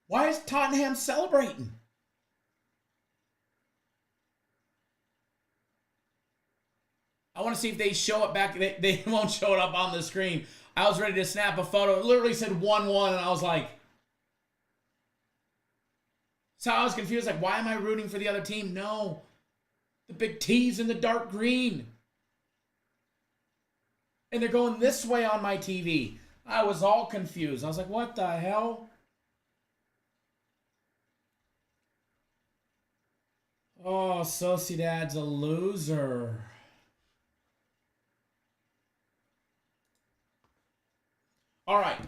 why is Tottenham celebrating? I want to see if they show it back. They won't show it up on the screen. I was ready to snap a photo. It literally said 1-1, and I was like... So I was confused, like, why am I rooting for the other team? No. The big T's in the dark green. And they're going this way on my TV. I was all confused. I was like, what the hell? Oh, Sociedad's a loser. All right.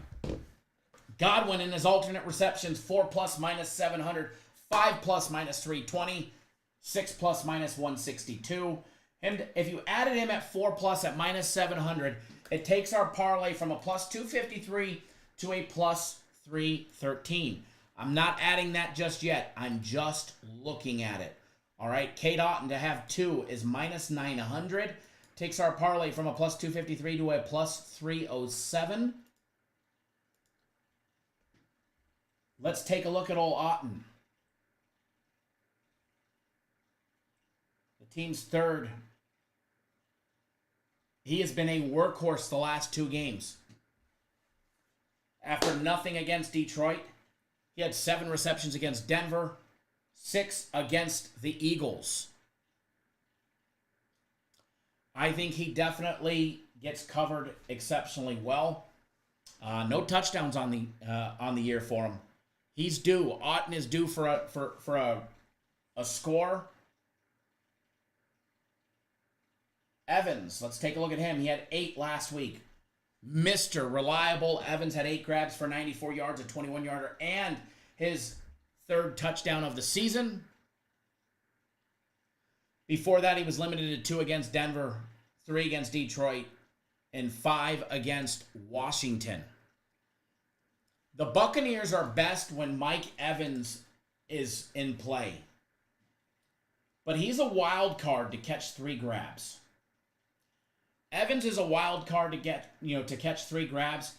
Godwin in his alternate receptions, 4+ minus 700, 5+ minus 320, 6+ minus 162. And if you added him at 4+ at minus 700, it takes our parlay from a plus 253 to a plus 313. I'm not adding that just yet. I'm just looking at it. All right. Kate Otten to have 2 is minus 900. Takes our parlay from a plus 253 to a plus 307. Let's take a look at old Otten. The team's third. He has been a workhorse the last 2 games. After nothing against Detroit, he had 7 receptions against Denver, 6 against the Eagles. I think he definitely gets covered exceptionally well. No touchdowns on the year for him. He's due. Otten is due for a score. Evans, let's take a look at him. He had 8 last week. Mr. Reliable Evans had 8 grabs for 94 yards, a 21-yarder, and his 3rd touchdown of the season. Before that, he was limited to 2 against Denver, 3 against Detroit, and 5 against Washington. The Buccaneers are best when Mike Evans is in play. But he's a wild card to catch 3 grabs. Evans is a wild card to catch 3 grabs.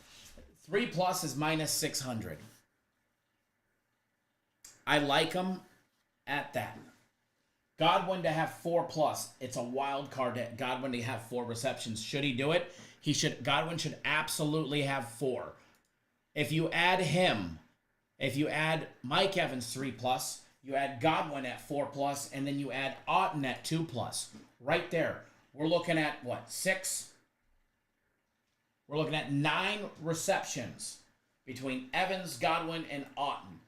3+ is minus 600. I like him at that. Godwin to have 4+. It's a wild card to Godwin to have 4 receptions. Should he do it? Godwin should absolutely have 4. If you add Mike Evans 3+, you add Godwin at 4+, and then you add Otten at 2+. Right there. We're looking at, 6? We're looking at 9 receptions between Evans, Godwin, and Otten.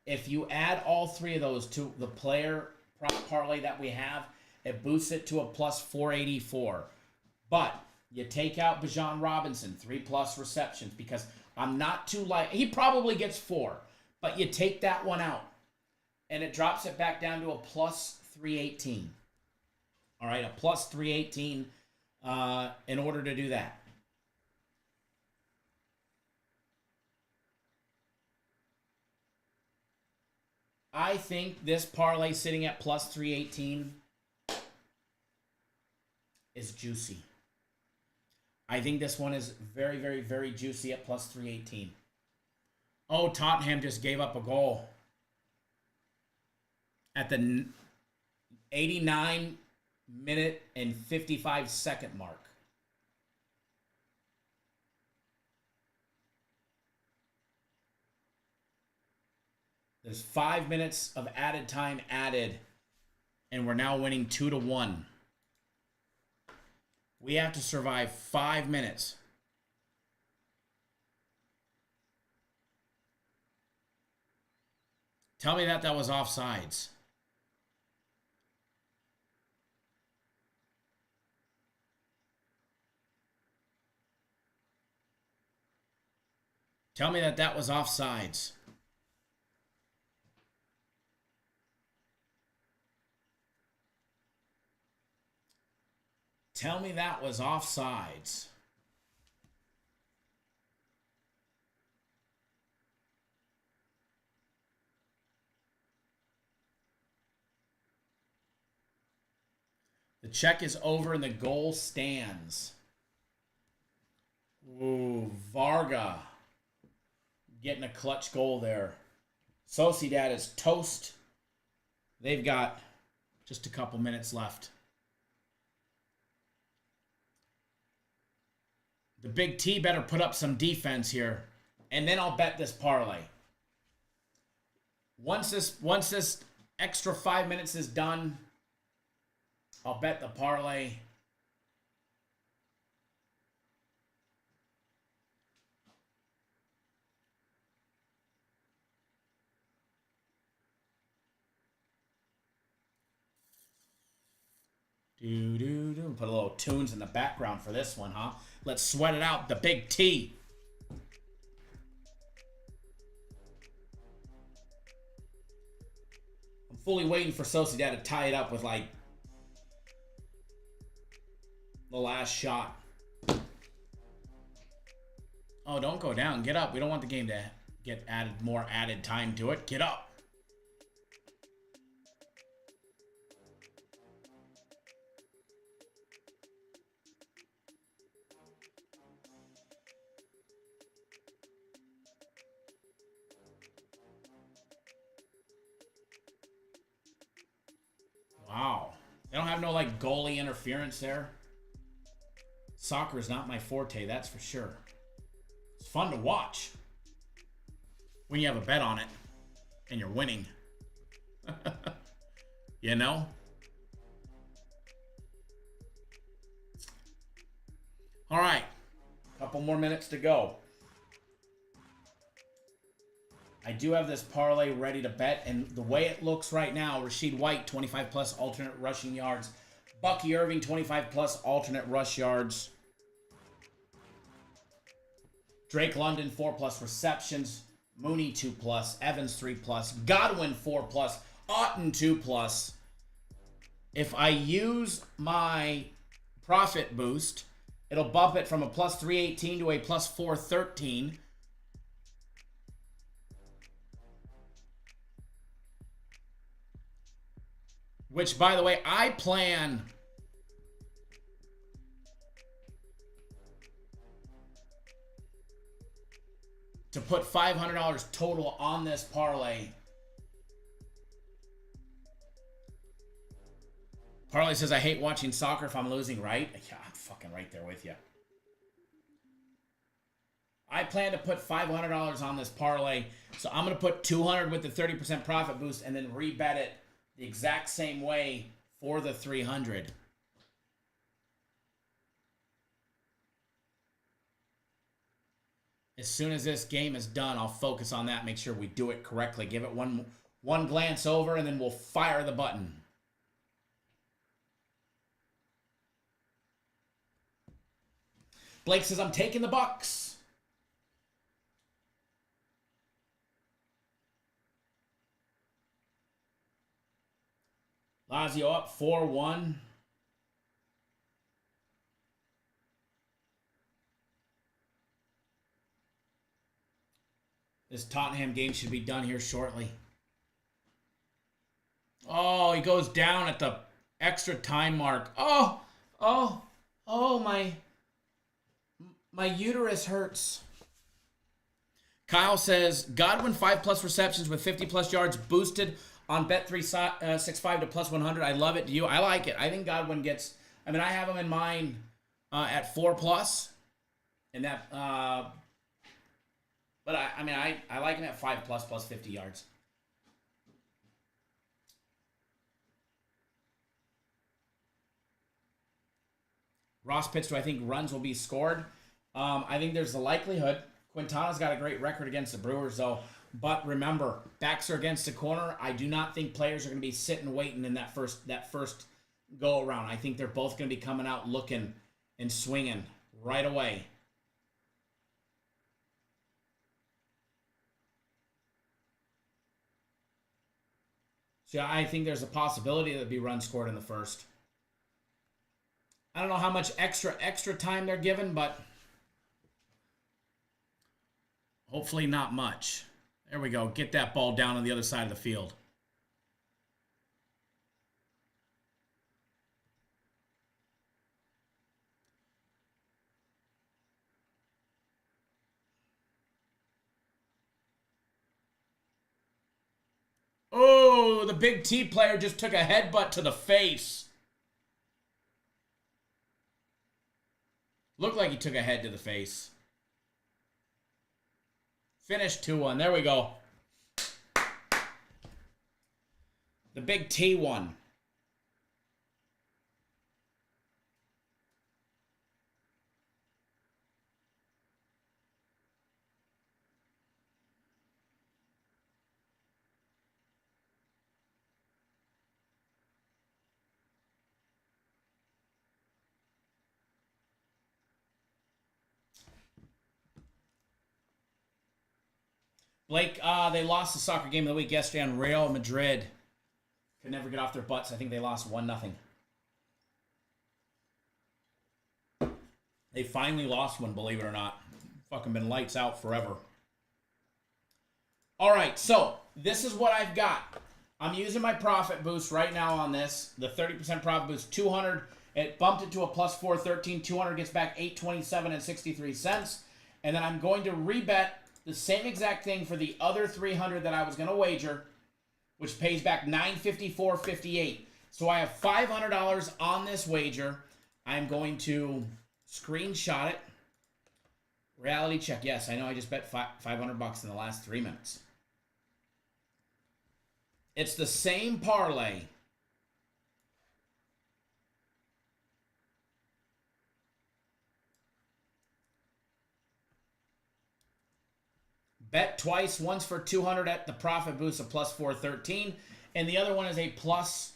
If you add all 3 of those to the player prop parlay that we have, it boosts it to a plus 484. But you take out Bijan Robinson, 3+ receptions, because I'm not too he probably gets 4, but you take that one out, and it drops it back down to a plus 318. All right, a plus 318 in order to do that. I think this parlay sitting at plus 318 is juicy. I think this one is very, very, very juicy at plus 318. Oh, Tottenham just gave up a goal at the 89-minute and 55-second mark. There's 5 minutes of added time added, and we're now winning 2-1. We have to survive 5 minutes. Tell me that was offsides. Tell me that that was offsides. Tell me that was offsides. The check is over and the goal stands. Ooh, Varga getting a clutch goal there. Sociedad is toast. They've got just a couple minutes left. The Big T better put up some defense here, and then I'll bet this parlay. Once this extra 5 minutes is done, I'll bet the parlay. Put a little tunes in the background for this one, huh? Let's sweat it out. The Big T. I'm fully waiting for Sociedad to tie it up with like the last shot. Oh, don't go down. Get up. We don't want the game to get more added time to it. Get up. Wow. They don't have no like goalie interference there. Soccer is not my forte, that's for sure. It's fun to watch when you have a bet on it and you're winning. You know? All right. Couple more minutes to go. I do have this parlay ready to bet, and the way it looks right now, Rashid White, 25 plus alternate rushing yards. Bucky Irving, 25 plus alternate rush yards. Drake London, 4 plus receptions. Mooney, 2 plus. Evans, 3 plus. Godwin, 4 plus. Otten, 2 plus. If I use my profit boost, it'll bump it from a plus 318 to a plus 413. Which, by the way, I plan to put $500 total on this parlay. Parlay says, I hate watching soccer if I'm losing, right? Yeah, I'm fucking right there with you. I plan to put $500 on this parlay, so I'm going to put $200 with the 30% profit boost and then rebet it the exact same way for the 300. As soon as this game is done, I'll focus on that, make sure we do it correctly. Give it one glance over, and then we'll fire the button. Blake says, I'm taking the Bucks. Lazio up 4-1. This Tottenham game should be done here shortly. Oh, he goes down at the extra time mark. Oh, my uterus hurts. Kyle says, Godwin 5 plus receptions with 50 plus yards boosted on Bet365 to plus 100. I love it. Do you? I like it. I think Godwin gets, I have him in mind at 4 plus. And that, but I like him at 5 plus 50 yards. Ross Pitts, do I think runs will be scored? I think there's the likelihood. Quintana's got a great record against the Brewers, though. But remember, backs are against the corner. I do not think players are going to be sitting waiting in that first go around. I think they're both going to be coming out looking and swinging right away. So I think there's a possibility there'd be runs scored in the first. I don't know how much extra time they're given, but hopefully not much. There we go. Get that ball down on the other side of the field. Oh, the big T player just took a headbutt to the face. Looked like he took a head to the face. Finished 2-1. There we go. The big T won. Blake, they lost the soccer game of the week yesterday on Real Madrid. Could never get off their butts. I think they lost 1-0. They finally lost one, believe it or not. Fucking been lights out forever. All right, so this is what I've got. I'm using my profit boost right now on this. The 30% profit boost, 200. It bumped it to a plus 413. 200 gets back 827 and 63 cents. And then I'm going to rebet the same exact thing for the other 300 that I was going to wager, which pays back $954.58. So I have $500 on this wager. I'm going to screenshot it. Reality check. Yes, I know I just bet $500 in the last 3 minutes. It's the same parlay. Bet twice, once for 200 at the profit boost of plus 413, and the other one is a plus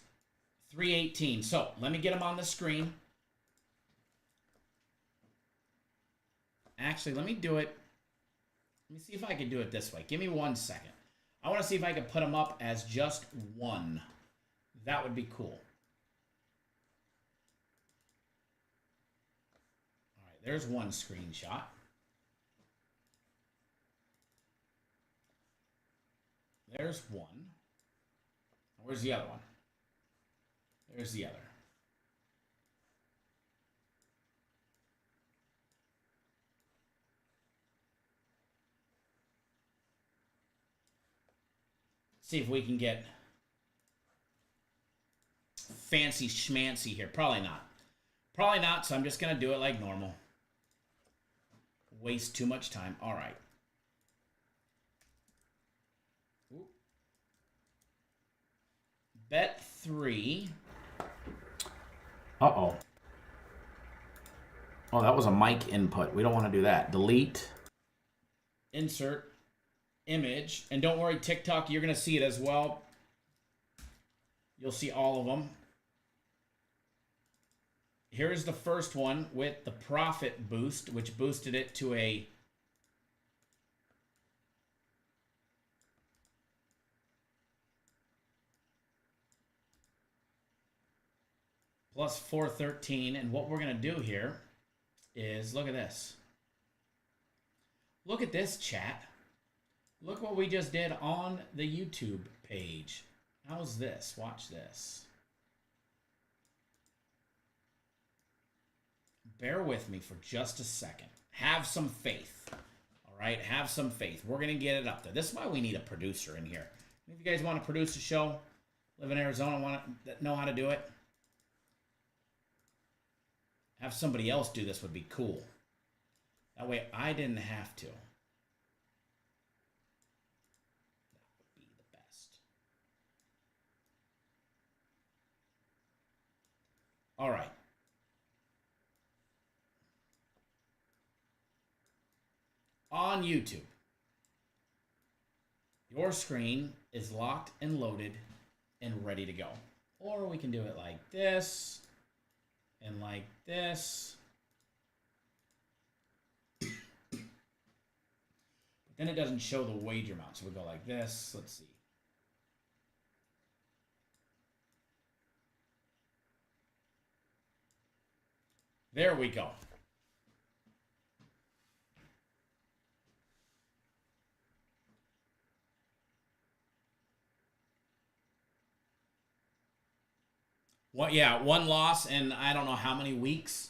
318. So let me get them on the screen. Actually, let me do it. Let me see if I can do it this way. Give me 1 second. I want to see if I can put them up as just one. That would be cool. All right, there's one screenshot. There's one. Where's the other one? There's the other. See if we can get fancy schmancy here. Probably not. Probably not, so I'm just going to do it like normal. Waste too much time. All right. Bet 3. Uh-oh. Oh, that was a mic input. We don't want to do that. Delete. Insert. Image. And don't worry, TikTok, you're going to see it as well. You'll see all of them. Here's the first one with the profit boost, which boosted it to a plus 413. And what we're going to do here is, look at this. Look at this, chat. Look what we just did on the YouTube page. How's this? Watch this. Bear with me for just a second. Have some faith. All right? Have some faith. We're going to get it up there. This is why we need a producer in here. If you guys want to produce a show, live in Arizona, want to know how to do it, have somebody else do this would be cool. That way I didn't have to. All right. On YouTube, your screen is locked and loaded and ready to go. Or we can do it like this and like this. But then it doesn't show the wager amount. So we'll go like this. Let's see. There we go. Well, yeah, one loss in I don't know how many weeks.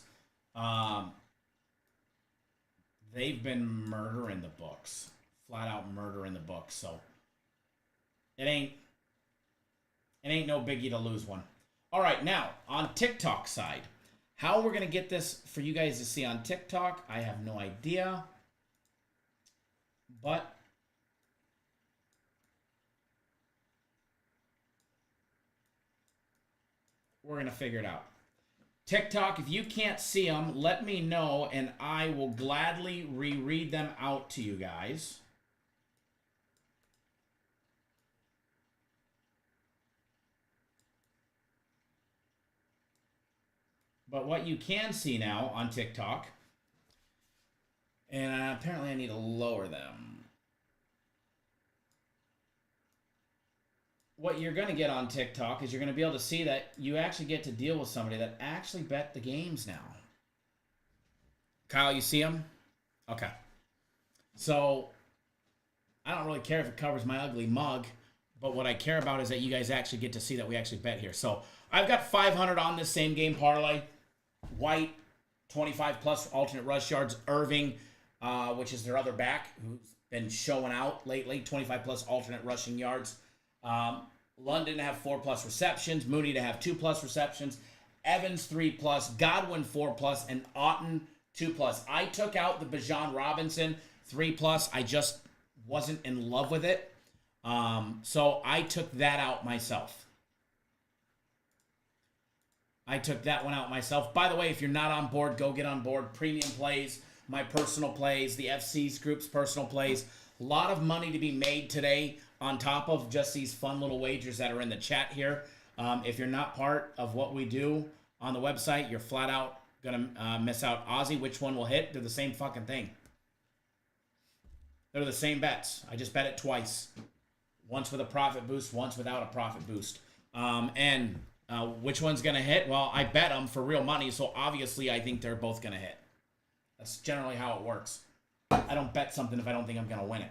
Um, they've been murder in the books, flat out murder in the books. So it ain't no biggie to lose one. All right, now on TikTok side, how we're gonna get this for you guys to see on TikTok, I have no idea, but we're gonna figure it out. TikTok, if you can't see them, let me know and I will gladly reread them out to you guys. But what you can see now on TikTok, and apparently I need to lower them. What you're going to get on TikTok is you're going to be able to see that you actually get to deal with somebody that actually bet the games now. Kyle, you see them? Okay. So, I don't really care if it covers my ugly mug, but what I care about is that you guys actually get to see that we actually bet here. So, I've got 500 on this same game parlay. White, 25 plus alternate rush yards. Irving, which is their other back, who's been showing out lately, 25 plus alternate rushing yards. London to have 4 plus receptions. Mooney to have 2 plus receptions. Evans 3 plus. Godwin 4 plus. And Otten 2 plus. I took out the Bijan Robinson 3 plus. I just wasn't in love with it. So I took that out myself. I took that one out myself. By the way, if you're not on board, go get on board. Premium plays, my personal plays, the FC's group's personal plays. A lot of money to be made today on top of just these fun little wagers that are in the chat here. If you're not part of what we do on the website, you're flat out going to miss out. Ozzy, which one will hit? They're the same fucking thing. They're the same bets. I just bet it twice. Once with a profit boost, once without a profit boost. Which one's going to hit? Well, I bet them for real money, so obviously I think they're both going to hit. That's generally how it works. I don't bet something if I don't think I'm going to win it.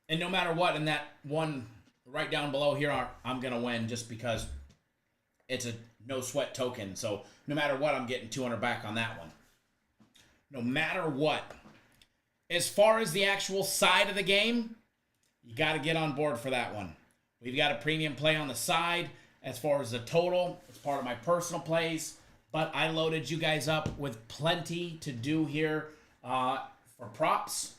And no matter what, in that one right down below here, I'm going to win just because it's a no sweat token. So no matter what, I'm getting 200 back on that one. No matter what. As far as the actual side of the game, you got to get on board for that one. We've got a premium play on the side. As far as the total, it's part of my personal plays. But I loaded you guys up with plenty to do here for props.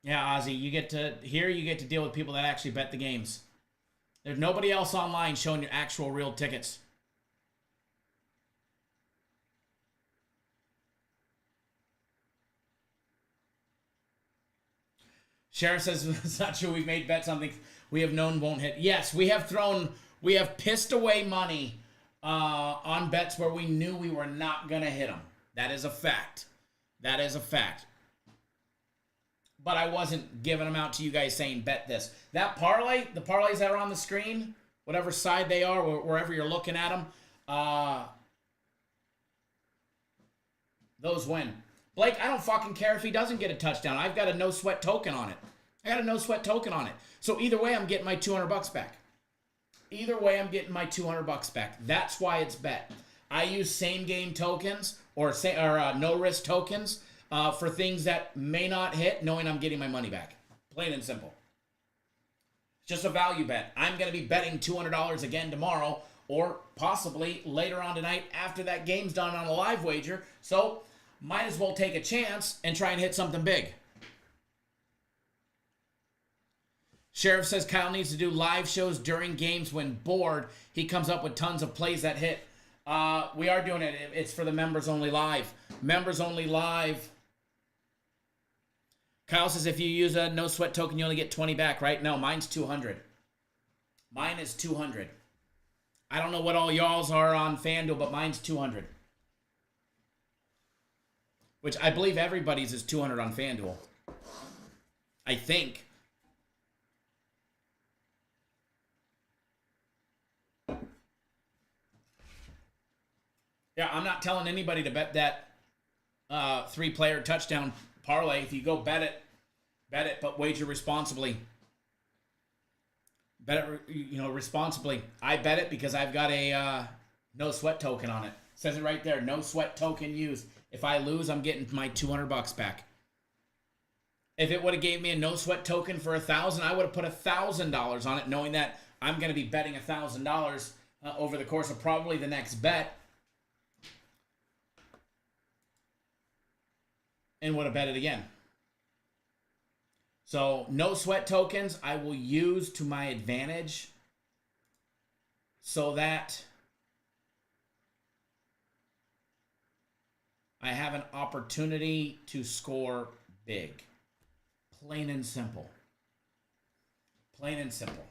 Yeah, Ozzy, you get to deal with people that actually bet the games. There's nobody else online showing you actual real tickets. Sheriff says it's not true. We've made bets on things we have known won't hit. Yes, we have pissed away money on bets where we knew we were not going to hit them. That is a fact. That is a fact. But I wasn't giving them out to you guys saying bet this. That parlay, the parlays that are on the screen, whatever side they are, wherever you're looking at them, those win. Blake, I don't fucking care if he doesn't get a touchdown. I've got a no sweat token on it. So either way, I'm getting my 200 bucks back. Either way, I'm getting my 200 bucks back. That's why it's bet. I use same game tokens or no risk tokens for things that may not hit, knowing I'm getting my money back. Plain and simple. Just a value bet. I'm going to be betting $200 again tomorrow or possibly later on tonight after that game's done on a live wager. So might as well take a chance and try and hit something big. Sheriff says Kyle needs to do live shows during games when bored. He comes up with tons of plays that hit. We are doing it. It's for the members only live. Members only live. Kyle says if you use a no sweat token, you only get 20 back, right? No, mine's 200. Mine is 200. I don't know what all y'all's are on FanDuel, but mine's 200. Which I believe everybody's is 200 on FanDuel. I think. Yeah, I'm not telling anybody to bet that 3-player touchdown parlay. If you go bet it, but wager responsibly. Bet it, responsibly. I bet it because I've got a no sweat token on it. Says it right there, no sweat token used. If I lose, I'm getting my $200 back. If it would have gave me a no sweat token for $1,000, I would have put $1,000 on it, knowing that I'm going to be betting $1,000 over the course of probably the next bet, and would have bet it again. So no sweat tokens I will use to my advantage so that I have an opportunity to score big. Plain and simple. Plain and simple.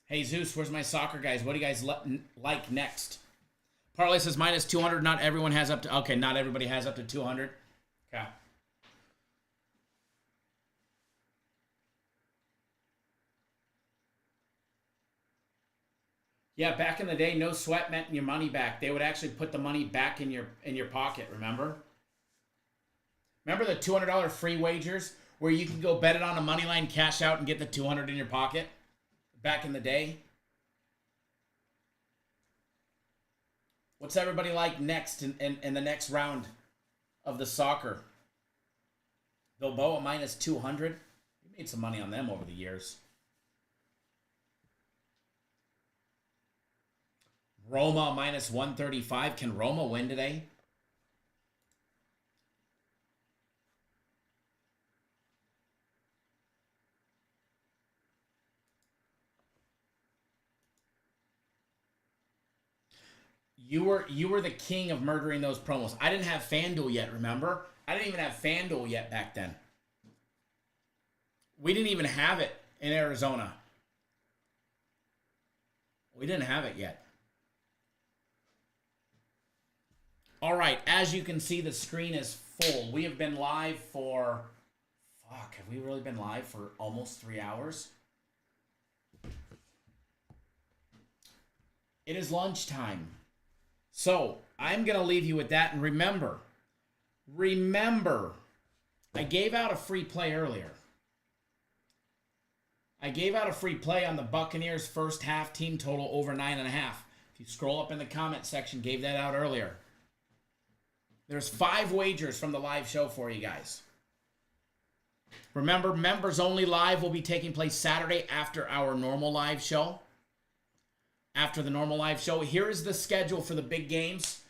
Hey Zeus, where's my soccer guys? What do you guys like next? Parlay says minus 200. Not everyone has up to... Okay, not everybody has up to 200. Okay. Yeah, back in the day, no sweat meant your money back. They would actually put the money back in your pocket, remember? Remember the $200 free wagers where you could go bet it on a money line, cash out, and get the $200 in your pocket? Back in the day? What's everybody like next in the next round of the soccer? Bilbao minus 200. We made some money on them over the years. Roma minus 135. Can Roma win today? You were the king of murdering those promos. I didn't have FanDuel yet, remember? I didn't even have FanDuel yet back then. We didn't even have it in Arizona. We didn't have it yet. All right, as you can see, the screen is full. We have been live for... Fuck, have we really been live for almost 3 hours? It is lunchtime. So, I'm going to leave you with that. And remember, I gave out a free play earlier. I gave out a free play on the Buccaneers first half team total over 9.5. If you scroll up in the comment section, gave that out earlier. There's 5 wagers from the live show for you guys. Remember, members only live will be taking place Saturday after our normal live show. After the normal live show, here is the schedule for the big games.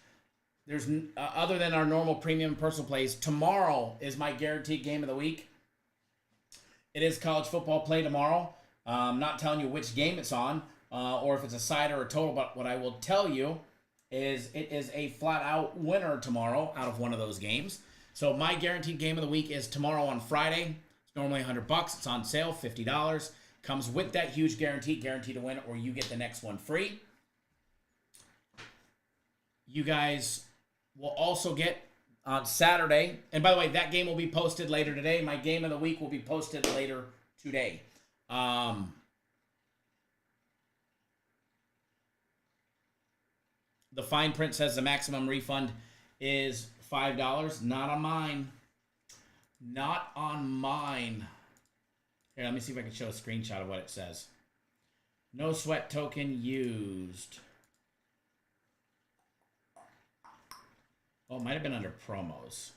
There's other than our normal premium personal plays. Tomorrow is my guaranteed game of the week. It is college football play tomorrow. I'm not telling you which game it's on or if it's a side or a total, but what I will tell you is it is a flat-out winner tomorrow out of one of those games. So my guaranteed game of the week is tomorrow on Friday. It's normally $100. It's on sale, $50. Comes with that huge guarantee to win, or you get the next one free. You guys will also get on Saturday, and by the way, that game will be posted later today. My game of the week will be posted later today. The fine print says the maximum refund is $5. Not on mine. Not on mine. Here, let me see if I can show a screenshot of what it says. No sweat token used. Oh, it might have been under promos.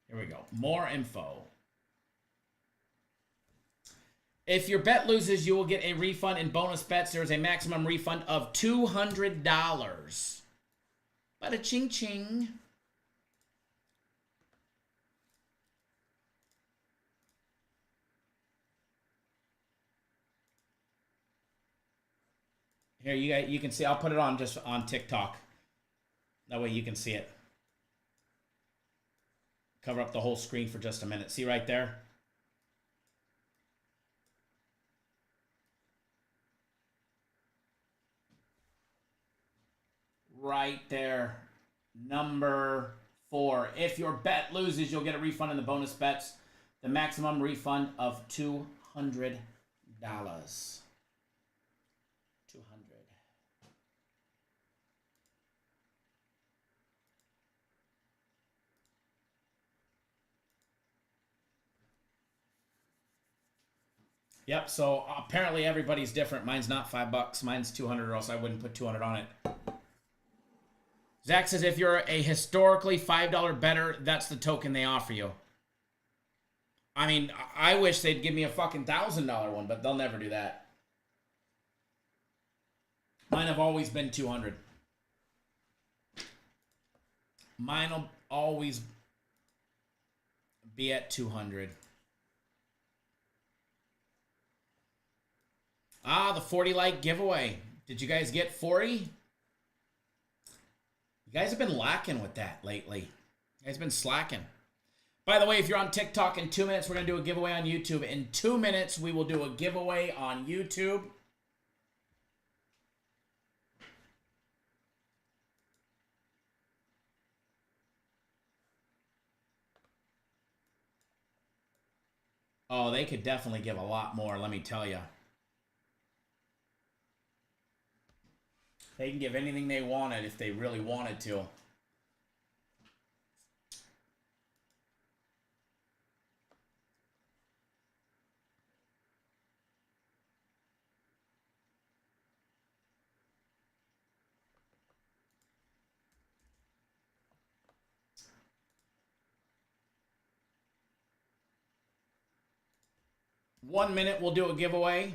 Here we go. More info. If your bet loses, you will get a refund in bonus bets. There is a maximum refund of $200. Bada ching ching. Here, you can see. I'll put it on just on TikTok. That way you can see it. Cover up the whole screen for just a minute. See right there? Right there. Number 4. If your bet loses, you'll get a refund in the bonus bets. The maximum refund of $200. Yep, so apparently everybody's different. Mine's not $5. Mine's 200, or else I wouldn't put 200 on it. Zach says if you're a historically $5 bettor, that's the token they offer you. I mean, I wish they'd give me a fucking $1,000 one, but they'll never do that. Mine have always been 200. Mine will always be at 200. Ah, the 40 like giveaway. Did you guys get 40? You guys have been lacking with that lately. You guys have been slacking. By the way, if you're on TikTok, in 2 minutes, we're going to do a giveaway on YouTube. In 2 minutes, we will do a giveaway on YouTube. Oh, they could definitely give a lot more, let me tell you. They can give anything they wanted if they really wanted to. One minute, we'll do a giveaway.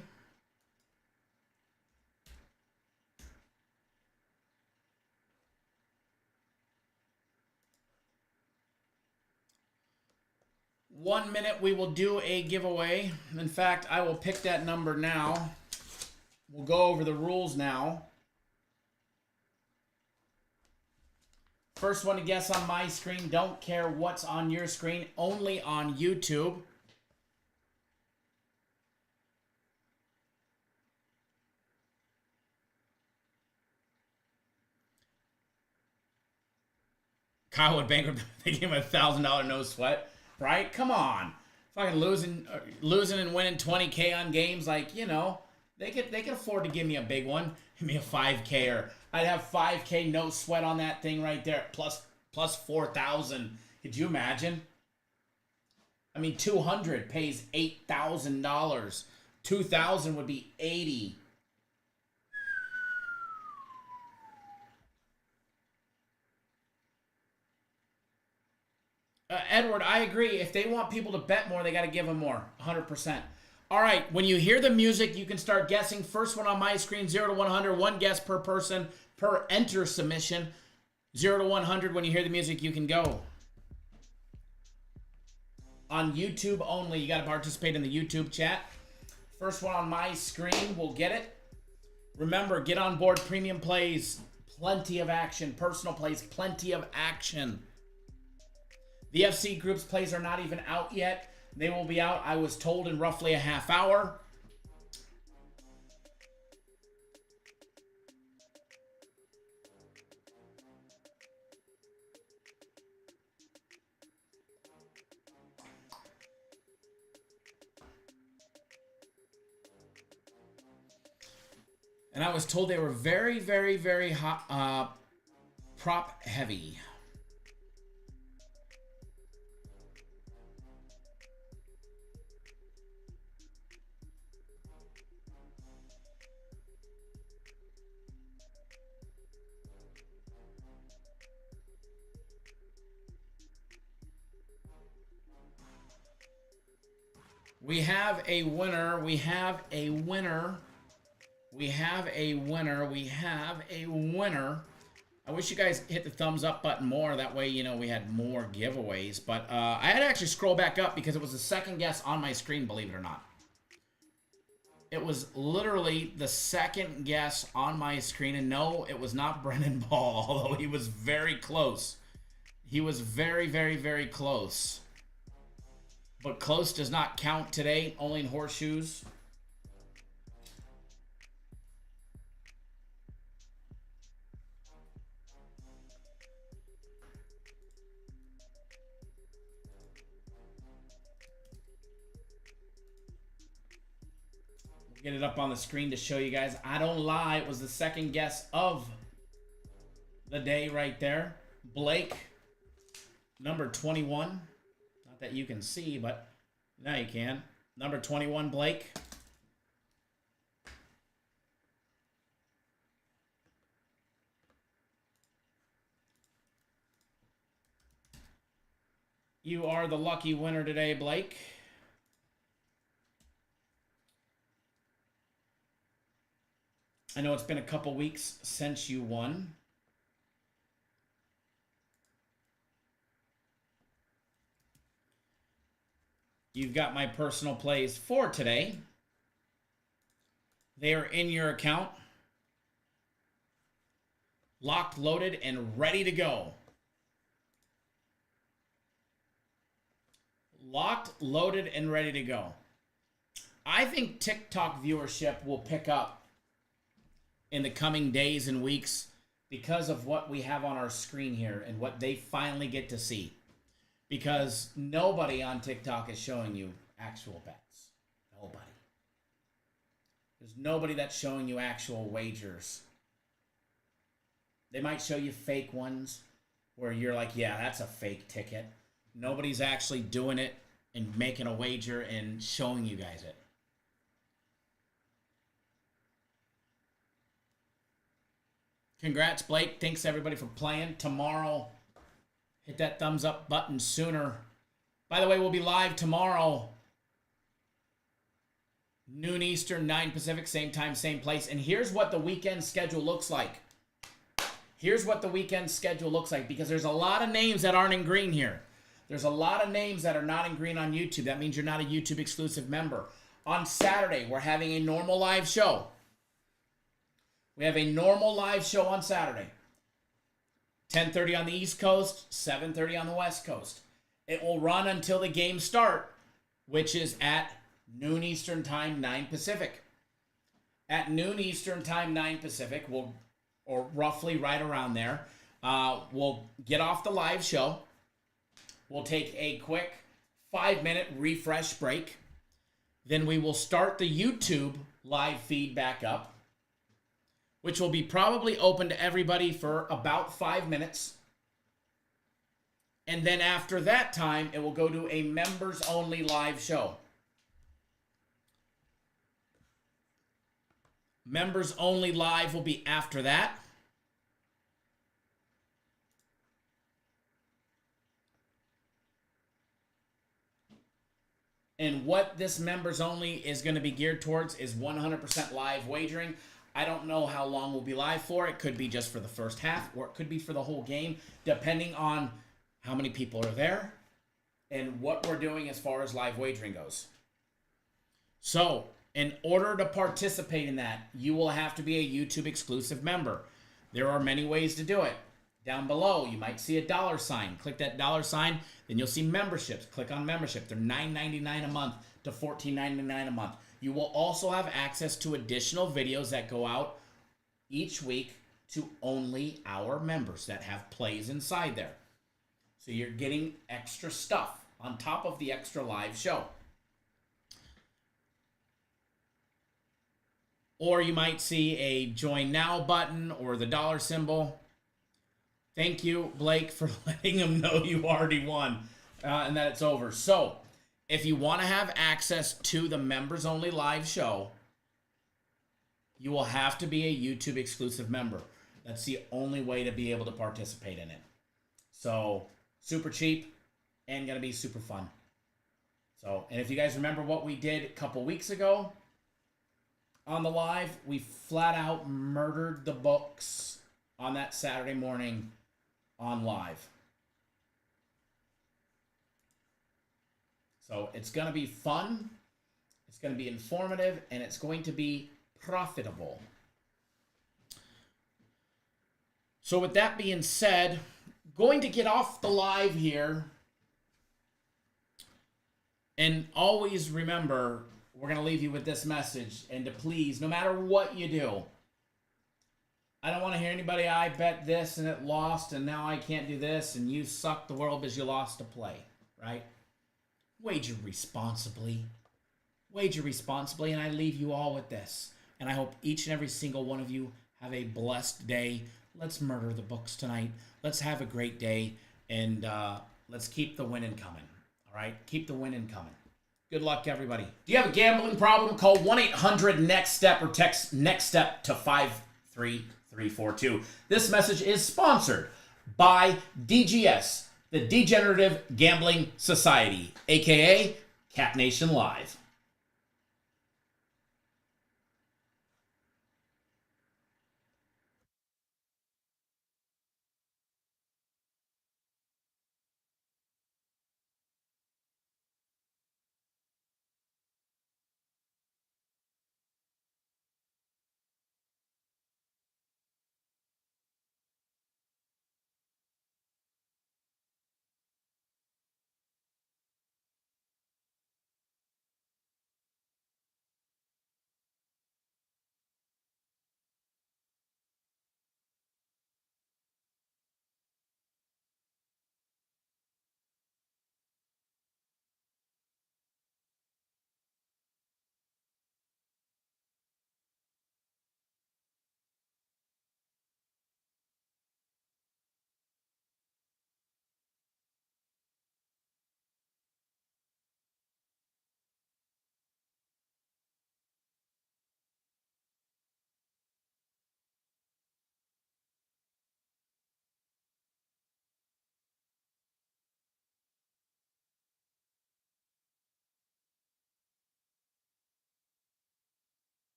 One minute, we will do a giveaway. In fact, I will pick that number now. We'll go over the rules now. First one to guess on my screen. Don't care what's on your screen. Only on YouTube. Kyle would bankrupt. They gave him $1,000 no sweat. Right? Come on. Fucking losing and winning 20K on games. Like, you know, they could afford to give me a big one. Give me a 5K, or I'd have 5K no sweat on that thing right there. Plus 4,000. Could you imagine? I mean, 200 pays $8,000. 2,000 would be 80. Edward, I agree. If they want people to bet more, they got to give them more. 100%. All right, when you hear the music, you can start guessing. First one on my screen, 0 to 100. One guess per person per enter submission. 0 to 100. When you hear the music, you can go. On YouTube only, you got to participate in the YouTube chat. First one on my screen will get it. Remember, get on board. Premium plays, plenty of action. Personal plays, plenty of action. The FC Group's plays are not even out yet. They will be out, I was told, in roughly a half hour. And I was told they were very, very, very hot, prop heavy. We have a winner. We have a winner. We have a winner. We have a winner. I wish you guys hit the thumbs up button more. That way, you know, we had more giveaways. But I had to actually scroll back up because it was the second guess on my screen, believe it or not. It was literally the second guess on my screen. And no, it was not Brennan Ball, although he was very close. He was very, very, very close. But close does not count today, only in horseshoes. We'll get it up on the screen to show you guys. I don't lie, it was the second guess of the day right there. Blake, number 21. That you can see, but now you can. Number 21, Blake. You are the lucky winner today, Blake. I know it's been a couple weeks since you won. You've got my personal plays for today. They are in your account. Locked, loaded, and ready to go. Locked, loaded, and ready to go. I think TikTok viewership will pick up in the coming days and weeks because of what we have on our screen here and what they finally get to see. Because nobody on TikTok is showing you actual bets. Nobody. There's nobody that's showing you actual wagers. They might show you fake ones where you're like, yeah, that's a fake ticket. Nobody's actually doing it and making a wager and showing you guys it. Congrats, Blake. Thanks, everybody, for playing. Tomorrow, hit that thumbs up button sooner. By the way, we'll be live tomorrow. Noon Eastern, 9 Pacific, same time, same place. And here's what the weekend schedule looks like. Here's what the weekend schedule looks like, because there's a lot of names that aren't in green here. There's a lot of names that are not in green on YouTube. That means you're not a YouTube exclusive member. On Saturday, we're having a normal live show. We have a normal live show on Saturday. 10:30 on the East Coast, 7:30 on the West Coast. It will run until the games start, which is at noon Eastern Time, 9 Pacific. At noon Eastern Time, 9 Pacific, or roughly right around there, we'll get off the live show. We'll take a quick 5-minute refresh break. Then we will start the YouTube live feed back up, which will be probably open to everybody for about 5 minutes. And then after that time, it will go to a members-only live show. Members-only live will be after that. And what this members-only is going to be geared towards is 100% live wagering. I don't know how long we'll be live for. It could be just for the first half, or it could be for the whole game, depending on how many people are there and what we're doing as far as live wagering goes. So, in order to participate in that, you will have to be a YouTube exclusive member. There are many ways to do it. Down below, you might see a $sign. Click that $sign, then you'll see memberships. Click on membership. They're $9.99 a month to $14.99 a month. You will also have access to additional videos that go out each week to only our members that have plays inside there. So you're getting extra stuff on top of the extra live show. Or you might see a join now button or the dollar symbol. Thank you, Blake, for letting them know you already won and that it's over. So, if you want to have access to the members-only live show, you will have to be a YouTube exclusive member. That's the only way to be able to participate in it. So, super cheap and going to be super fun. So, and if you guys remember what we did a couple weeks ago on the live, we flat out murdered the books on that Saturday morning on live. So it's going to be fun, it's going to be informative, and it's going to be profitable. So with that being said, going to get off the live here. And always remember, we're going to leave you with this message. And to please, no matter what you do, I don't want to hear anybody, I bet this and it lost and now I can't do this and you suck the world because you lost a play, right? Wager responsibly. Wager responsibly, and I leave you all with this. And I hope each and every single one of you have a blessed day. Let's murder the books tonight. Let's have a great day, and let's keep the winning coming, all right? Keep the winning coming. Good luck, everybody. Do you have a gambling problem? Call 1-800-NEXT-STEP or text NEXT STEP to 53342. This message is sponsored by DGS, the Degenerative Gambling Society, aka Cat Nation Live.